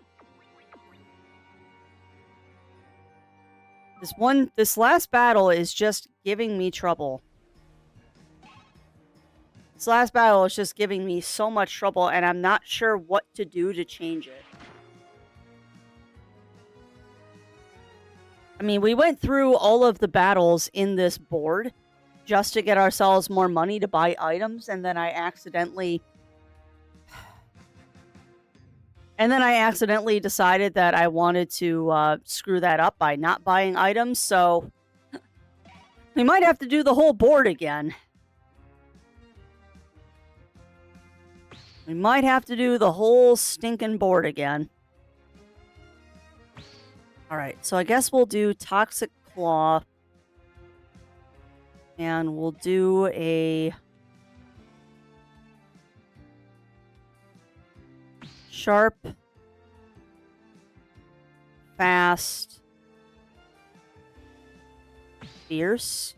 This last battle is just giving me trouble. This last battle is just giving me so much trouble, and I'm not sure what to do to change it. I mean, we went through all of the battles in this board just to get ourselves more money to buy items, and then I accidentally... decided that I wanted to screw that up by not buying items, so... we might have to do the whole board again. We might have to do the whole stinking board again. Alright, so I guess we'll do Toxic Claw. And we'll do a... Sharp. Fast. Fierce.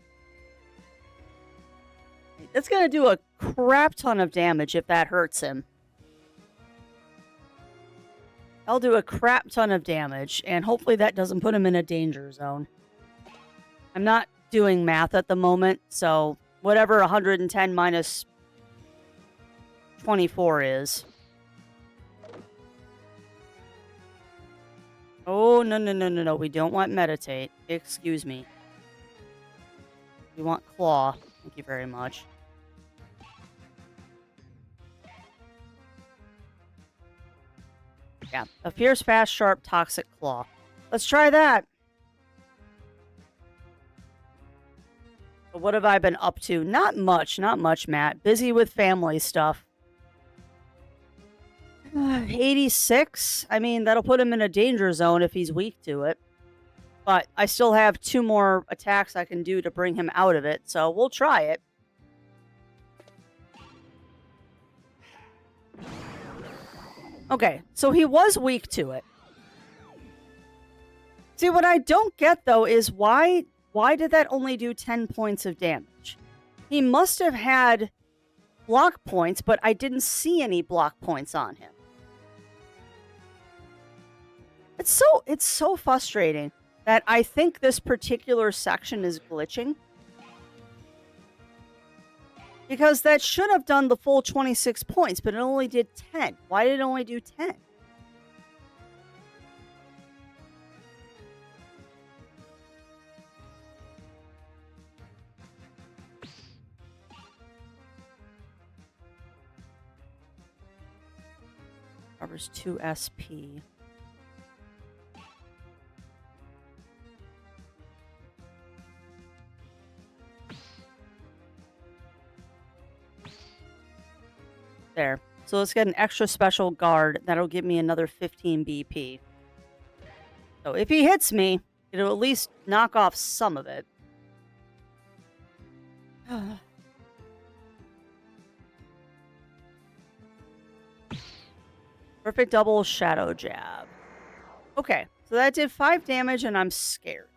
That's gonna do a crap ton of damage if that hurts him. I'll do a crap ton of damage, and hopefully that doesn't put him in a danger zone. I'm not doing math at the moment, so whatever 110 minus 24 is. Oh, no. We don't want meditate. Excuse me. We want claw. Thank you very much. Yeah, a fierce, fast, sharp, toxic claw. Let's try that. So what have I been up to? Not much, Matt. Busy with family stuff. 86? I mean, that'll put him in a danger zone if he's weak to it. But I still have 2 more attacks I can do to bring him out of it, so we'll try it. Okay, so he was weak to it. See, what I don't get, though, is why did that only do 10 points of damage? He must have had block points, but I didn't see any block points on him. It's so frustrating that I think this particular section is glitching. Because that should have done the full 26 points, but it only did 10. Why did it only do 10? Covers 2 SP. There. So let's get an extra special guard. That'll give me another 15 BP. So if he hits me, it'll at least knock off some of it. Perfect double shadow jab. Okay, so that did 5 damage and I'm scared.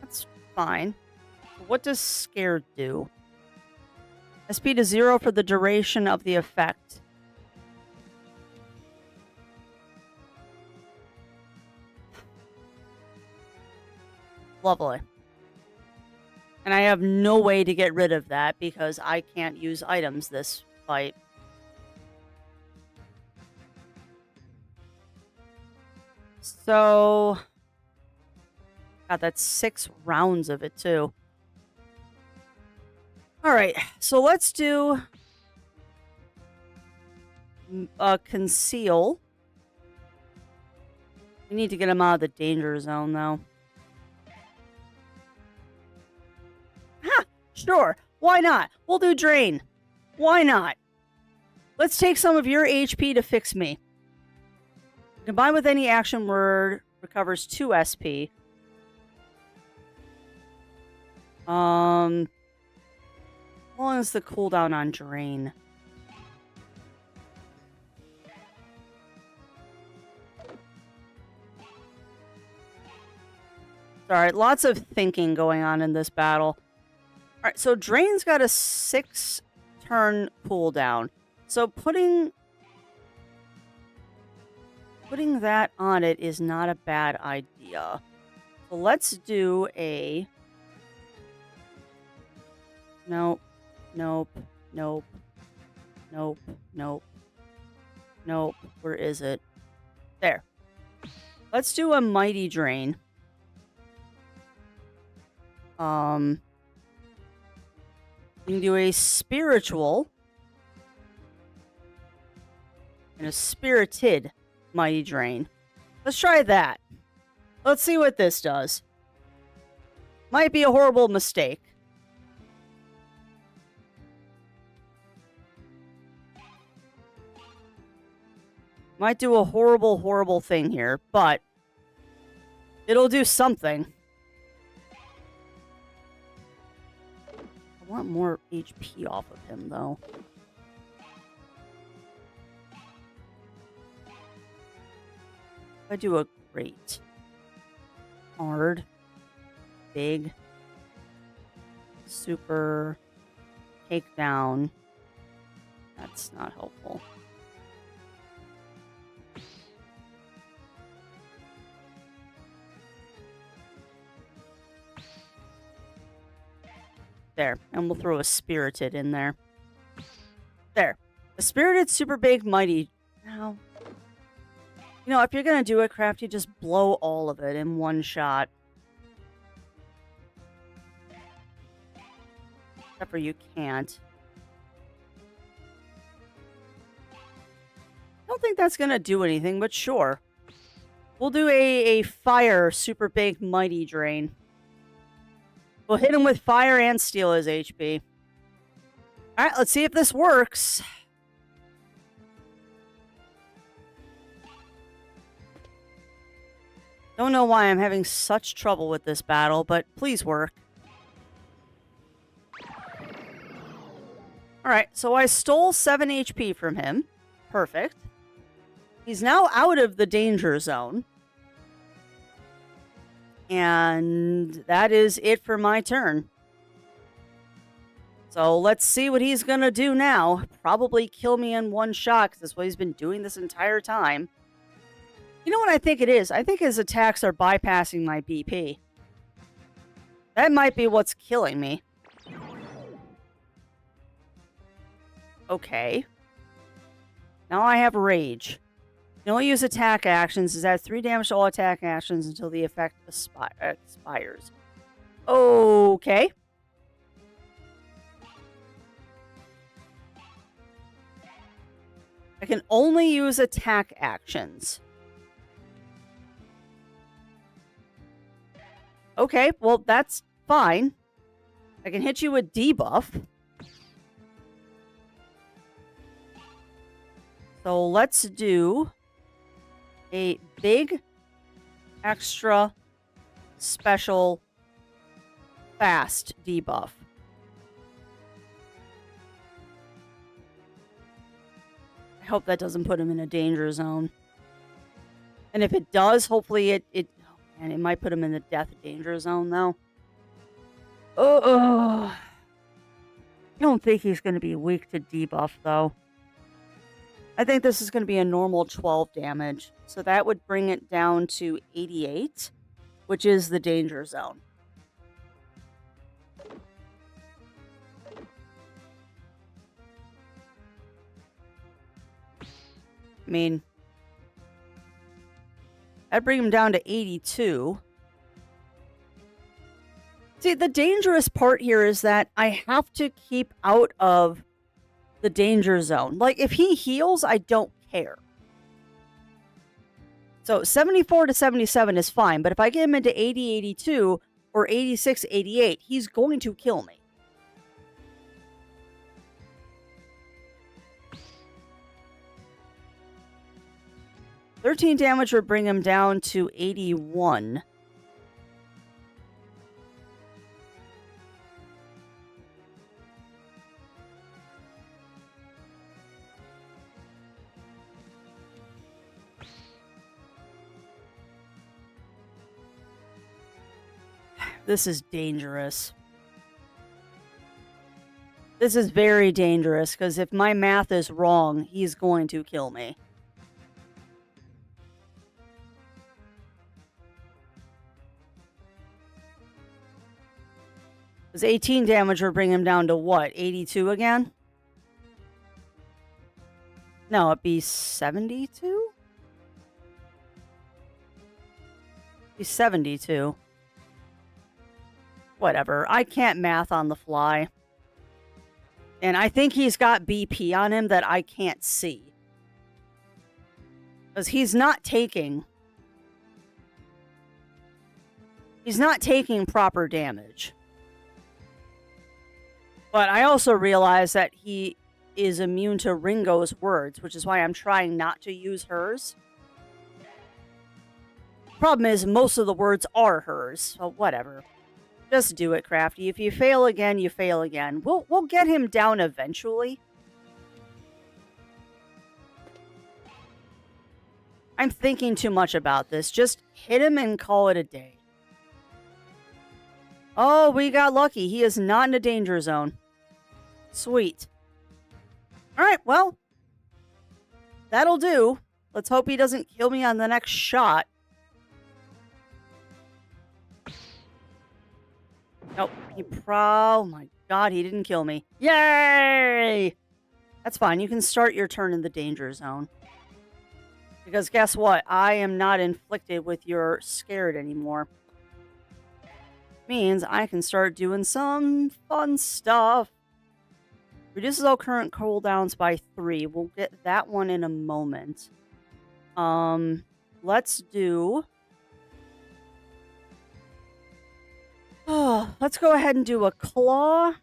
That's fine. What does scared do? SP to 0 for the duration of the effect. Lovely. And I have no way to get rid of that because I can't use items this fight. So... God, that's 6 rounds of it, too. Alright, so let's do... conceal. We need to get him out of the danger zone, though. Ha! Sure. Why not? We'll do drain. Why not? Let's take some of your HP to fix me. Combine with any action word recovers 2 SP. How long is the cooldown on drain? Alright, lots of thinking going on in this battle. Alright, so drain's got a 6-turn cooldown. So putting that on it is not a bad idea. So let's do a... Nope. Nope. Nope. Nope. Nope. Nope. Where is it? There. Let's do a mighty drain. You can do a spiritual and a spirited mighty drain. Let's try that. Let's see what this does. Might be a horrible mistake. Might do a horrible, horrible thing here, but it'll do something. I want more HP off of him, though. I do a great. Hard. Big. Super. Takedown. That's not helpful. There. And we'll throw a spirited in there. There. A spirited, super big, mighty. Now, you know, if you're going to do it, Crafty, just blow all of it in one shot. Except for you can't. I don't think that's going to do anything, but sure. We'll do a fire, super big, mighty drain. We'll hit him with fire and steal his HP. Alright, let's see if this works. Don't know why I'm having such trouble with this battle, but please work. Alright, so I stole 7 HP from him. Perfect. He's now out of the danger zone. And that is it for my turn. So let's see what he's going to do now. Probably kill me in one shot, because that's what he's been doing this entire time. You know what I think it is? I think his attacks are bypassing my BP. That might be what's killing me. Okay. Now I have rage. You can only use attack actions. It adds 3 damage to all attack actions until the effect expires. Okay. I can only use attack actions. Okay, well, that's fine. I can hit you with debuff. So let's do a big, extra, special, fast debuff. I hope that doesn't put him in a danger zone. And if it does, hopefully it might put him in the death danger zone, though. I don't think he's going to be weak to debuff, though. I think this is going to be a normal 12 damage. So that would bring it down to 88, which is the danger zone. I mean, I'd bring him down to 82. See, the dangerous part here is that I have to keep out of the danger zone. Like, if he heals, I don't care. So 74 to 77 is fine, but if I get him into 80, 82, or 86, 88, he's going to kill me. $13 damage would bring him down to 81. This is dangerous. This is very dangerous, because if my math is wrong, he's going to kill me. Because 18 damage would bring him down to what? 82 again? No, it'd be 72? Be 72. Whatever. I can't math on the fly. And I think he's got BP on him that I can't see. Because he's not taking proper damage. But I also realize that he is immune to Ringo's words, which is why I'm trying not to use hers. Problem is, most of the words are hers, so whatever. Just do it, Crafty. If you fail again, you fail again. We'll get him down eventually. I'm thinking too much about this. Just hit him and call it a day. Oh, we got lucky. He is not in a danger zone. Sweet. Alright, well. That'll do. Let's hope he doesn't kill me on the next shot. Nope. Oh my god, he didn't kill me. Yay! That's fine. You can start your turn in the danger zone. Because guess what? I am not inflicted with your scared anymore. Means I can start doing some fun stuff. Reduces all current cooldowns by 3. We'll get that one in a moment. Let's do... let's go ahead and do a claw.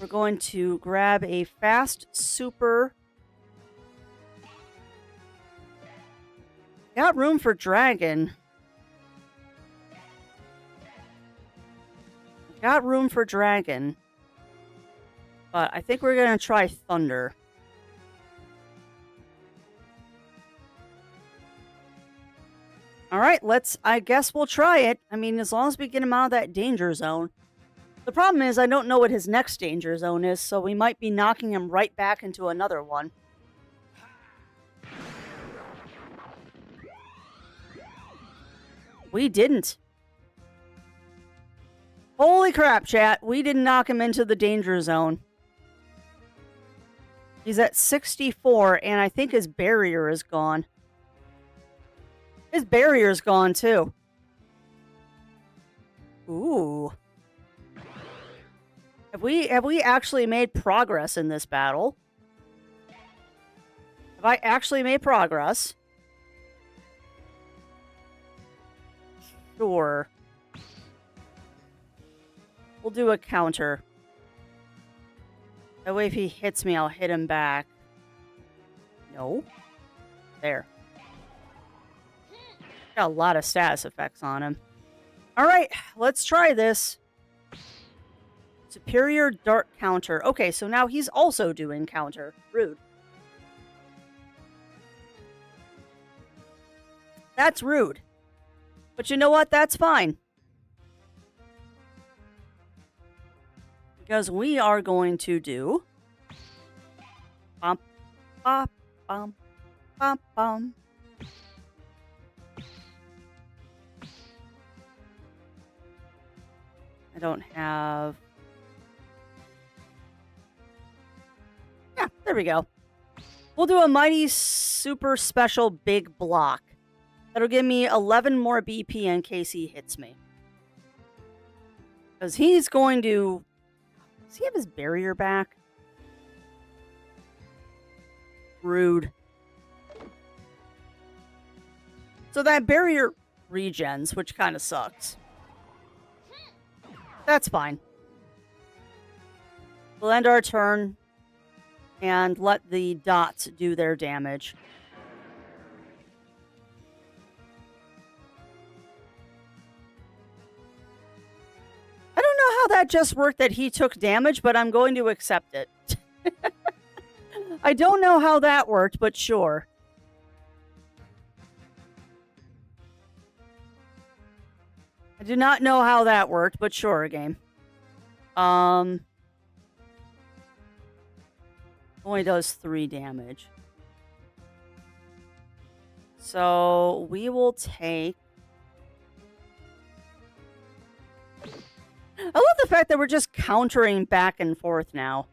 We're going to grab a fast super. Got room for dragon. Got room for dragon. But I think we're going to try thunder. Alright, I guess we'll try it. I mean, as long as we get him out of that danger zone. The problem is I don't know what his next danger zone is, so we might be knocking him right back into another one. We didn't. Holy crap, chat. We didn't knock him into the danger zone. He's at 64, and I think his barrier is gone. His barrier's gone, too. Ooh. Have we actually made progress in this battle? Have I actually made progress? Sure. We'll do a counter. That way if he hits me, I'll hit him back. No. There. Got a lot of status effects on him. Alright, let's try this. Superior Dart Counter. Okay, so now he's also doing counter. Rude. That's rude. But you know what? That's fine. Because we are going to do... Bum, bum, bum, bum, bum. I don't have... Yeah, there we go. We'll do a Mighty Super Special Big Block. That'll give me 11 more BP in case he hits me. Because he's going to... Does he have his barrier back? Rude. So that barrier regens, which kind of sucks. That's fine. We'll end our turn and let the dots do their damage. I don't know how that just worked that he took damage, but I'm going to accept it. I don't know how that worked, but sure. I do not know how that worked, but sure, game. Only does 3 damage. So we will take... I love the fact that we're just countering back and forth now.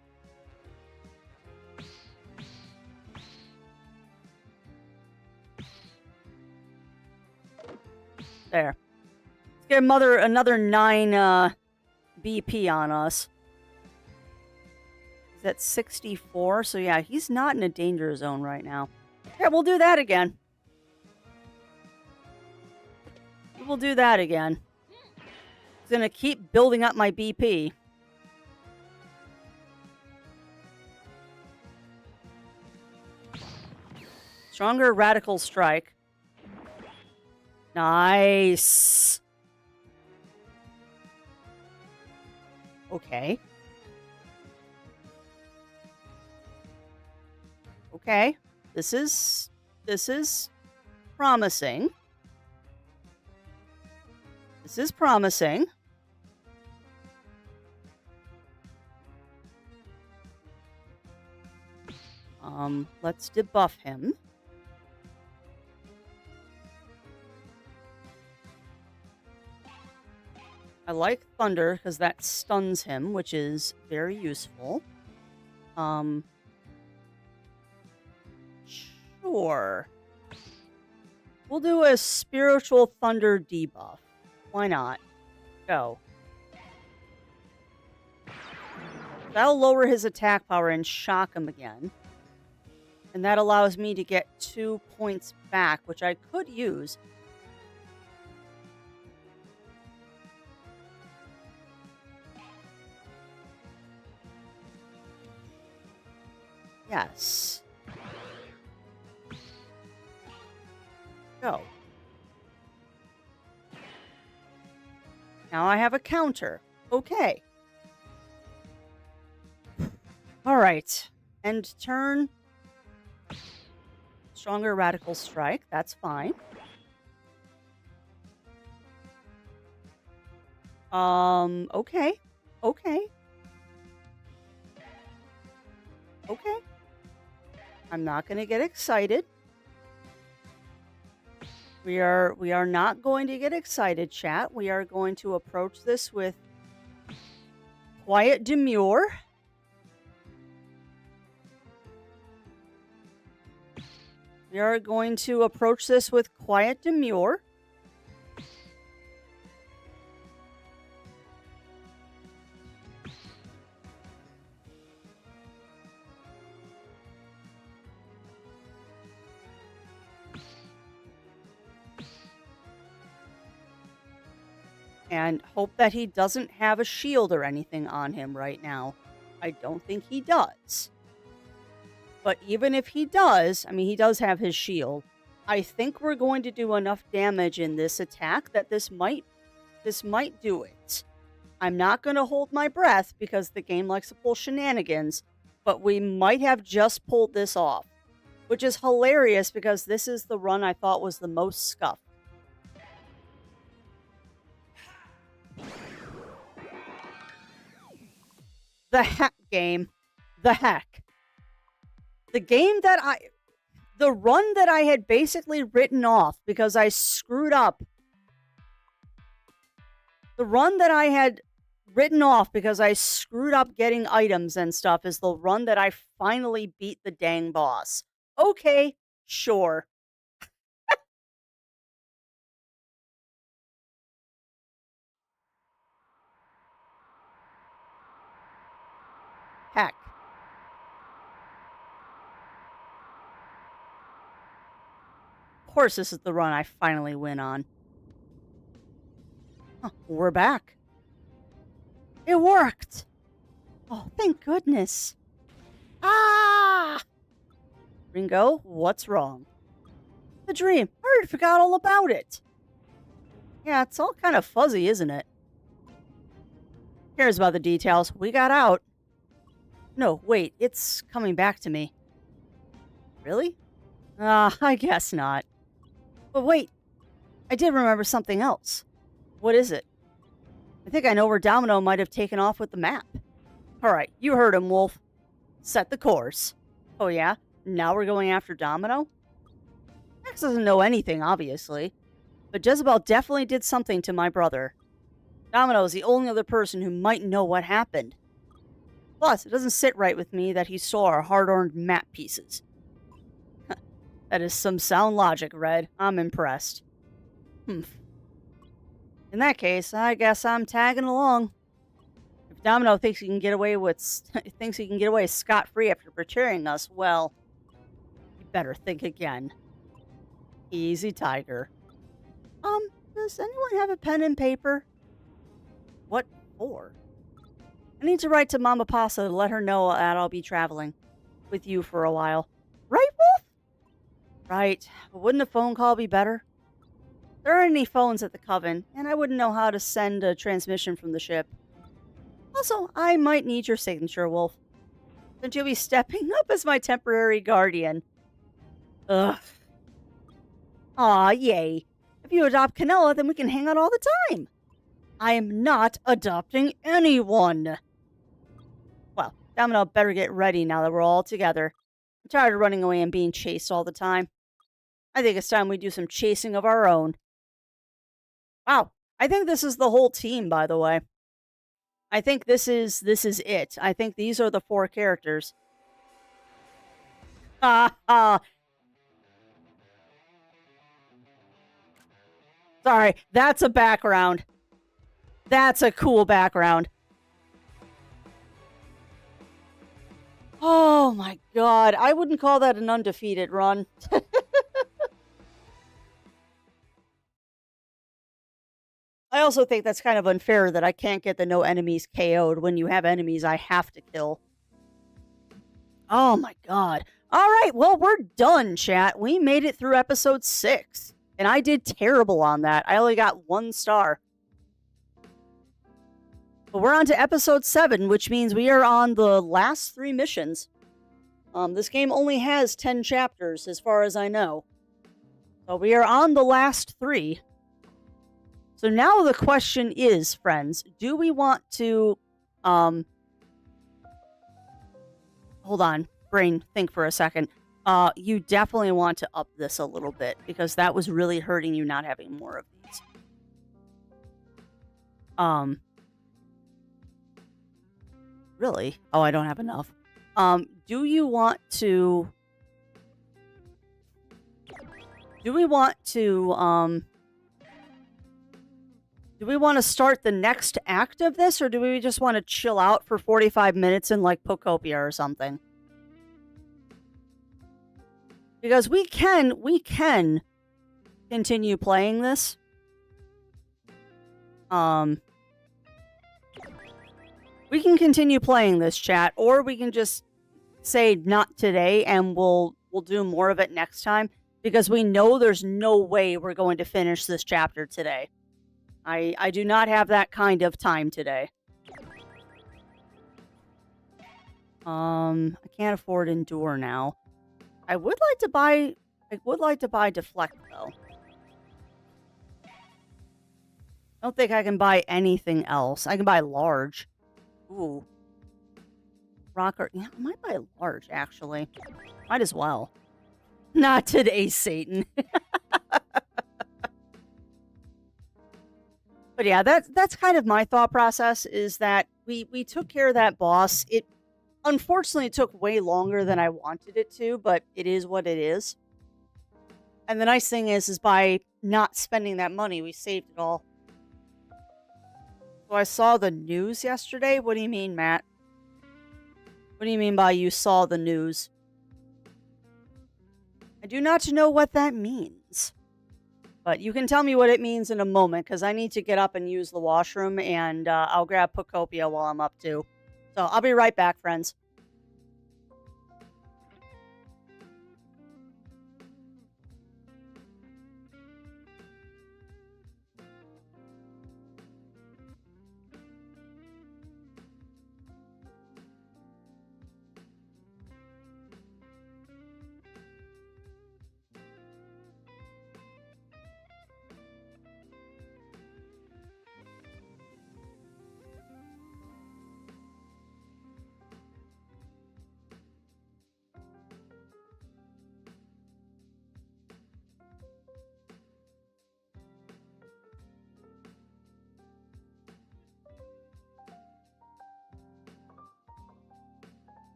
There. Let's get another 9 BP on us. He's at 64, so yeah, he's not in a danger zone right now. Yeah, we'll do that again. We'll do that again. He's gonna keep building up my BP. Stronger Radical Strike. Nice. Okay. Okay. This is promising. This is promising. Let's debuff him. I like Thunder because that stuns him, which is very useful. Sure. We'll do a Spiritual Thunder debuff. Why not? Go. That'll lower his attack power and shock him again. And that allows me to get 2 points back, which I could use. Yes. Go. Now I have a counter. Okay. All right. End turn. Stronger Radical Strike. That's fine. Okay. Okay. Okay. I'm not going to get excited. We are not going to get excited, chat. We are going to approach this with quiet demure. We are going to approach this with quiet demure. and hope that he doesn't have a shield or anything on him right now. I don't think he does. But even if he does, I mean, he does have his shield. I think we're going to do enough damage in this attack that this might do it. I'm not going to hold my breath because the game likes to pull shenanigans, but we might have just pulled this off, which is hilarious because this is the run I thought was the most scuffed. The heck game. The heck. The game that the run that I had basically written off because I screwed up. The run that I had written off because I screwed up getting items and stuff is the run that I finally beat the dang boss. Okay, sure. Heck. Of course, this is the run I finally win on. Huh, we're back. It worked! Oh, thank goodness. Ah! Ringo, what's wrong? The dream. I already forgot all about it. Yeah, it's all kind of fuzzy, isn't it? Who cares about the details? We got out. No, wait, it's coming back to me. Really? I guess not. But wait, I did remember something else. What is it? I think I know where Domino might have taken off with the map. Alright, you heard him, Wolf. Set the course. Oh yeah? Now we're going after Domino? Max doesn't know anything, obviously. But Jezebel definitely did something to my brother. Domino is the only other person who might know what happened. Plus, it doesn't sit right with me that he stole our hard-earned map pieces. That is some sound logic, Red. I'm impressed. Humph. In that case, I guess I'm tagging along. If Domino thinks he can get away scot-free after betraying us, well, you better think again. Easy, Tiger. Does anyone have a pen and paper? What for? I need to write to Mama Pasa to let her know that I'll be traveling with you for a while. Right, Wolf? Right. But wouldn't a phone call be better? There aren't any phones at the Coven, and I wouldn't know how to send a transmission from the ship. Also, I might need your signature, Wolf. Since you'll be stepping up as my temporary guardian. Ugh. Aw, yay. If you adopt Canella, then we can hang out all the time. I am not adopting anyone. Well, Domino better get ready now that we're all together. I'm tired of running away and being chased all the time. I think it's time we do some chasing of our own. Wow, I think this is the whole team, by the way. I think this is it. I think these are the 4 characters. Ha ha. Sorry, that's a background. That's a cool background. Oh my god, I wouldn't call that an undefeated run. I also think that's kind of unfair that I can't get the no enemies KO'd when you have enemies I have to kill. Oh my god. Alright, well, we're done, chat. We made it through episode 6. And I did terrible on that. I only got 1 star. But we're on to episode 7, which means we are on the last 3 missions. This game only has 10 chapters, as far as I know. So we are on the last 3. So now the question is, friends, do we want to, hold on, brain, think for a second. You definitely want to up this a little bit, because that was really hurting you not having more of these. Really? Oh, I don't have enough. Do we want to, do we want to start the next act of this, or do we just want to chill out for 45 minutes in, like, Pocopia or something? Because we can continue playing this. Um, we can continue playing this, chat, or we can just say not today, and we'll do more of it next time, because we know there's no way we're going to finish this chapter today. I do not have that kind of time today. I can't afford Endure now. I would like to buy Deflect though. I don't think I can buy anything else. I can buy Large. Ooh. Rocker. Yeah, I might buy Large actually. Might as well. Not today, Satan. But yeah, that's kind of my thought process, is that we took care of that boss. It unfortunately took way longer than I wanted it to, but it is what it is. And the nice thing is by not spending that money, we saved it all. So I saw the news yesterday. What do you mean, Matt? What do you mean by you saw the news? I do not know what that means. But you can tell me what it means in a moment, because I need to get up and use the washroom, and I'll grab Pocopia while I'm up too. So I'll be right back, friends.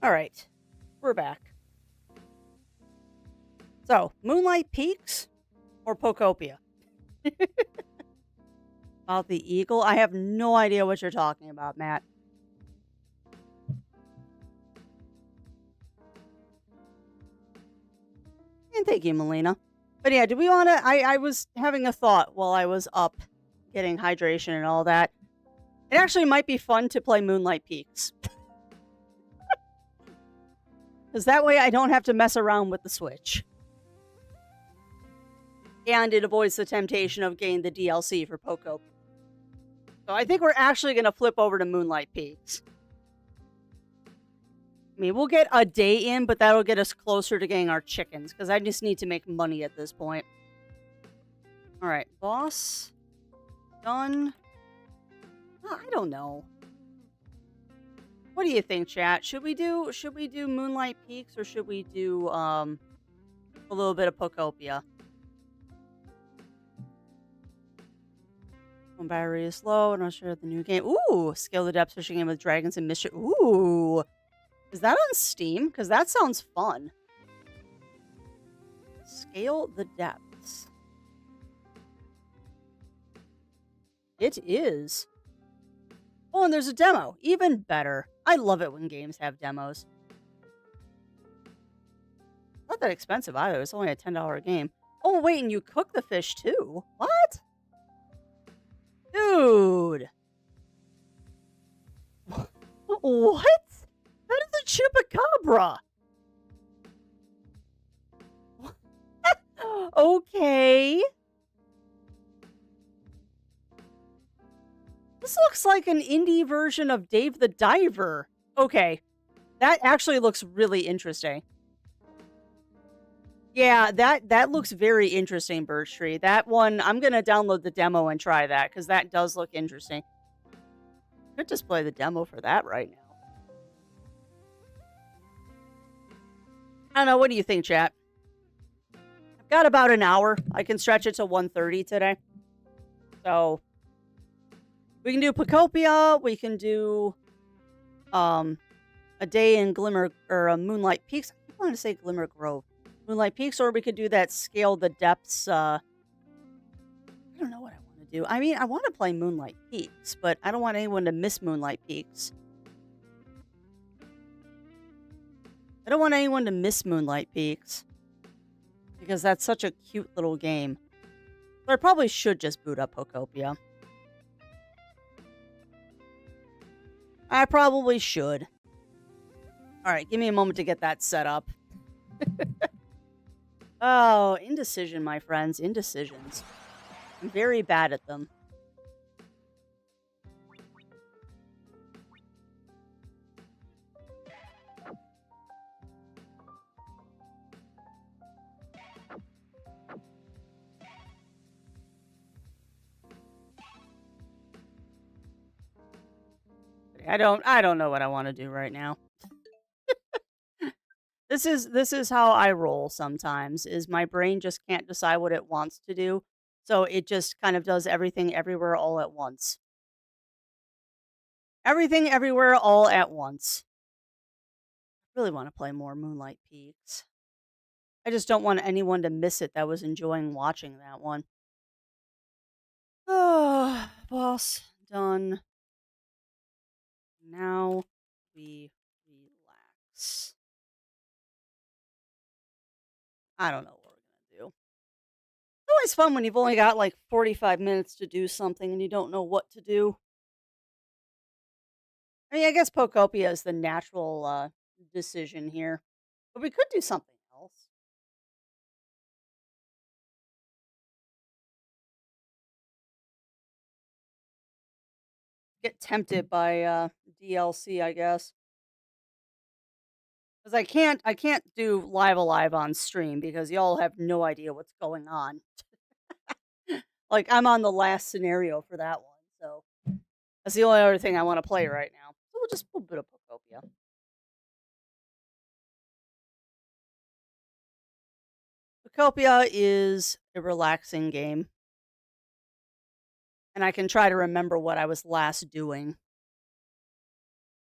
All right, we're back. So, Moonlight Peaks or Pokopia? About the eagle? I have no idea what you're talking about, Matt. And thank you, Melina. But yeah, do we want to? I was having a thought while I was up getting hydration and all that. It actually might be fun to play Moonlight Peaks. Because that way I don't have to mess around with the Switch. And it avoids the temptation of getting the DLC for Poco. So I think we're actually going to flip over to Moonlight Peaks. I mean, we'll get a day in, but that'll get us closer to getting our chickens. Because I just need to make money at this point. Alright, boss. Done. I don't know. What do you think, chat? Should we do Moonlight Peaks or should we do a little bit of Pokopia? When battery is low, I'm not sure the new game. Ooh, Scale the Depths fishing game with dragons and mischief. Ooh. Is that on Steam? Because that sounds fun. Scale the Depths. It is. Oh, and there's a demo. Even better. I love it when games have demos. Not that expensive either. It's only a $10 game. Oh, wait, and you cook the fish too? What? Dude. What? That is a chupacabra. Okay. This looks like an indie version of Dave the Diver. Okay. That actually looks really interesting. Yeah, that looks very interesting, Birch Tree. That one, I'm going to download the demo and try that, because that does look interesting. Could just play the demo for that right now. I don't know, what do you think, chat? I've got about an hour. I can stretch it to 1:30 today. So, we can do Pokopia, we can do a day in Glimmer, or Moonlight Peaks. I want to say Glimmer Grove. Moonlight Peaks, or we could do that Scale the Depths. I don't know what I want to do. I mean, I want to play Moonlight Peaks, but I don't want anyone to miss Moonlight Peaks. I don't want anyone to miss Moonlight Peaks, because that's such a cute little game. So I probably should just boot up Pokopia. I probably should. Alright, give me a moment to get that set up. Oh, indecision, my friends. Indecisions. I'm very bad at them. I don't know what I want to do right now. This is how I roll sometimes, is my brain just can't decide what it wants to do. So it just kind of does everything everywhere all at once. Everything everywhere all at once. I really want to play more Moonlight Peaks. I just don't want anyone to miss it that was enjoying watching that one. Oh, boss, done. Now we relax. I don't know what we're going to do. It's always fun when you've only got like 45 minutes to do something and you don't know what to do. I mean, I guess Pokopia is the natural decision here. But we could do something else. Get tempted by DLC, I guess. Because I can't do Live Alive on stream because y'all have no idea what's going on. Like, I'm on the last scenario for that one, so that's the only other thing I want to play right now. So we'll boot up Pokopia. Pokopia is a relaxing game. And I can try to remember what I was last doing.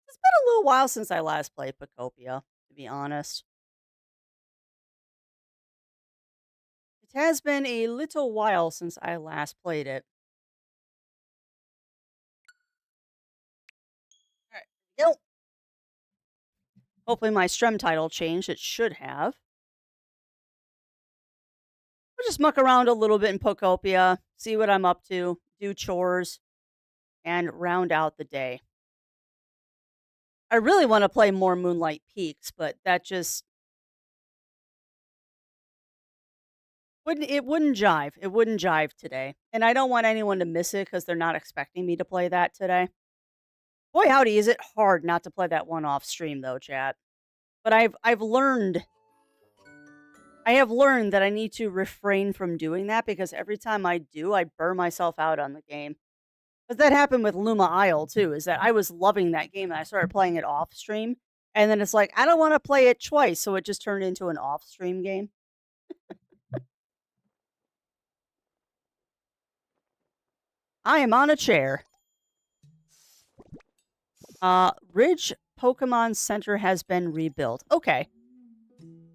It's been a little while since I last played Pocopia, to be honest. It has been a little while since I last played it. All right. Yep. Hopefully my stream title changed. It should have. We'll just muck around a little bit in Pocopia, see what I'm up to, do chores, and round out the day. I really want to play more Moonlight Peaks, but that just wouldn't jive. It wouldn't jive today. And I don't want anyone to miss it because they're not expecting me to play that today. Boy howdy, is it hard not to play that one off stream though, chat. But I have learned that I need to refrain from doing that because every time I do, I burn myself out on the game. But that happened with Luma Isle too, is that I was loving that game and I started playing it off stream. And then it's like, I don't want to play it twice. So it just turned into an off stream game. I am on a chair. Ridge Pokemon Center has been rebuilt. Okay.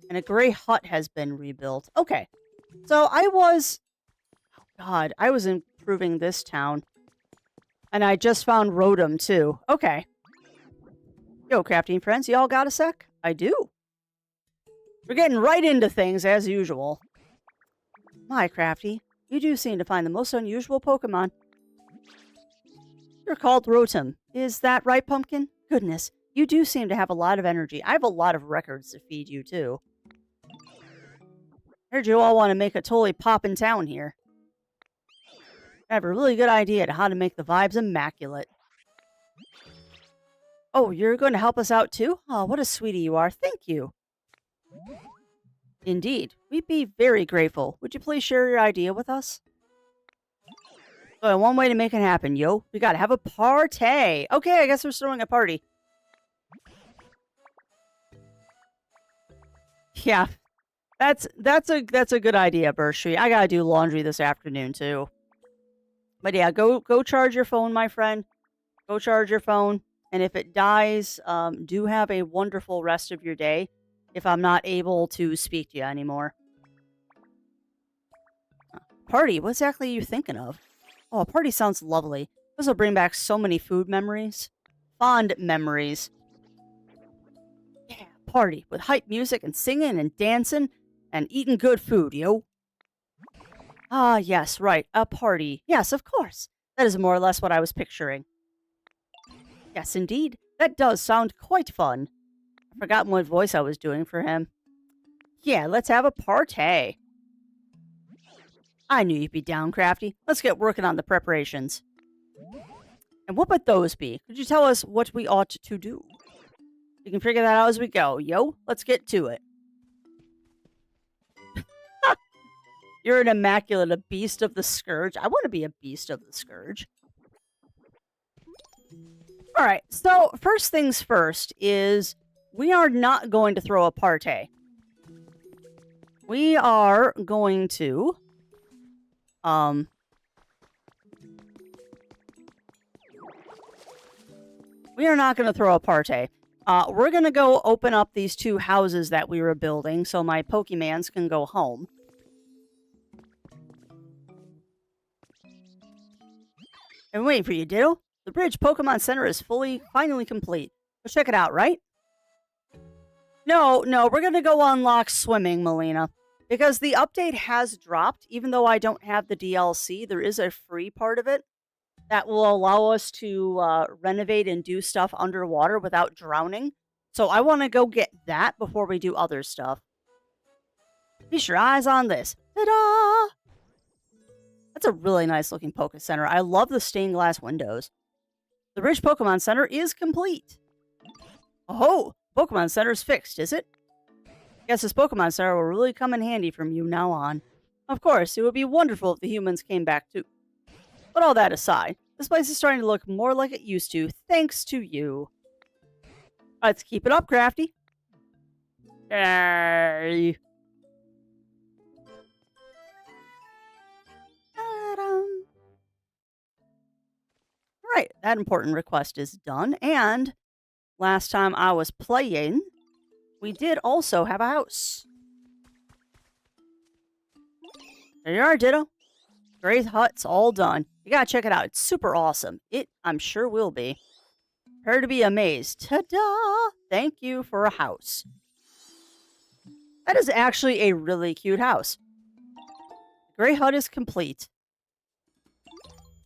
And a gray hut has been rebuilt. Okay. So oh God, I was improving this town. And I just found Rotom too. Okay. Yo, crafting friends, y'all got a sec? I do. We're getting right into things as usual. My Crafty, you do seem to find the most unusual Pokemon. You're called Rotom. Is that right, Pumpkin? Goodness, you do seem to have a lot of energy. I have a lot of records to feed you, too. Heard you all want to make a totally poppin' town here. I have a really good idea to how to make the vibes immaculate. Oh, you're going to help us out, too? Oh, what a sweetie you are. Thank you. Indeed. We'd be very grateful. Would you please share your idea with us? So one way to make it happen, yo. We gotta have a party. Okay, I guess we're throwing a party. Yeah, that's a good idea, Burstree. I gotta do laundry this afternoon too. But yeah, go charge your phone, my friend. Go charge your phone, and if it dies, do have a wonderful rest of your day. If I'm not able to speak to you anymore. Party? What exactly are you thinking of? Oh, a party sounds lovely. This will bring back so many food memories. Fond memories. Yeah, party with hype music and singing and dancing and eating good food, yo. Ah, yes, right. A party. Yes, of course. That is more or less what I was picturing. Yes, indeed. That does sound quite fun. I've forgotten what voice I was doing for him. Yeah, let's have a party. I knew you'd be down, Crafty. Let's get working on the preparations. And what would those be? Could you tell us what we ought to do? We can figure that out as we go. Yo, let's get to it. You're an immaculate, a beast of the scourge. I want to be a beast of the scourge. All right, so first things first is we are not going to throw a party. We are going to... We are not going to throw a party. We're going to go open up these two houses that we were building so my Pokemans can go home. And wait for you, Ditto. The Bridge Pokemon Center is finally complete. Go check it out, right? No, we're going to go unlock swimming, Melina. Because the update has dropped, even though I don't have the DLC, there is a free part of it that will allow us to renovate and do stuff underwater without drowning. So I want to go get that before we do other stuff. Keep your eyes on this. Ta-da! That's a really nice looking Poké Center. I love the stained glass windows. The Bridge Pokemon Center is complete. Oh, Pokemon Center's fixed, is it? Guess this Pokemon Center will really come in handy from you now on. Of course, it would be wonderful if the humans came back too. But all that aside, this place is starting to look more like it used to, thanks to you. Let's keep it up, Crafty. Yay. Alright, that important request is done, and last time I was playing, we did also have a house. There you are, Ditto. Great hut's all done. You gotta check it out. It's super awesome. I'm sure will be. Prepare to be amazed. Ta-da! Thank you for a house. That is actually a really cute house. The gray hut is complete.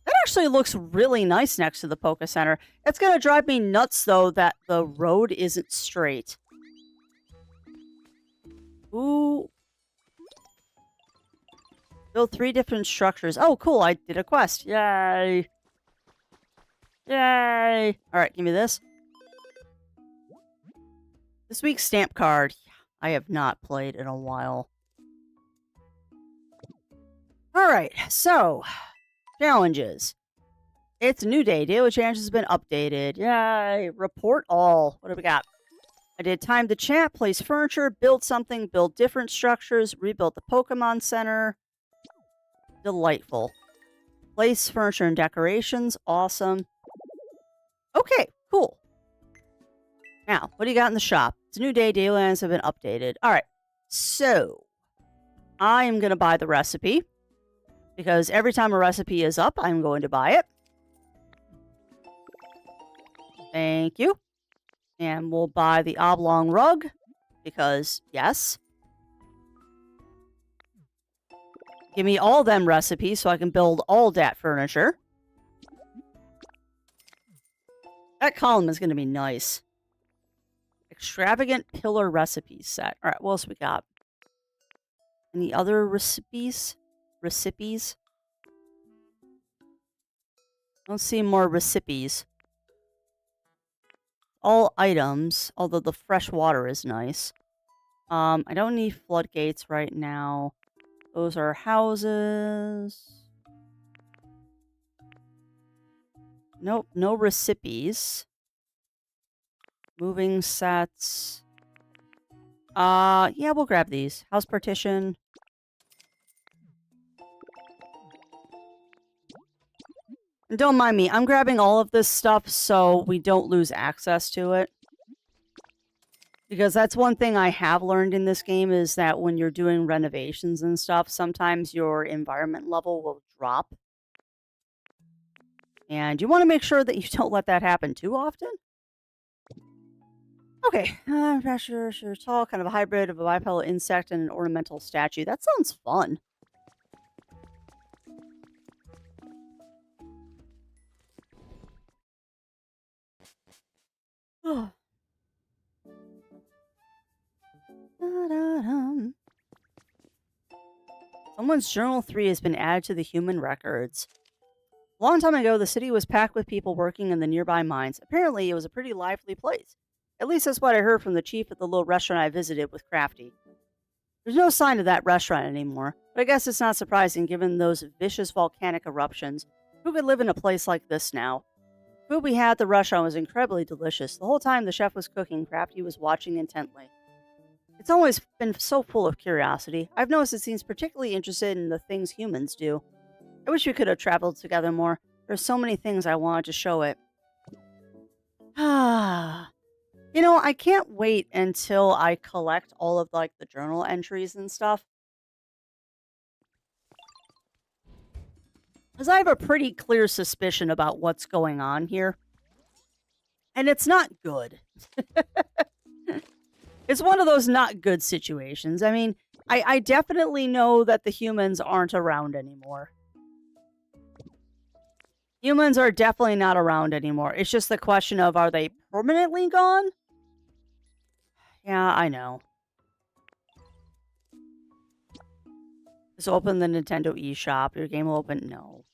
That actually looks really nice next to the Poké Center. It's gonna drive me nuts, though, that the road isn't straight. Ooh. Build 3 different structures. Oh, cool. I did a quest. Yay. Yay. All right, give me this. This week's stamp card. I have not played in a while. All right, so challenges. It's a new day. Daily challenge has been updated. Yay. Report all. What do we got? I did time to chat, place furniture, build something, build different structures, rebuild the Pokemon Center. Delightful. Place furniture and decorations. Awesome. Okay, cool. Now, what do you got in the shop? It's a new day. Daily items have been updated. All right. So, I am going to buy the recipe. Because every time a recipe is up, I'm going to buy it. Thank you. And we'll buy the oblong rug. Because, yes. Give me all them recipes so I can build all that furniture. That column is going to be nice. Extravagant pillar recipes set. All right, what else we got? Any other recipes? Recipes? Don't see more recipes. All items, although the fresh water is nice. I don't need floodgates right now. Those are houses. Nope, no recipes. Moving sets. Yeah, we'll grab these. House partition. And don't mind me, I'm grabbing all of this stuff so we don't lose access to it. Because that's one thing I have learned in this game is that when you're doing renovations and stuff, sometimes your environment level will drop. And you want to make sure that you don't let that happen too often. Okay, pressure, sure, tall, kind of a hybrid of a bipedal insect and an ornamental statue. That sounds fun. Oh. Someone's Journal 3 has been added to the human records. A long time ago, the city was packed with people working in the nearby mines. Apparently, it was a pretty lively place. At least that's what I heard from the chief at the little restaurant I visited with Crafty. There's no sign of that restaurant anymore, but I guess it's not surprising given those vicious volcanic eruptions. Who could live in a place like this now? The food we had at the restaurant was incredibly delicious. The whole time the chef was cooking, Crafty was watching intently. It's always been so full of curiosity. I've noticed it seems particularly interested in the things humans do. I wish we could have traveled together more. There's so many things I wanted to show it. Ah. You know, I can't wait until I collect all of, like, the journal entries and stuff. Because I have a pretty clear suspicion about what's going on here. And it's not good. It's one of those not good situations. I mean, I definitely know that the humans aren't around anymore. Humans are definitely not around anymore. It's just the question of, are they permanently gone? Yeah, I know. Just open the Nintendo eShop. Your game will open. No.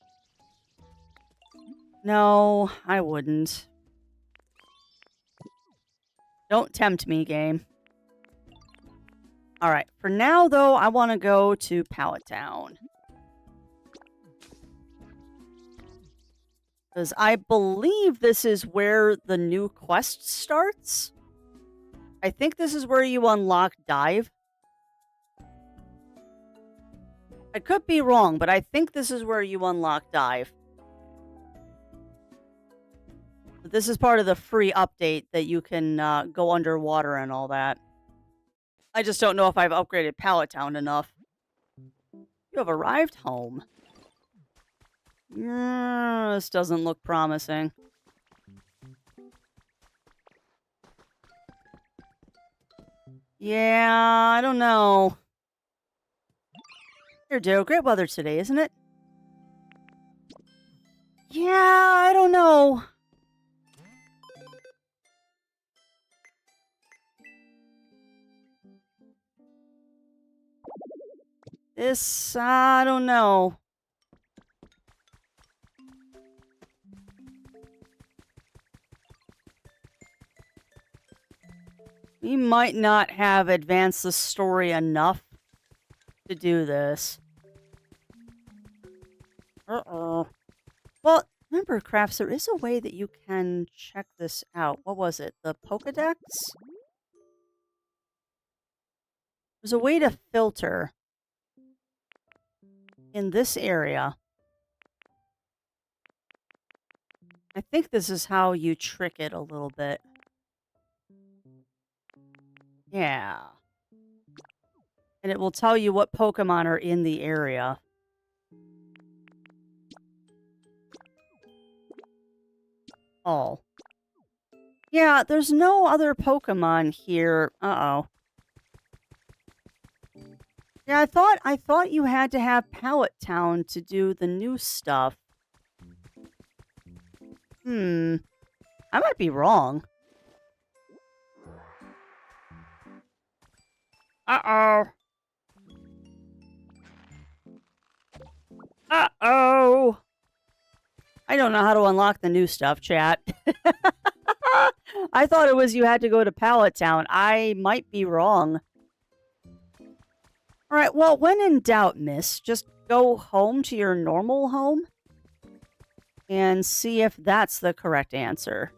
No, I wouldn't. Don't tempt me, game. Alright, for now, though, I want to go to Pallet Town. Because I believe this is where the new quest starts. I think this is where you unlock Dive. I could be wrong, but I think this is where you unlock Dive. this is part of the free update that you can go underwater and all that. I just don't know if I've upgraded Pallet Town enough. You have arrived home. This doesn't look promising. Yeah, I don't know. Here, Joe. Great weather today, isn't it? Yeah, I don't know. This, I don't know. We might not have advanced the story enough to do this. Uh-oh. Well, remember, Crafts, there is a way that you can check this out. What was it? The Pokedex? There's a way to filter in this area. I think this is how you trick it a little bit. Yeah. And it will tell you what Pokemon are in the area. Oh. Yeah, there's no other Pokemon here. Uh-oh. Yeah, I thought you had to have Pallet Town to do the new stuff. I might be wrong. Uh-oh. Uh-oh. I don't know how to unlock the new stuff, chat. I thought it was you had to go to Pallet Town. I might be wrong. All right, well, when in doubt, miss, just go home to your normal home and see if that's the correct answer.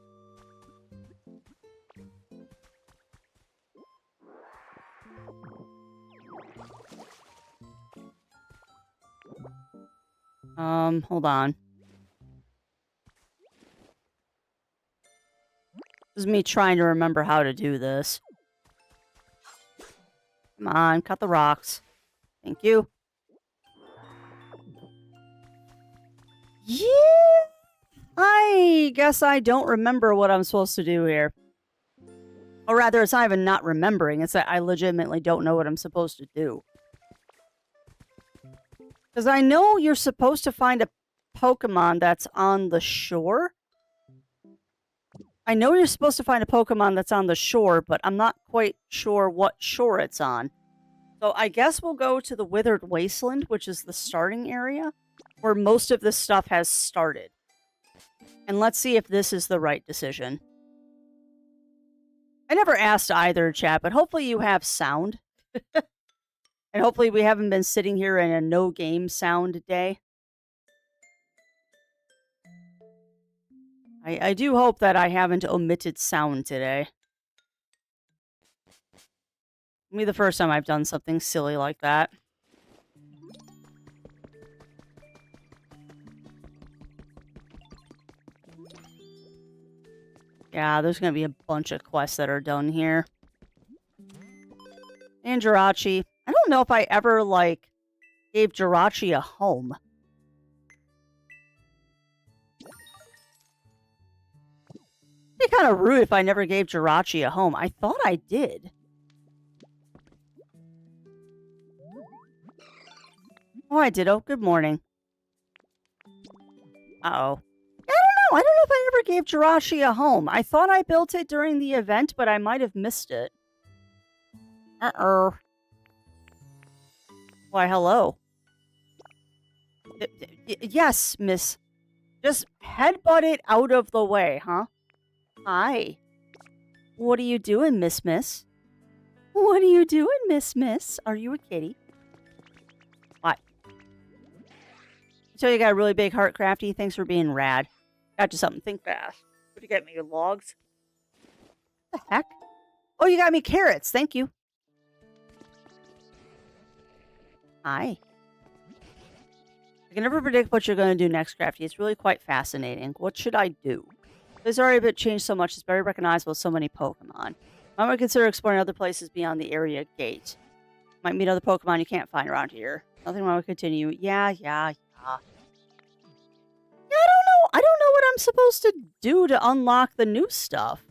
Hold on. This is me trying to remember how to do this. Come on, cut the rocks. Thank you. Yeah, I guess I don't remember what I'm supposed to do here. Or rather, it's not even not remembering. It's that I legitimately don't know what I'm supposed to do. Because I know you're supposed to find a Pokemon that's on the shore. I know you're supposed to find a Pokemon that's on the shore, but I'm not quite sure what shore it's on. So I guess we'll go to the Withered Wasteland, which is the starting area, where most of this stuff has started. And let's see if this is the right decision. I never asked either, chat, but hopefully you have sound. And hopefully we haven't been sitting here in a no-game sound day. I do hope that I haven't omitted sound today. It'll be the first time I've done something silly like that. Yeah, there's gonna be a bunch of quests that are done here. And Jirachi. I don't know if I ever, like, gave Jirachi a home. It'd be kind of rude if I never gave Jirachi a home. I thought I did. Oh, I did. Oh, good morning. Uh-oh. Yeah, I don't know if I ever gave Jirachi a home. I thought I built it during the event, but I might have missed it. Uh-oh. Why, hello. Yes, miss. Just headbutt it out of the way, huh? Hi. What are you doing, miss? What are you doing, miss? Are you a kitty? What? So you got a really big heart, Crafty. Thanks for being rad. Got you something. Think fast. What you get me? Logs? What the heck? Oh, you got me carrots. Thank you. Hi. I can never predict what you're going to do next, Crafty. It's really quite fascinating. What should I do? It's already been changed so much. It's very recognizable with so many Pokemon. I might consider exploring other places beyond the area gate. Might meet other Pokemon you can't find around here. Nothing wrong with continue. Yeah. Yeah, I don't know. I don't know what I'm supposed to do to unlock the new stuff.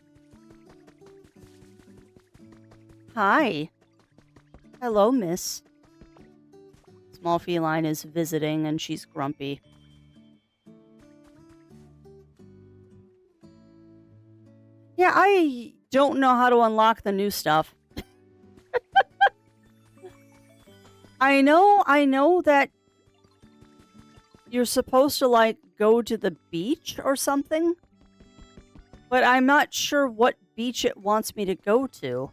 Hi. Hello, miss. Small feline is visiting and she's grumpy. Yeah, I don't know how to unlock the new stuff. I know that you're supposed to, like, go to the beach or something. But I'm not sure what beach it wants me to go to.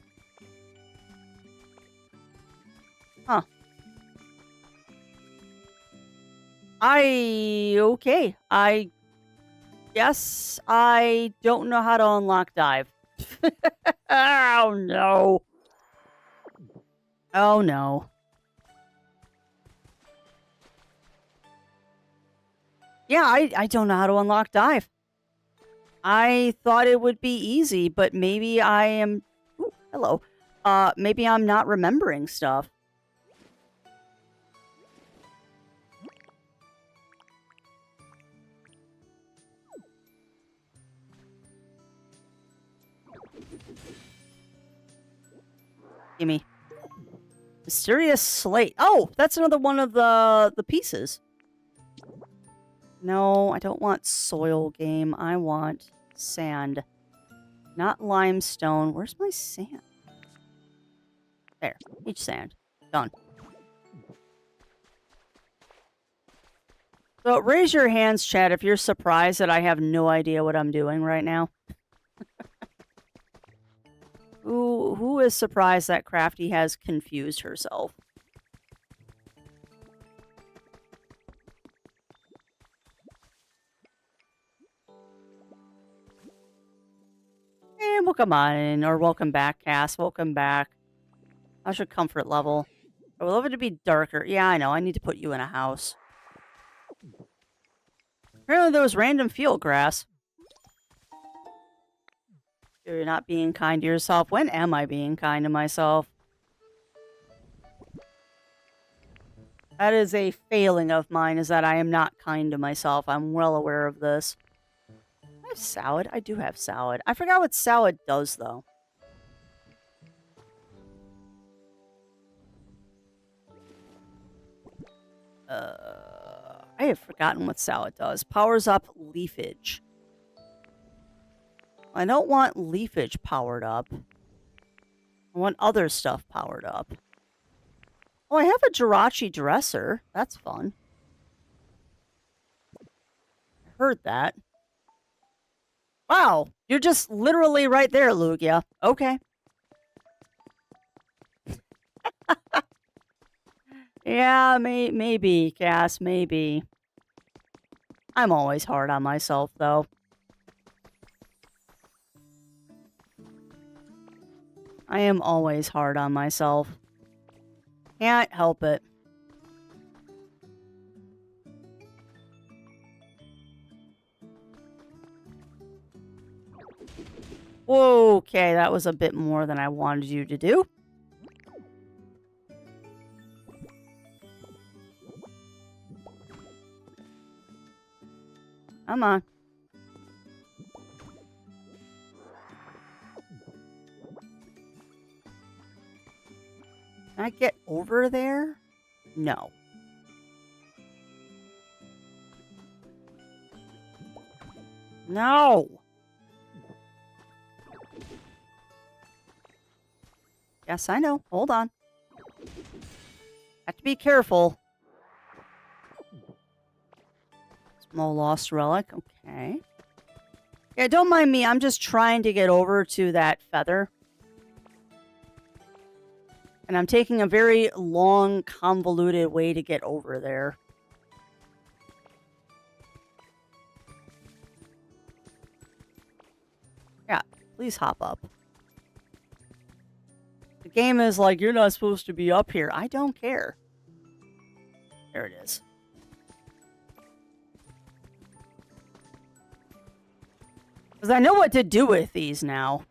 Huh. Okay. I guess I don't know how to unlock dive. Oh, no. Oh, no. Yeah, I don't know how to unlock dive. I thought it would be easy, but maybe I am... Ooh, hello. Maybe I'm not remembering stuff. Gimme. Mysterious slate. Oh, that's another one of the pieces. No, I don't want soil game. I want sand. Not limestone. Where's my sand? There. Each sand. Done. So raise your hands, chat, if you're surprised that I have no idea what I'm doing right now. Who is surprised that Crafty has confused herself? And welcome on, or welcome back, Cass. Welcome back. How's your comfort level? I would love it to be darker. Yeah, I know. I need to put you in a house. Apparently there was random field grass. You're not being kind to yourself. When am I being kind to myself? That is a failing of mine, is that I am not kind to myself. I'm well aware of this. I have salad. I do have salad. I forgot what salad does, though. I have forgotten what salad does. Powers up leafage. I don't want leafage powered up. I want other stuff powered up. Oh, I have a Jirachi dresser. That's fun. I heard that. Wow, you're just literally right there, Lugia. Okay. Yeah, maybe, Cass, maybe. I'm always hard on myself, though. I am always hard on myself. Can't help it. Okay, that was a bit more than I wanted you to do. Come on. Can I get over there? No. No! Yes, I know. Hold on. Have to be careful. Small lost relic. Okay. Yeah, don't mind me. I'm just trying to get over to that feather. And I'm taking a very long, convoluted way to get over there. Yeah, please hop up. The game is like, you're not supposed to be up here. I don't care. There it is. Because I know what to do with these now.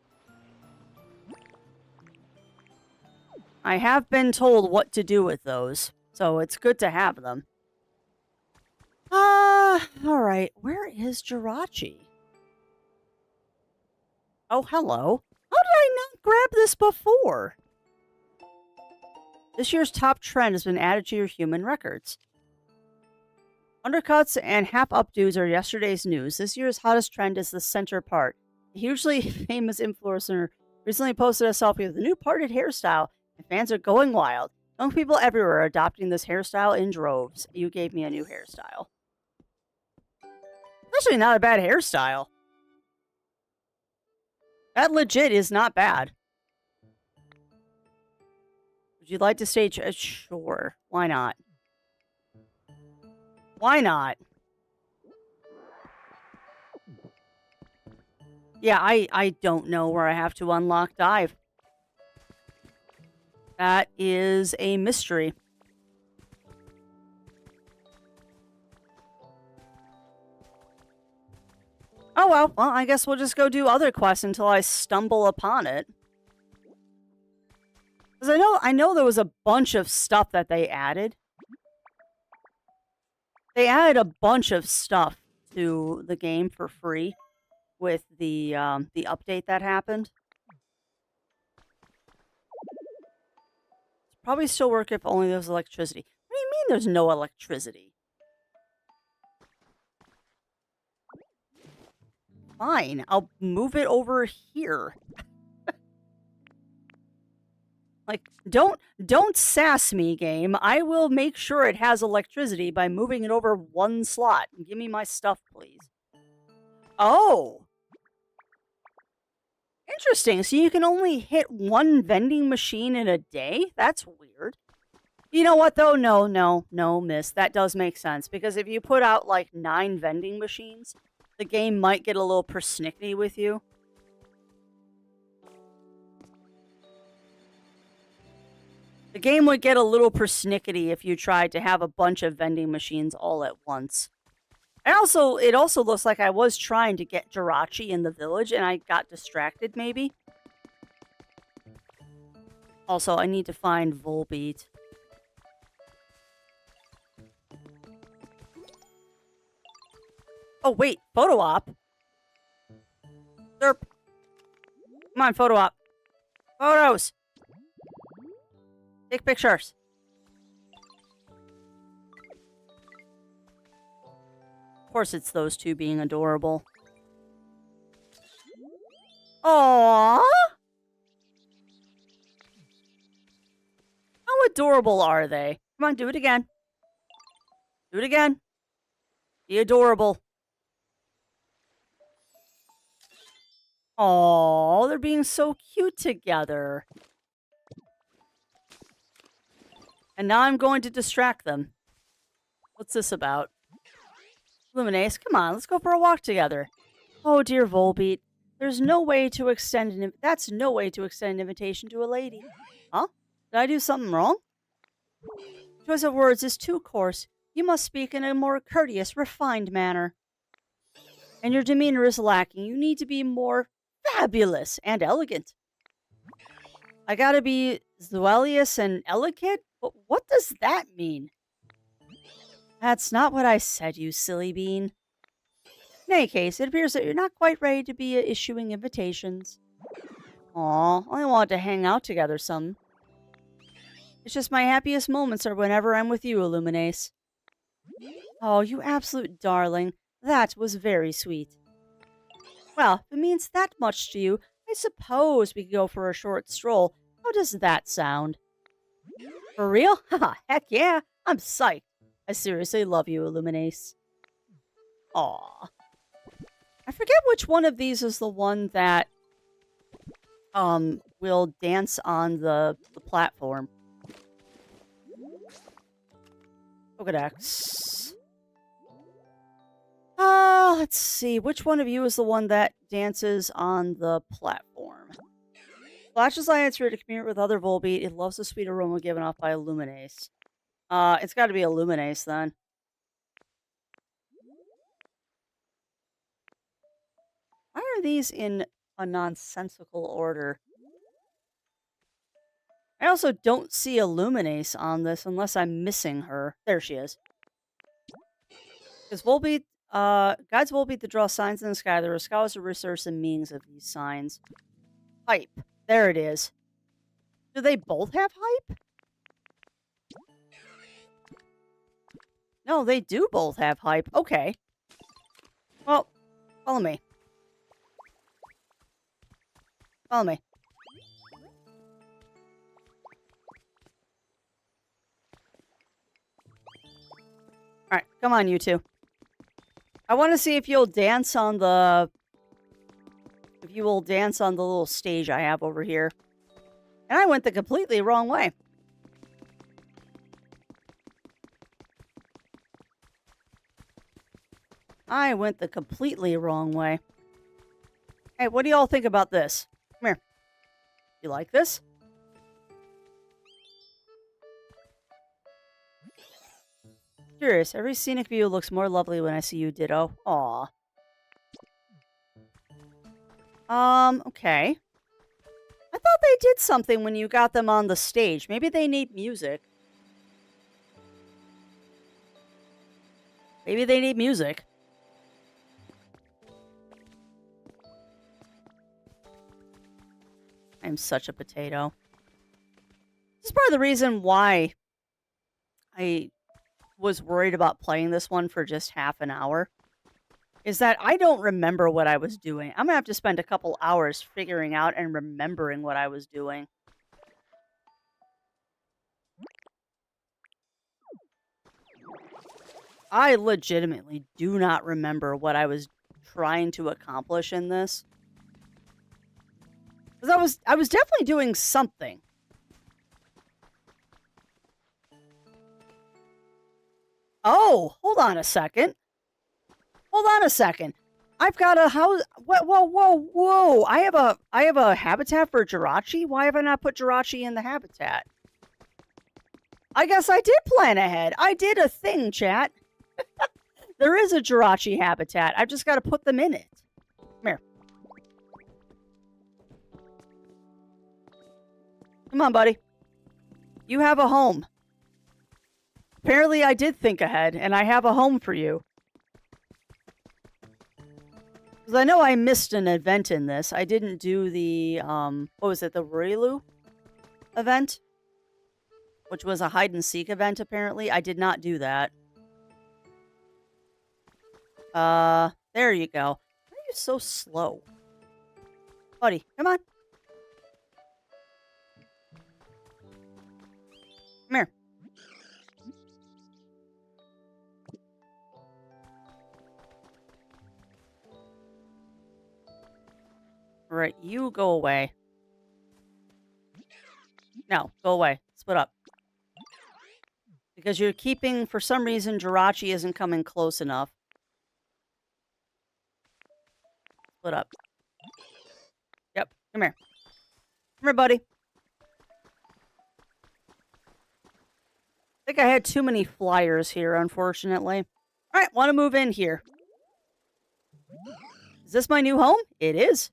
I have been told what to do with those, so it's good to have them. Alright. Where is Jirachi? Oh, hello. How did I not grab this before? This year's top trend has been added to your human records. Undercuts and half updos are yesterday's news. This year's hottest trend is the center part. A hugely famous influencer recently posted a selfie with a new parted hairstyle, and fans are going wild. Young people everywhere are adopting this hairstyle in droves. You gave me a new hairstyle. Actually, not a bad hairstyle. That legit is not bad. Would you like to stay? Sure. Why not? Why not? Yeah, I don't know where I have to unlock dive. That is a mystery. Oh well, I guess we'll just go do other quests until I stumble upon it. Because I know there was a bunch of stuff that they added. They added a bunch of stuff to the game for free with the update that happened. Probably still work if only there was electricity. What do you mean there's no electricity? Fine, I'll move it over here. Like, don't sass me, game. I will make sure it has electricity by moving it over one slot. Give me my stuff, please. Oh. Interesting. So you can only hit one vending machine in a day? That's weird. You know what, though? No, miss. That does make sense. Because if you put out, like, 9 vending machines, the game might get a little persnickety with you. The game would get a little persnickety if you tried to have a bunch of vending machines all at once. And also, it also looks like I was trying to get Jirachi in the village and I got distracted, maybe. Also, I need to find Volbeat. Oh, wait. Photo op? Derp. Come on, photo op. Photos! Take pictures. Of course it's those two being adorable. Aww! How adorable are they? Come on, do it again. Do it again. Be adorable. Aww, they're being so cute together. And now I'm going to distract them. What's this about? Luminace, come on, let's go for a walk together. Oh, dear Volbeat. There's no way to extend that's no way to extend an invitation to a lady. Huh? Did I do something wrong? Choice of words is too coarse. You must speak in a more courteous, refined manner. And your demeanor is lacking. You need to be more fabulous and elegant. I gotta be Zuelius and elegant? But what does that mean? That's not what I said, you silly bean. In any case, it appears that you're not quite ready to be issuing invitations. Aw, I want to hang out together some. It's just my happiest moments are whenever I'm with you, Illuminace. Oh, you absolute darling. That was very sweet. Well, if it means that much to you, I suppose we could go for a short stroll. How does that sound? For real? Haha, heck yeah. I'm psyched. I seriously love you, Illuminace. Aw. I forget which one of these is the one that will dance on the platform. Pokedex. Let's see. Which one of you is the one that dances on the platform? Flash's eye answer to commute with other Volbeat. It loves the sweet aroma given off by Illuminace. It's got to be Illuminace then. Why are these in a nonsensical order? I also don't see Illuminace on this unless I'm missing her. There she is. Because Volbeat, guides Volbeat to draw signs in the sky. There are scholars who research the meanings of these signs. Hype. There it is. Do they both have hype? No, they do both have hype. Okay. Well, follow me. Follow me. Alright, come on, you two. I want to see if you'll dance on the... If you will dance on the little stage I have over here. And I went the completely wrong way. I went the completely wrong way. Hey, what do y'all think about this? Come here. You like this? Curious. Every scenic view looks more lovely when I see you, Ditto. Aw. Okay. I thought they did something when you got them on the stage. Maybe they need music. Maybe they need music. I'm such a potato. This is part of the reason why I was worried about playing this one for just half an hour. Is that I don't remember what I was doing. I'm going to have to spend a couple hours figuring out and remembering what I was doing. I legitimately do not remember what I was trying to accomplish in this. Because I was definitely doing something. Oh, hold on a second. Hold on a second. I've got a house. Whoa. I have a habitat for Jirachi. Why have I not put Jirachi in the habitat? I guess I did plan ahead. I did a thing, chat. There is a Jirachi habitat. I've just got to put them in it. Come here. Come on, buddy. You have a home. Apparently, I did think ahead, and I have a home for you. Because I know I missed an event in this. I didn't do the, what was it, the Rurilu event? Which was a hide-and-seek event, apparently. I did not do that. There you go. Why are you so slow? Buddy, come on. Come here. All right, you go away. No, go away. Split up. Because you're keeping, for some reason, Jirachi isn't coming close enough. Split up. Yep, come here. Come here, buddy. I think I had too many flyers here, unfortunately. All right, want to move in here. Is this my new home? It is.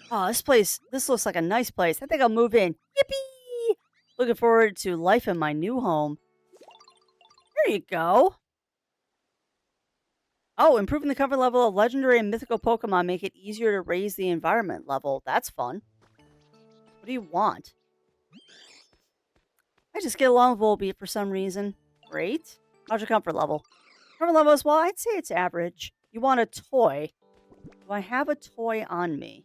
Oh, this looks like a nice place. I think I'll move in. Yippee! Looking forward to life in my new home. There you go. Oh, improving the comfort level of legendary and mythical Pokemon make it easier to raise the environment level. That's fun. What do you want? I just get along with Volbeat for some reason. Great. How's your comfort level? Comfort level is, well, I'd say it's average. You want a toy. Do I have a toy on me?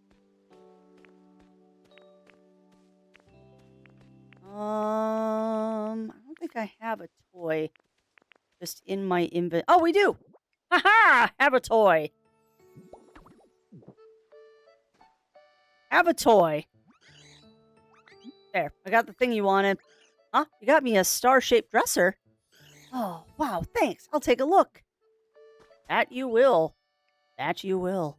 I don't think I have a toy just in my inventory. Oh, we do! Haha! Have a toy! Have a toy! There, I got the thing you wanted. Huh? You got me a star-shaped dresser? Oh, wow, thanks. I'll take a look. That you will. That you will.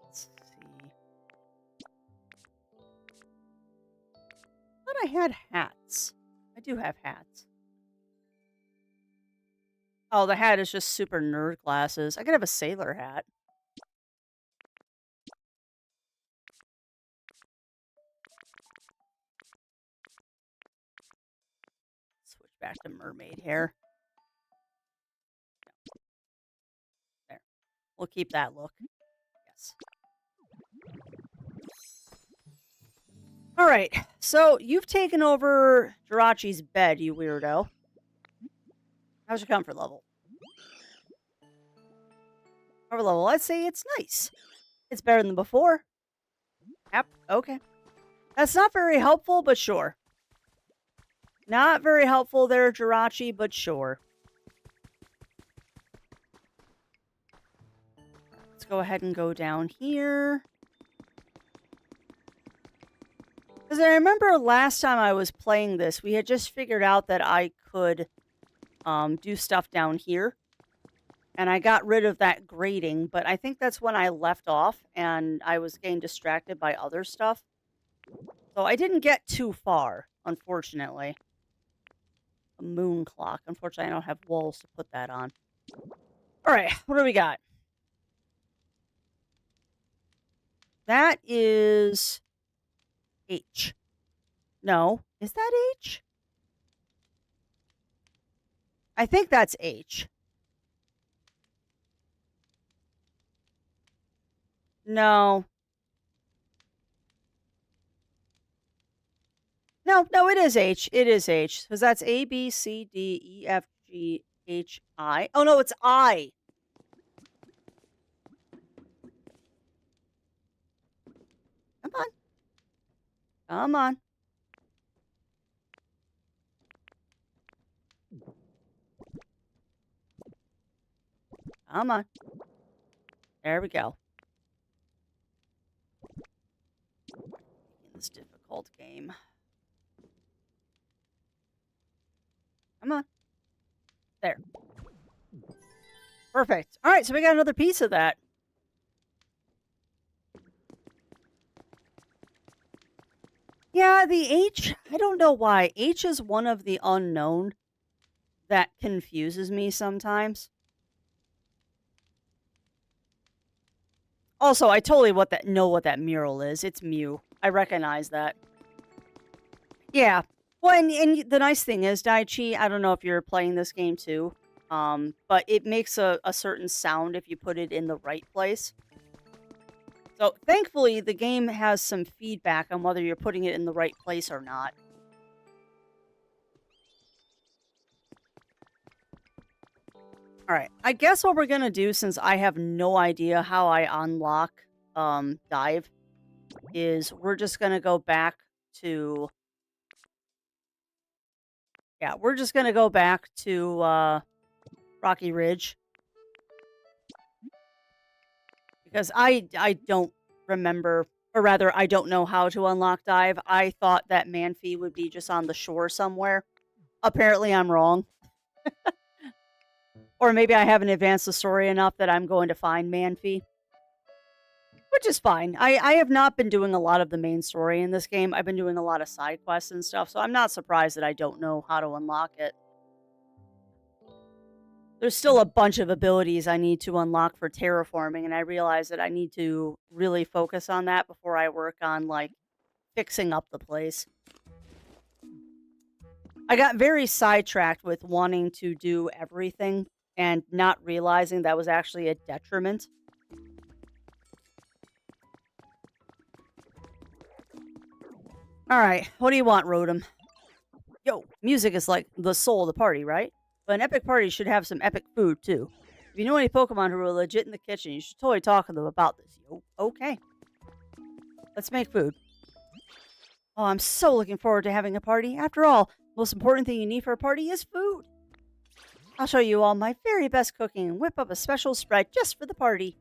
Let's see. I had hats. I do have hats. Oh, the hat is just super nerd glasses. I could have a sailor hat. Switch back to mermaid hair. There. We'll keep that look. Yes. All right. So you've taken over Jirachi's bed, you weirdo. How's your comfort level? Comfort level, I'd say it's nice. It's better than before. Yep. Okay. That's not very helpful, but sure. Not very helpful there, Jirachi, but sure. Let's go ahead and go down here. Because I remember last time I was playing this, we had just figured out that I could do stuff down here. And I got rid of that grating, but I think that's when I left off and I was getting distracted by other stuff. So I didn't get too far, unfortunately. A moon clock. Unfortunately, I don't have walls to put that on. All right, what do we got? That is H. No, is that H? I think that's H. No. No, it is H. It is H. Because that's A, B, C, D, E, F, G, H, I. Oh, no, it's I. Come on. Come on. Come on. There we go. This difficult game. Come on. There. Perfect. All right, so we got another piece of that. Yeah, the H, I don't know why. H is one of the unknown that confuses me sometimes. Also, I totally know what that mural is. It's Mew. I recognize that. Yeah. Well, and the nice thing is, Daichi, I don't know if you're playing this game too, but it makes a certain sound if you put it in the right place. So, thankfully, the game has some feedback on whether you're putting it in the right place or not. Alright, I guess what we're gonna do, since I have no idea how I unlock, Dive, is we're just gonna go back to... Yeah, we're just gonna go back to, Rocky Ridge. Because I don't remember, or rather, I don't know how to unlock Dive. I thought that Manphy would be just on the shore somewhere. Apparently, I'm wrong. Or maybe I haven't advanced the story enough that I'm going to find Manphy. Which is fine. I have not been doing a lot of the main story in this game. I've been doing a lot of side quests and stuff, so I'm not surprised that I don't know how to unlock it. There's still a bunch of abilities I need to unlock for terraforming, and I realize that I need to really focus on that before I work on, like, fixing up the place. I got very sidetracked with wanting to do everything and not realizing that was actually a detriment. Alright, what do you want, Rotom? Yo, music is like the soul of the party, right? But an epic party should have some epic food, too. If you know any Pokemon who are legit in the kitchen, you should totally talk to them about this. Yo, okay. Let's make food. Oh, I'm so looking forward to having a party. After all, the most important thing you need for a party is food. I'll show you all my very best cooking and whip up a special spread just for the party.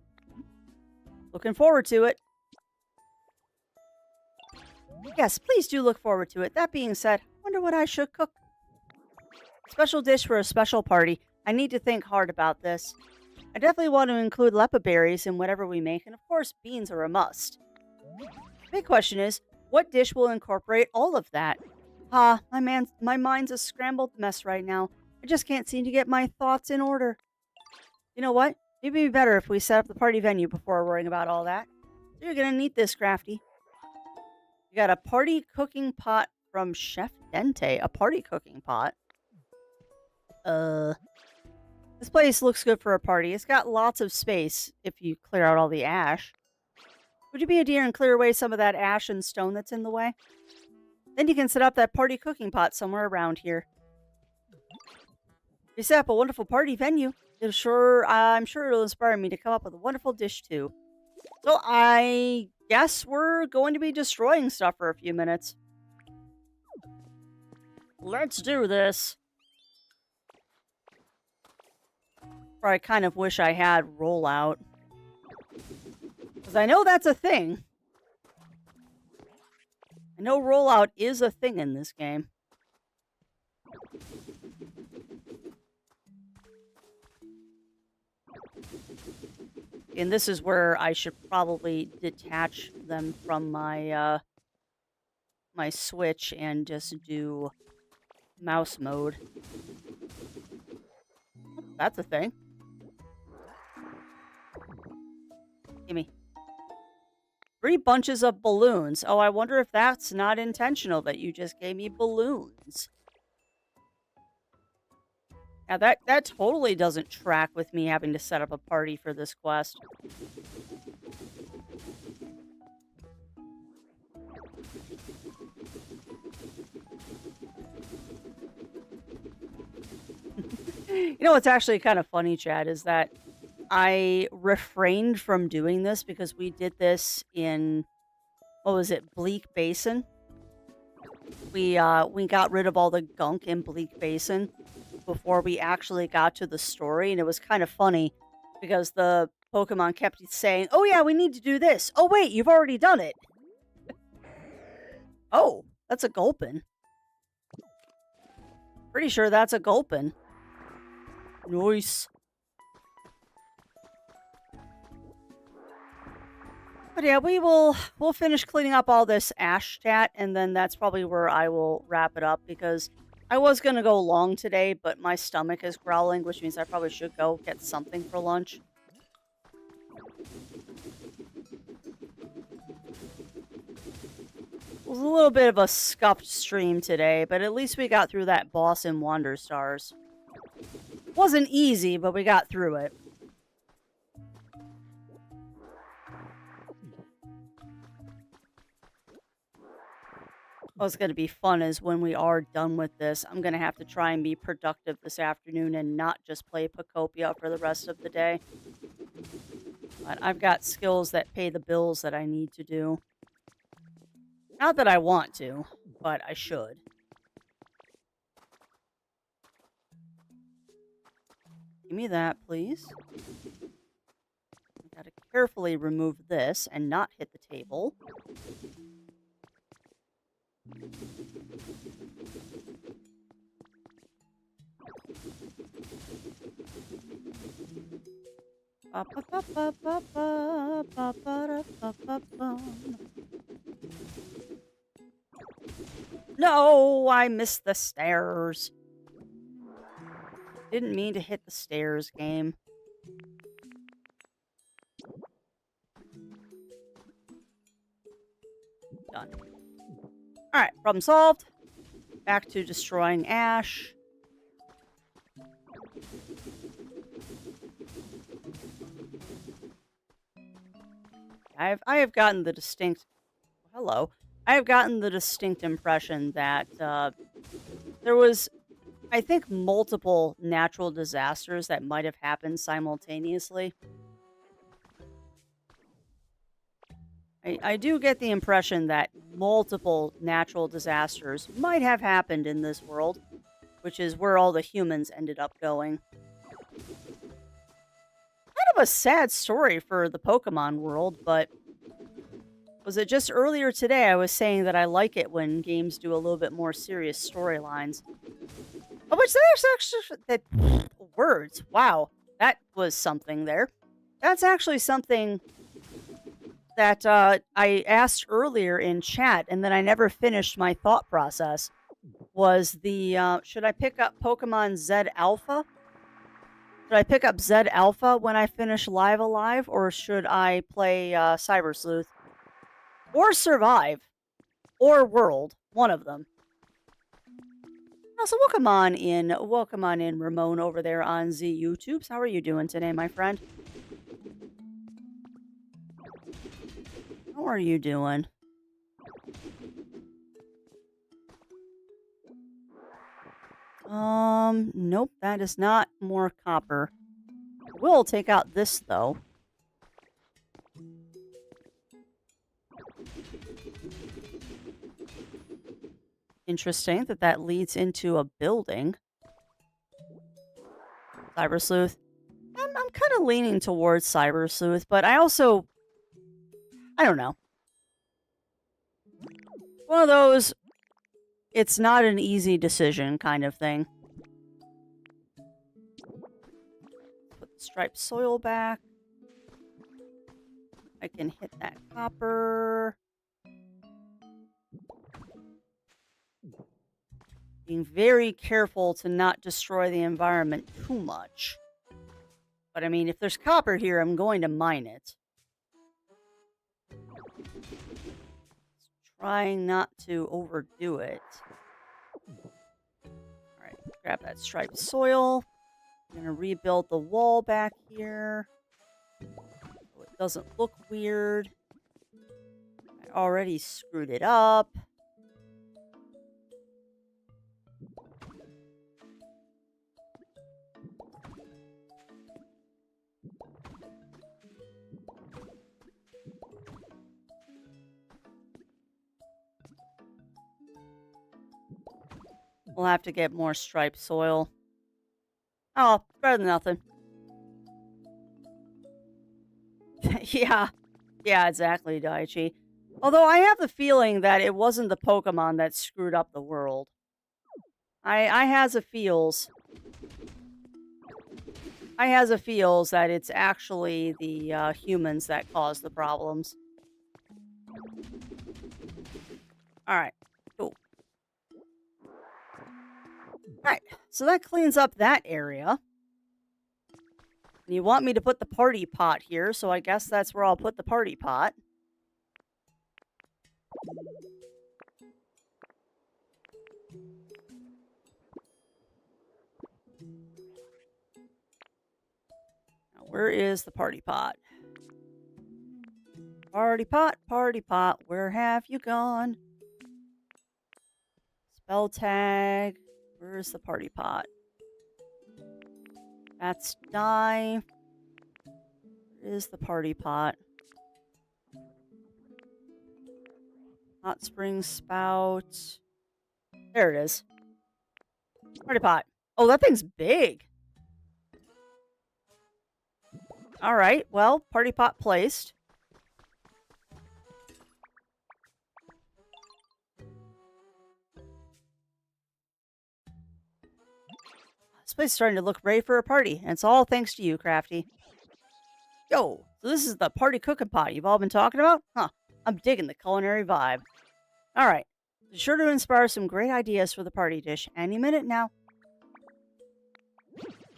Looking forward to it. Yes, please do look forward to it. That being said, wonder what I should cook. Special dish for a special party. I need to think hard about this. I definitely want to include lepa berries in whatever we make, and of course, beans are a must. The big question is, what dish will incorporate all of that? My mind's a scrambled mess right now. I just can't seem to get my thoughts in order. You know what? Maybe it'd be better if we set up the party venue before worrying about all that. So you're gonna need this, Crafty. You got a party cooking pot from Chef Dente. A party cooking pot? Uh, this place looks good for a party. It's got lots of space if you clear out all the ash. Would you be a dear and clear away some of that ash and stone that's in the way? Then you can set up that party cooking pot somewhere around here. You set up a wonderful party venue. I'm sure it'll inspire me to come up with a wonderful dish too. So I guess we're going to be destroying stuff for a few minutes. Let's do this. Or I kind of wish I had rollout. Because I know that's a thing. I know rollout is a thing in this game. And this is where I should probably detach them from my my Switch and just do mouse mode. That's a thing. Gimme. 3 bunches of balloons. Oh, I wonder if that's not intentional that you just gave me balloons. Yeah, that totally doesn't track with me having to set up a party for this quest. You know what's actually kind of funny, Chad, is that I refrained from doing this because we did this in, what was it, Bleak Basin? We got rid of all the gunk in Bleak Basin before we actually got to the story, and it was kind of funny because the Pokemon kept saying, "Oh yeah, we need to do this." Oh wait, you've already done it. Oh, that's a Gulpin. Pretty sure that's a Gulpin. Nice. But yeah, we'll finish cleaning up all this ash chat, and then that's probably where I will wrap it up because I was gonna go long today, but my stomach is growling, which means I probably should go get something for lunch. It was a little bit of a scuffed stream today, but at least we got through that boss in Wander Stars. Wasn't easy, but we got through it. What's going to be fun is when we are done with this, I'm going to have to try and be productive this afternoon and not just play Pocopia for the rest of the day. But I've got skills that pay the bills that I need to do. Not that I want to, but I should. Give me that, please. I gotta carefully remove this and not hit the table. No, I missed the stairs. Didn't mean to hit the stairs, game. Done. Alright, problem solved. Back to destroying ash. I have gotten the distinct... Hello. I have gotten the distinct impression that there was, I think, multiple natural disasters that might have happened simultaneously. I do get the impression that multiple natural disasters might have happened in this world, which is where all the humans ended up going. Kind of a sad story for the Pokemon world, but was it just earlier today I was saying that I like it when games do a little bit more serious storylines. Of which there's actually that words. Wow, that was something there. That's actually something that I asked earlier in chat, and then I never finished my thought process. was should I pick up Pokemon Z Alpha? Should I pick up Z Alpha when I finish Live Alive, or should I play Cyber Sleuth? Or Survive? Or World? One of them. So welcome on in. Welcome on in, Ramon, over there on Z YouTubes. How are you doing today, my friend? How are you doing? Nope, that is not more copper. We'll take out this, though. Interesting that leads into a building. Cyber Sleuth. I'm kind of leaning towards Cyber Sleuth, but I don't know. One of those, it's not an easy decision kind of thing. Put the striped soil back. I can hit that copper. Being very careful to not destroy the environment too much. But I mean, if there's copper here, I'm going to mine it. Trying not to overdo it. Alright, grab that striped soil. I'm going to rebuild the wall back here, so it doesn't look weird. I already screwed it up. We'll have to get more striped soil. Oh, better than nothing. Yeah. Yeah, exactly, Daichi. Although I have the feeling that it wasn't the Pokemon that screwed up the world. I has a feels. I has a feels that it's actually the humans that caused the problems. Alright. Cool. Alright, so that cleans up that area. And you want me to put the party pot here, so I guess that's where I'll put the party pot. Now, where is the party pot? Party pot, where have you gone? Spell tag. Where is the party pot? That's die. Where is the party pot? Hot spring spout. There it is. Party pot. Oh, that thing's big. Alright, well, party pot placed. This place is starting to look ready for a party, and it's all thanks to you, Crafty. Yo, so this is the party cooking pot you've all been talking about? Huh, I'm digging the culinary vibe. Alright, it's sure to inspire some great ideas for the party dish any minute now.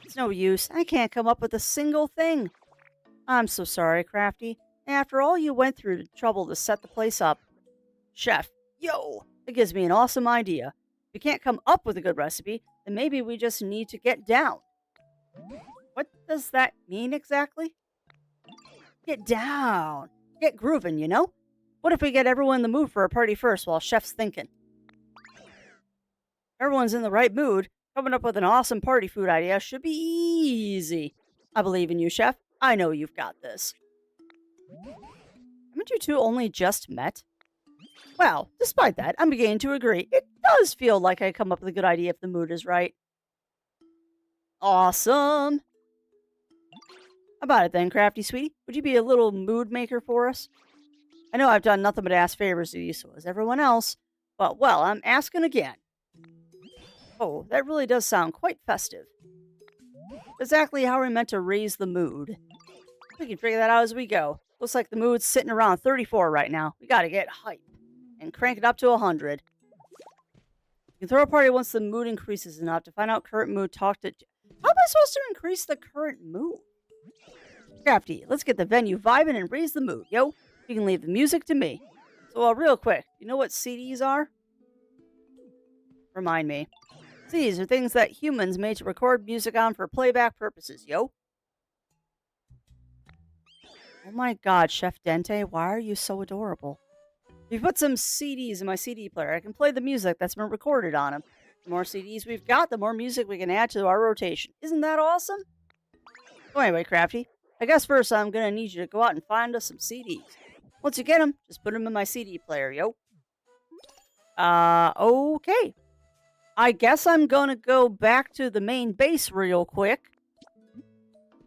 It's no use, I can't come up with a single thing. I'm so sorry, Crafty. After all you went through the trouble to set the place up. Chef, yo, that gives me an awesome idea. If we can't come up with a good recipe, then maybe we just need to get down. What does that mean exactly? Get down. Get grooving, you know? What if we get everyone in the mood for a party first while Chef's thinking? Everyone's in the right mood. Coming up with an awesome party food idea should be easy. I believe in you, Chef. I know you've got this. Haven't you two only just met? Well, despite that, I'm beginning to agree. It does feel like I come up with a good idea if the mood is right. Awesome! How about it then, Crafty Sweetie? Would you be a little mood maker for us? I know I've done nothing but ask favors of you, so has everyone else. But, well, I'm asking again. Oh, that really does sound quite festive. Exactly how we're meant to raise the mood. We can figure that out as we go. Looks like the mood's sitting around 34 right now. We gotta get hype and crank it up to 100. You can throw a party once the mood increases enough. To find out current mood, talk to... How am I supposed to increase the current mood? Crafty, let's get the venue vibing and raise the mood, yo. You can leave the music to me. So, real quick, you know what CDs are? Remind me. CDs are things that humans made to record music on for playback purposes, yo. Oh my god, Chef Dente, why are you so adorable? If you put some CDs in my CD player, I can play the music that's been recorded on them. The more CDs we've got, the more music we can add to our rotation. Isn't that awesome? So anyway, Crafty, I guess first I'm gonna need you to go out and find us some CDs. Once you get them, just put them in my CD player, yo. Okay. I guess I'm gonna go back to the main base real quick.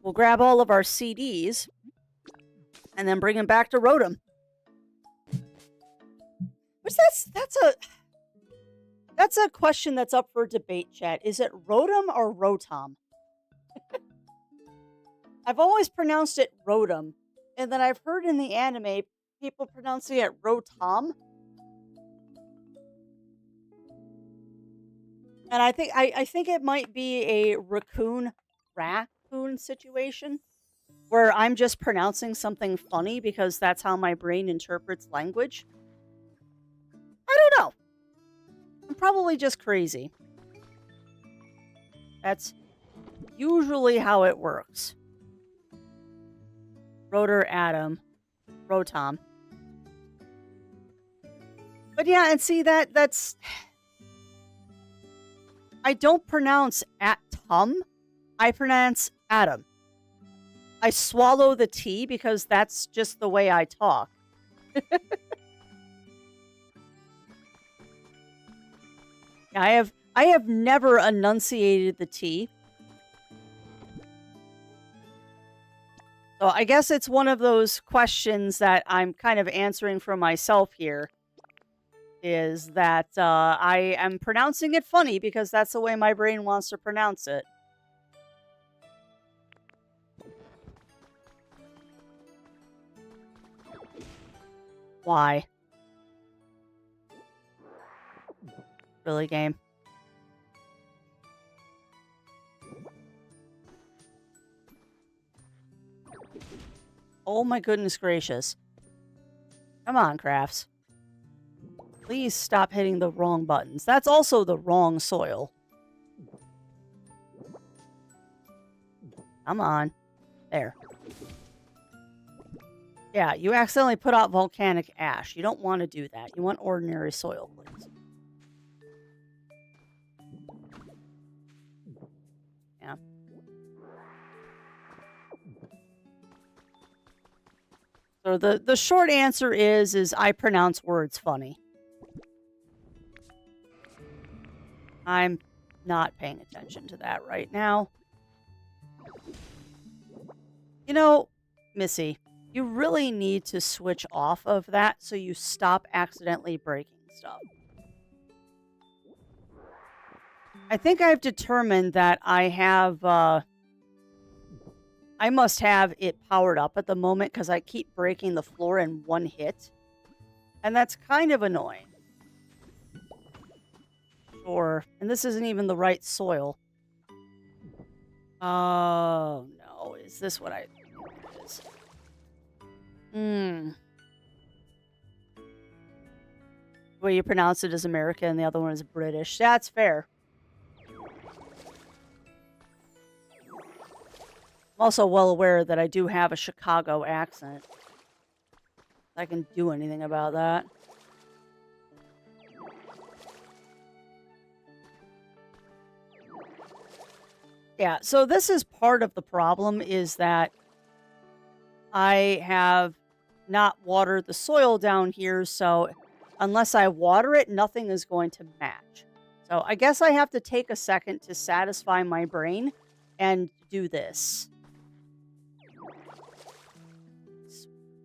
We'll grab all of our CDs and then bring them back to Rotom. Which that's a question that's up for debate, chat. Is it Rotom or Rotom? I've always pronounced it Rotom, and then I've heard in the anime people pronouncing it Rotom. And I think it might be a raccoon situation where I'm just pronouncing something funny because that's how my brain interprets language. I don't know. I'm probably just crazy. That's usually how it works. Rotor Atom. Rotom. But yeah, and see that's... I don't pronounce atom. I pronounce atom. I swallow the T because that's just the way I talk. I have never enunciated the T. So I guess it's one of those questions that I'm kind of answering for myself here. Is that I am pronouncing it funny because that's the way my brain wants to pronounce it. Why? Really, game? Oh my goodness gracious. Come on, Crafts. Please stop hitting the wrong buttons. That's also the wrong soil. Come on. There. Yeah, you accidentally put out volcanic ash. You don't want to do that. You want ordinary soil, please. Yeah. So the short answer is I pronounce words funny. I'm not paying attention to that right now. You know, Missy, you really need to switch off of that so you stop accidentally breaking stuff. I think I've determined that I must have it powered up at the moment because I keep breaking the floor in one hit. And that's kind of annoying. Sure. And this isn't even the right soil. Oh, no. Is this what I think it is? The way you pronounce it is American and the other one is British. That's fair. I'm also well aware that I do have a Chicago accent. I can do anything about that. Yeah, so this is part of the problem is that I have not watered the soil down here, so unless I water it, nothing is going to match. So I guess I have to take a second to satisfy my brain and do this.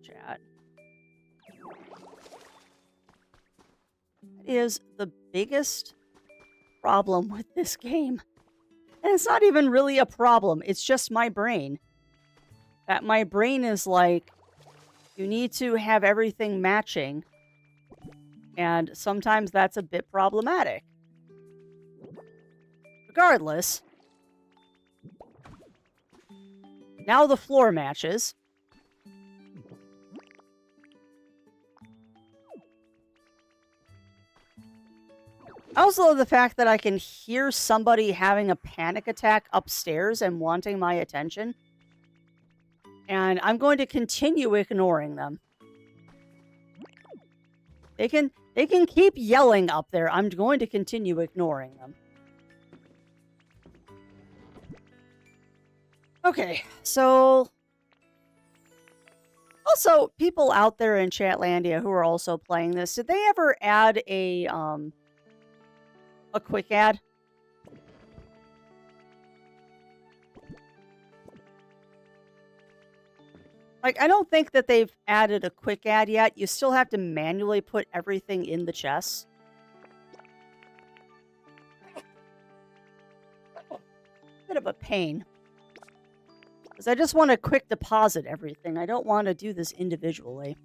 Chat. That is the biggest problem with this game. And it's not even really a problem. It's just my brain. That my brain is like, you need to have everything matching. And sometimes that's a bit problematic. Regardless, now the floor matches. I also love the fact that I can hear somebody having a panic attack upstairs and wanting my attention. And I'm going to continue ignoring them. They can keep yelling up there. I'm going to continue ignoring them. Okay, so also people out there in Chatlandia who are also playing this, did they ever add a quick ad? Like, I don't think that they've added a quick ad yet. You still have to manually put everything in the chest. Bit of a pain. Because I just want to quick deposit everything. I don't want to do this individually.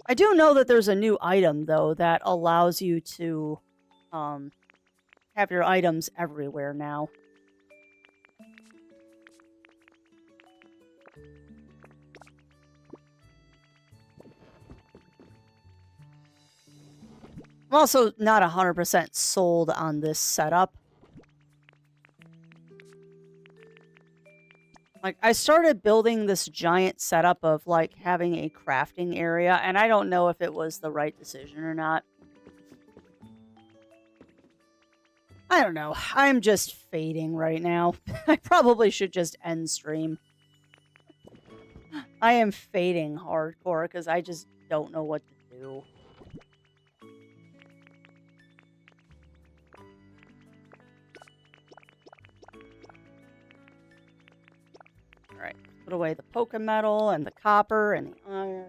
I do know that there's a new item, though, that allows you to have your items everywhere now. I'm also not 100% sold on this setup. Like, I started building this giant setup of, like, having a crafting area, and I don't know if it was the right decision or not. I don't know. I'm just fading right now. I probably should just end stream. I am fading hardcore because I just don't know what to do. Alright, put away the polka metal and the copper and the iron.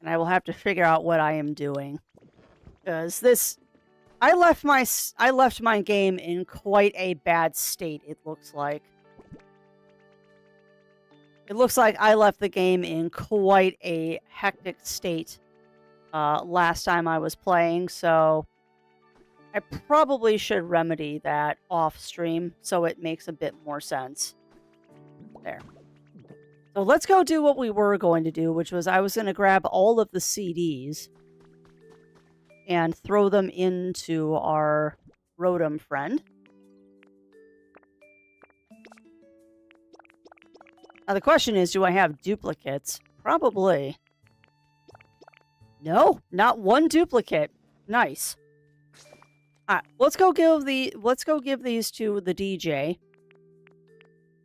And I will have to figure out what I am doing. Because this... I left my game in quite a bad state, it looks like. It looks like I left the game in quite a hectic state last time I was playing, so I probably should remedy that off stream so it makes a bit more sense. There. So let's go do what we were going to do, which was I was going to grab all of the CDs and throw them into our Rotom friend. Now the question is, do I have duplicates? Probably. No, not one duplicate. Nice. Alright, let's go give these to the DJ.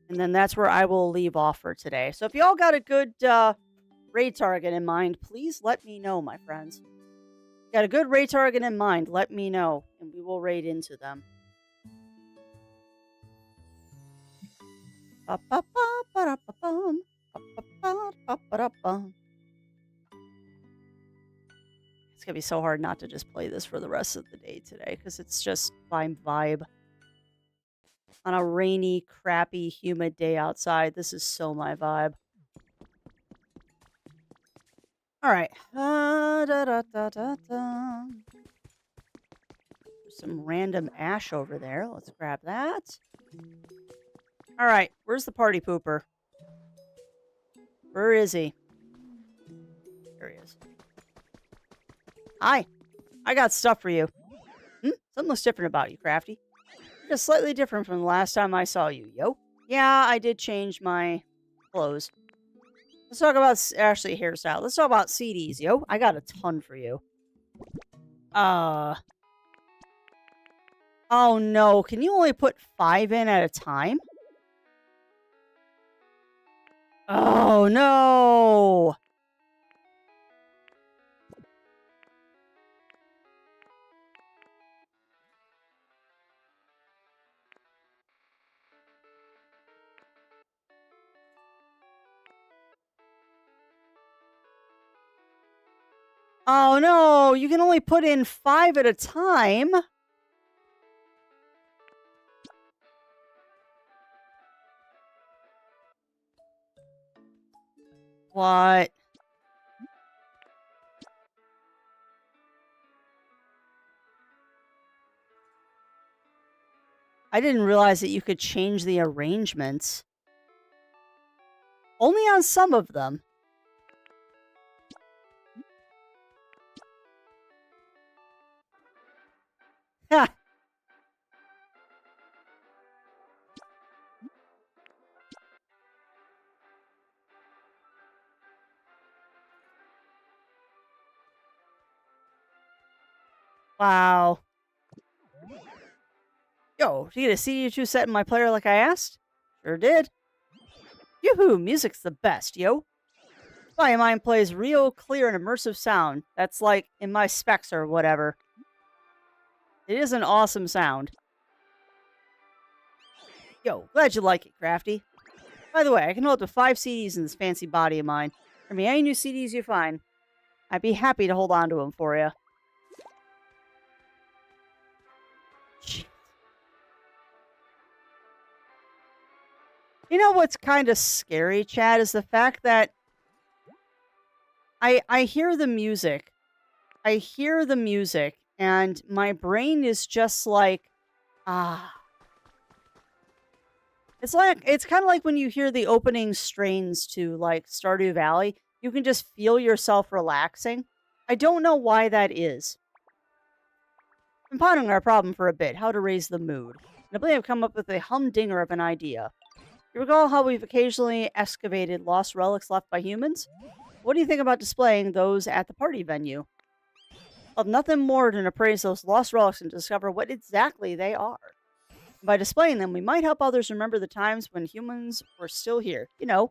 And then that's where I will leave off for today. So if y'all got a good raid target in mind, please let me know, my friends. Got a good raid target in mind, let me know, and we will raid into them. It's gonna be so hard not to just play this for the rest of the day today, because it's just my vibe. On a rainy, crappy, humid day outside, this is so my vibe. Alright. There's some random ash over there. Let's grab that. Alright, where's the party pooper? Where is he? There he is. Hi. I got stuff for you. Something looks different about you, Crafty. You're just slightly different from the last time I saw you, yo. Yeah, I did change my clothes. Let's talk about Ashley hairstyle. Let's talk about CDs, yo. I got a ton for you. Oh no, can you only put 5 in at a time? Oh no! Oh no, you can only put in 5 at a time. What? I didn't realize that you could change the arrangements. Only on some of them. Ha! Wow. Yo, did you get a CD2 set in my player like I asked? Sure did. Yoo-hoo, music's the best, yo. My mind plays real clear and immersive sound. That's like in my specs or whatever. It is an awesome sound. Yo, glad you like it, Crafty. By the way, I can hold up to 5 CDs in this fancy body of mine. For me, any new CDs you find, I'd be happy to hold on to them for you. You know what's kind of scary, Chad, is the fact that I hear the music. I hear the music, and my brain is just like, ah. It's kind of like when you hear the opening strains to like Stardew Valley, you can just feel yourself relaxing. I don't know why that is. Been pondering our problem for a bit, how to raise the mood. And I believe I've come up with a humdinger of an idea. You recall how we've occasionally excavated lost relics left by humans? What do you think about displaying those at the party venue? Well, nothing more than appraise those lost relics and discover what exactly they are. By displaying them, we might help others remember the times when humans were still here. You know,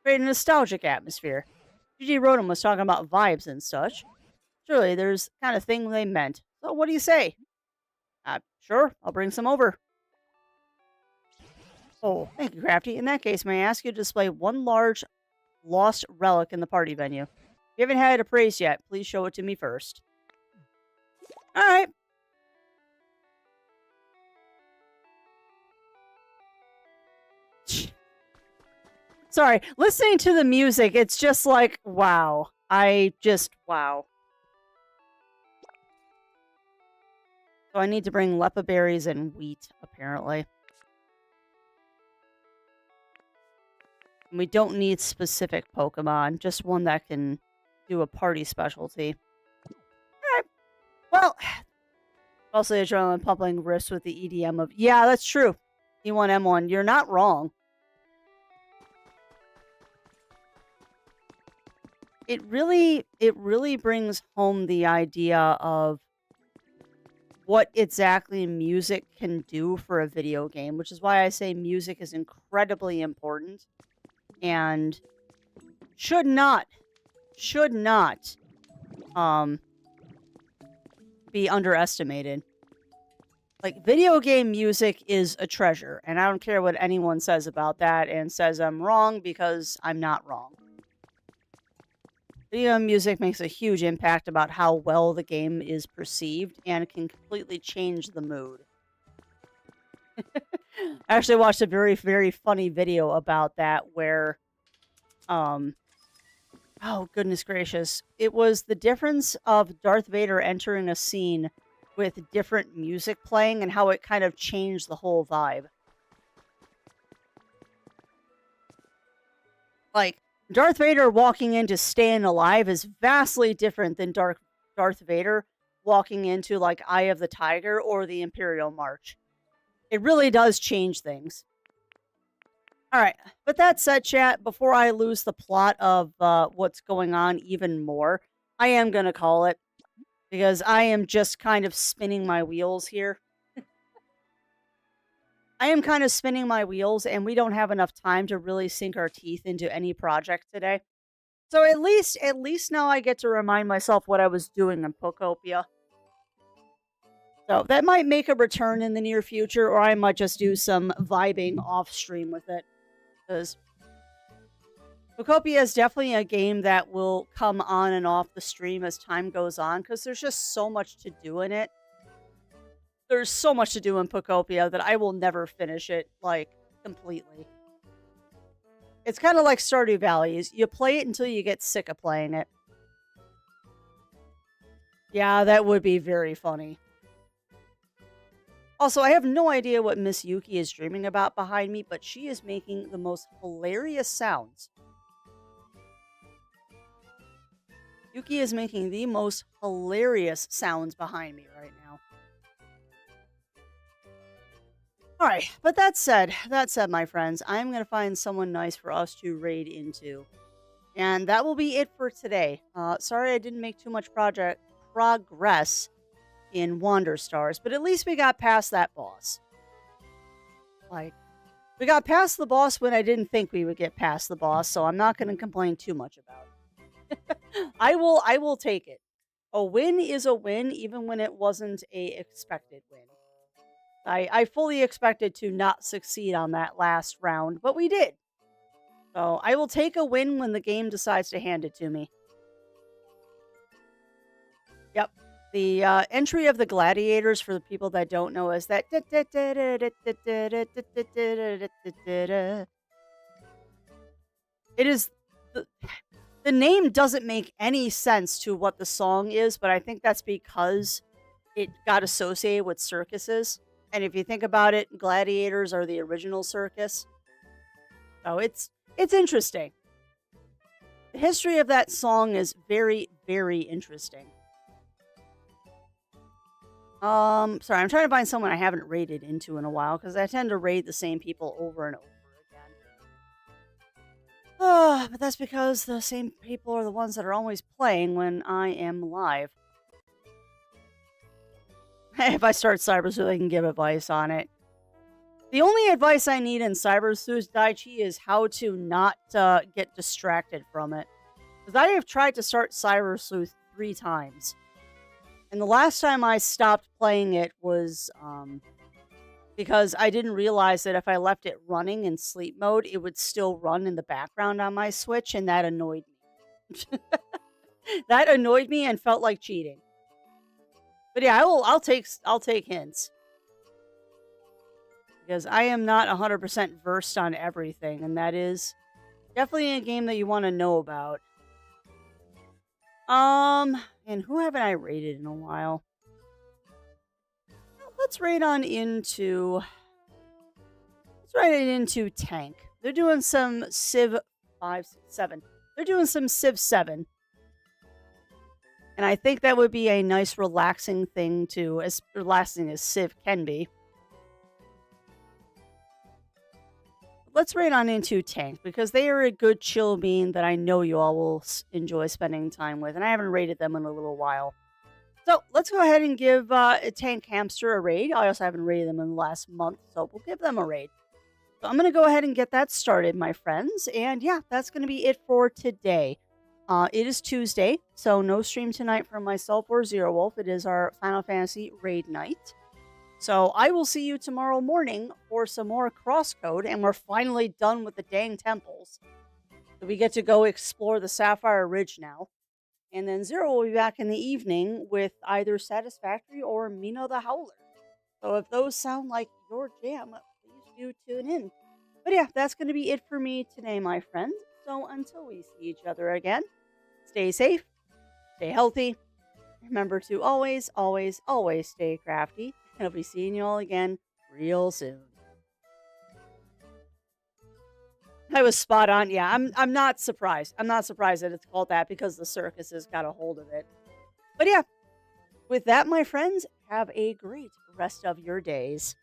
create a nostalgic atmosphere. G.G. Rodham was talking about vibes and such. Surely there's the kind of thing they meant. So what do you say? Sure, I'll bring some over. Oh, thank you, Crafty. In that case, may I ask you to display one large lost relic in the party venue? If you haven't had it appraised yet, please show it to me first. All right. Sorry, listening to the music, it's just like, wow. Wow. So I need to bring lepa berries and wheat, apparently. And we don't need specific Pokemon, just one that can do a party specialty. Alright. Well, mostly adrenaline pumping wrists with the EDM of... Yeah, that's true. E1, M1, you're not wrong. It really brings home the idea of what exactly music can do for a video game, which is why I say music is incredibly important and should not be underestimated. Like, video game music is a treasure, and I don't care what anyone says about that and says I'm wrong, because I'm not wrong. Video music makes a huge impact about how well the game is perceived and can completely change the mood. I actually watched a very, very funny video about that where, oh, goodness gracious. It was the difference of Darth Vader entering a scene with different music playing and how it kind of changed the whole vibe. Like, Darth Vader walking into Staying Alive is vastly different than Darth Vader walking into, like, Eye of the Tiger or the Imperial March. It really does change things. Alright, with that said, chat, before I lose the plot of what's going on even more, I am going to call it, because I am just kind of spinning my wheels here. I am kind of spinning my wheels, and we don't have enough time to really sink our teeth into any project today. So at least now I get to remind myself what I was doing in Pokopia. So that might make a return in the near future, or I might just do some vibing off stream with it. Because Pokopia is definitely a game that will come on and off the stream as time goes on, because there's just so much to do in it. There's so much to do in Pokopia that I will never finish it, like, completely. It's kind of like Stardew Valley. You play it until you get sick of playing it. Yeah, that would be very funny. Also, I have no idea what Miss Yuki is dreaming about behind me, but she is making the most hilarious sounds. Yuki is making the most hilarious sounds behind me right now. All right, but that said, my friends, I'm going to find someone nice for us to raid into. And that will be it for today. Sorry I didn't make too much project progress in Wander Stars, but at least we got past that boss. Like, we got past the boss when I didn't think we would get past the boss, so I'm not going to complain too much about it. I will take it. A win is a win, even when it wasn't a expected win. I fully expected to not succeed on that last round, but we did. So I will take a win when the game decides to hand it to me. Yep. The entry of the gladiators, for the people that don't know, is that. It is. The name doesn't make any sense to what the song is, but I think that's because it got associated with circuses. And if you think about it, gladiators are the original circus. So it's interesting. The history of that song is very, very interesting. Sorry, I'm trying to find someone I haven't raided into in a while because I tend to raid the same people over and over again. But that's because the same people are the ones that are always playing when I am live. If I start Cyber Sleuth, I can give advice on it. The only advice I need in Cyber Sleuth Daichi is how to not get distracted from it. Because I have tried to start Cyber Sleuth 3 times. And the last time I stopped playing it was because I didn't realize that if I left it running in sleep mode, it would still run in the background on my Switch, and that annoyed me. That annoyed me and felt like cheating. But yeah, I'll take hints. Because I am not 100% versed on everything, and that is definitely a game that you want to know about. And who haven't I rated in a while? Well, let's raid into Tank. They're doing some Civ 5, 7. They're doing some Civ 7. And I think that would be a nice relaxing thing to, as relaxing as Civ can be. Let's raid on into Tank, because they are a good chill bean that I know you all will enjoy spending time with, and I haven't raided them in a little while. So let's go ahead and give a Tank Hamster a raid. I also haven't raided them in the last month, so we'll give them a raid. So I'm going to go ahead and get that started, my friends, and yeah, that's going to be it for today. It is Tuesday, so no stream tonight from myself or Zero Wolf. It is our Final Fantasy raid night. So I will see you tomorrow morning for some more Crosscode, and we're finally done with the dang temples. So we get to go explore the Sapphire Ridge now. And then Zero will be back in the evening with either Satisfactory or Mino the Howler. So if those sound like your jam, please do tune in. But yeah, that's going to be it for me today, my friends. So until we see each other again, stay safe, stay healthy. Remember to always, always, always stay crafty. And I'll be seeing you all again real soon. I was spot on. Yeah, I'm not surprised. I'm not surprised that it's called that because the circus has got a hold of it. But yeah, with that, my friends, have a great rest of your days.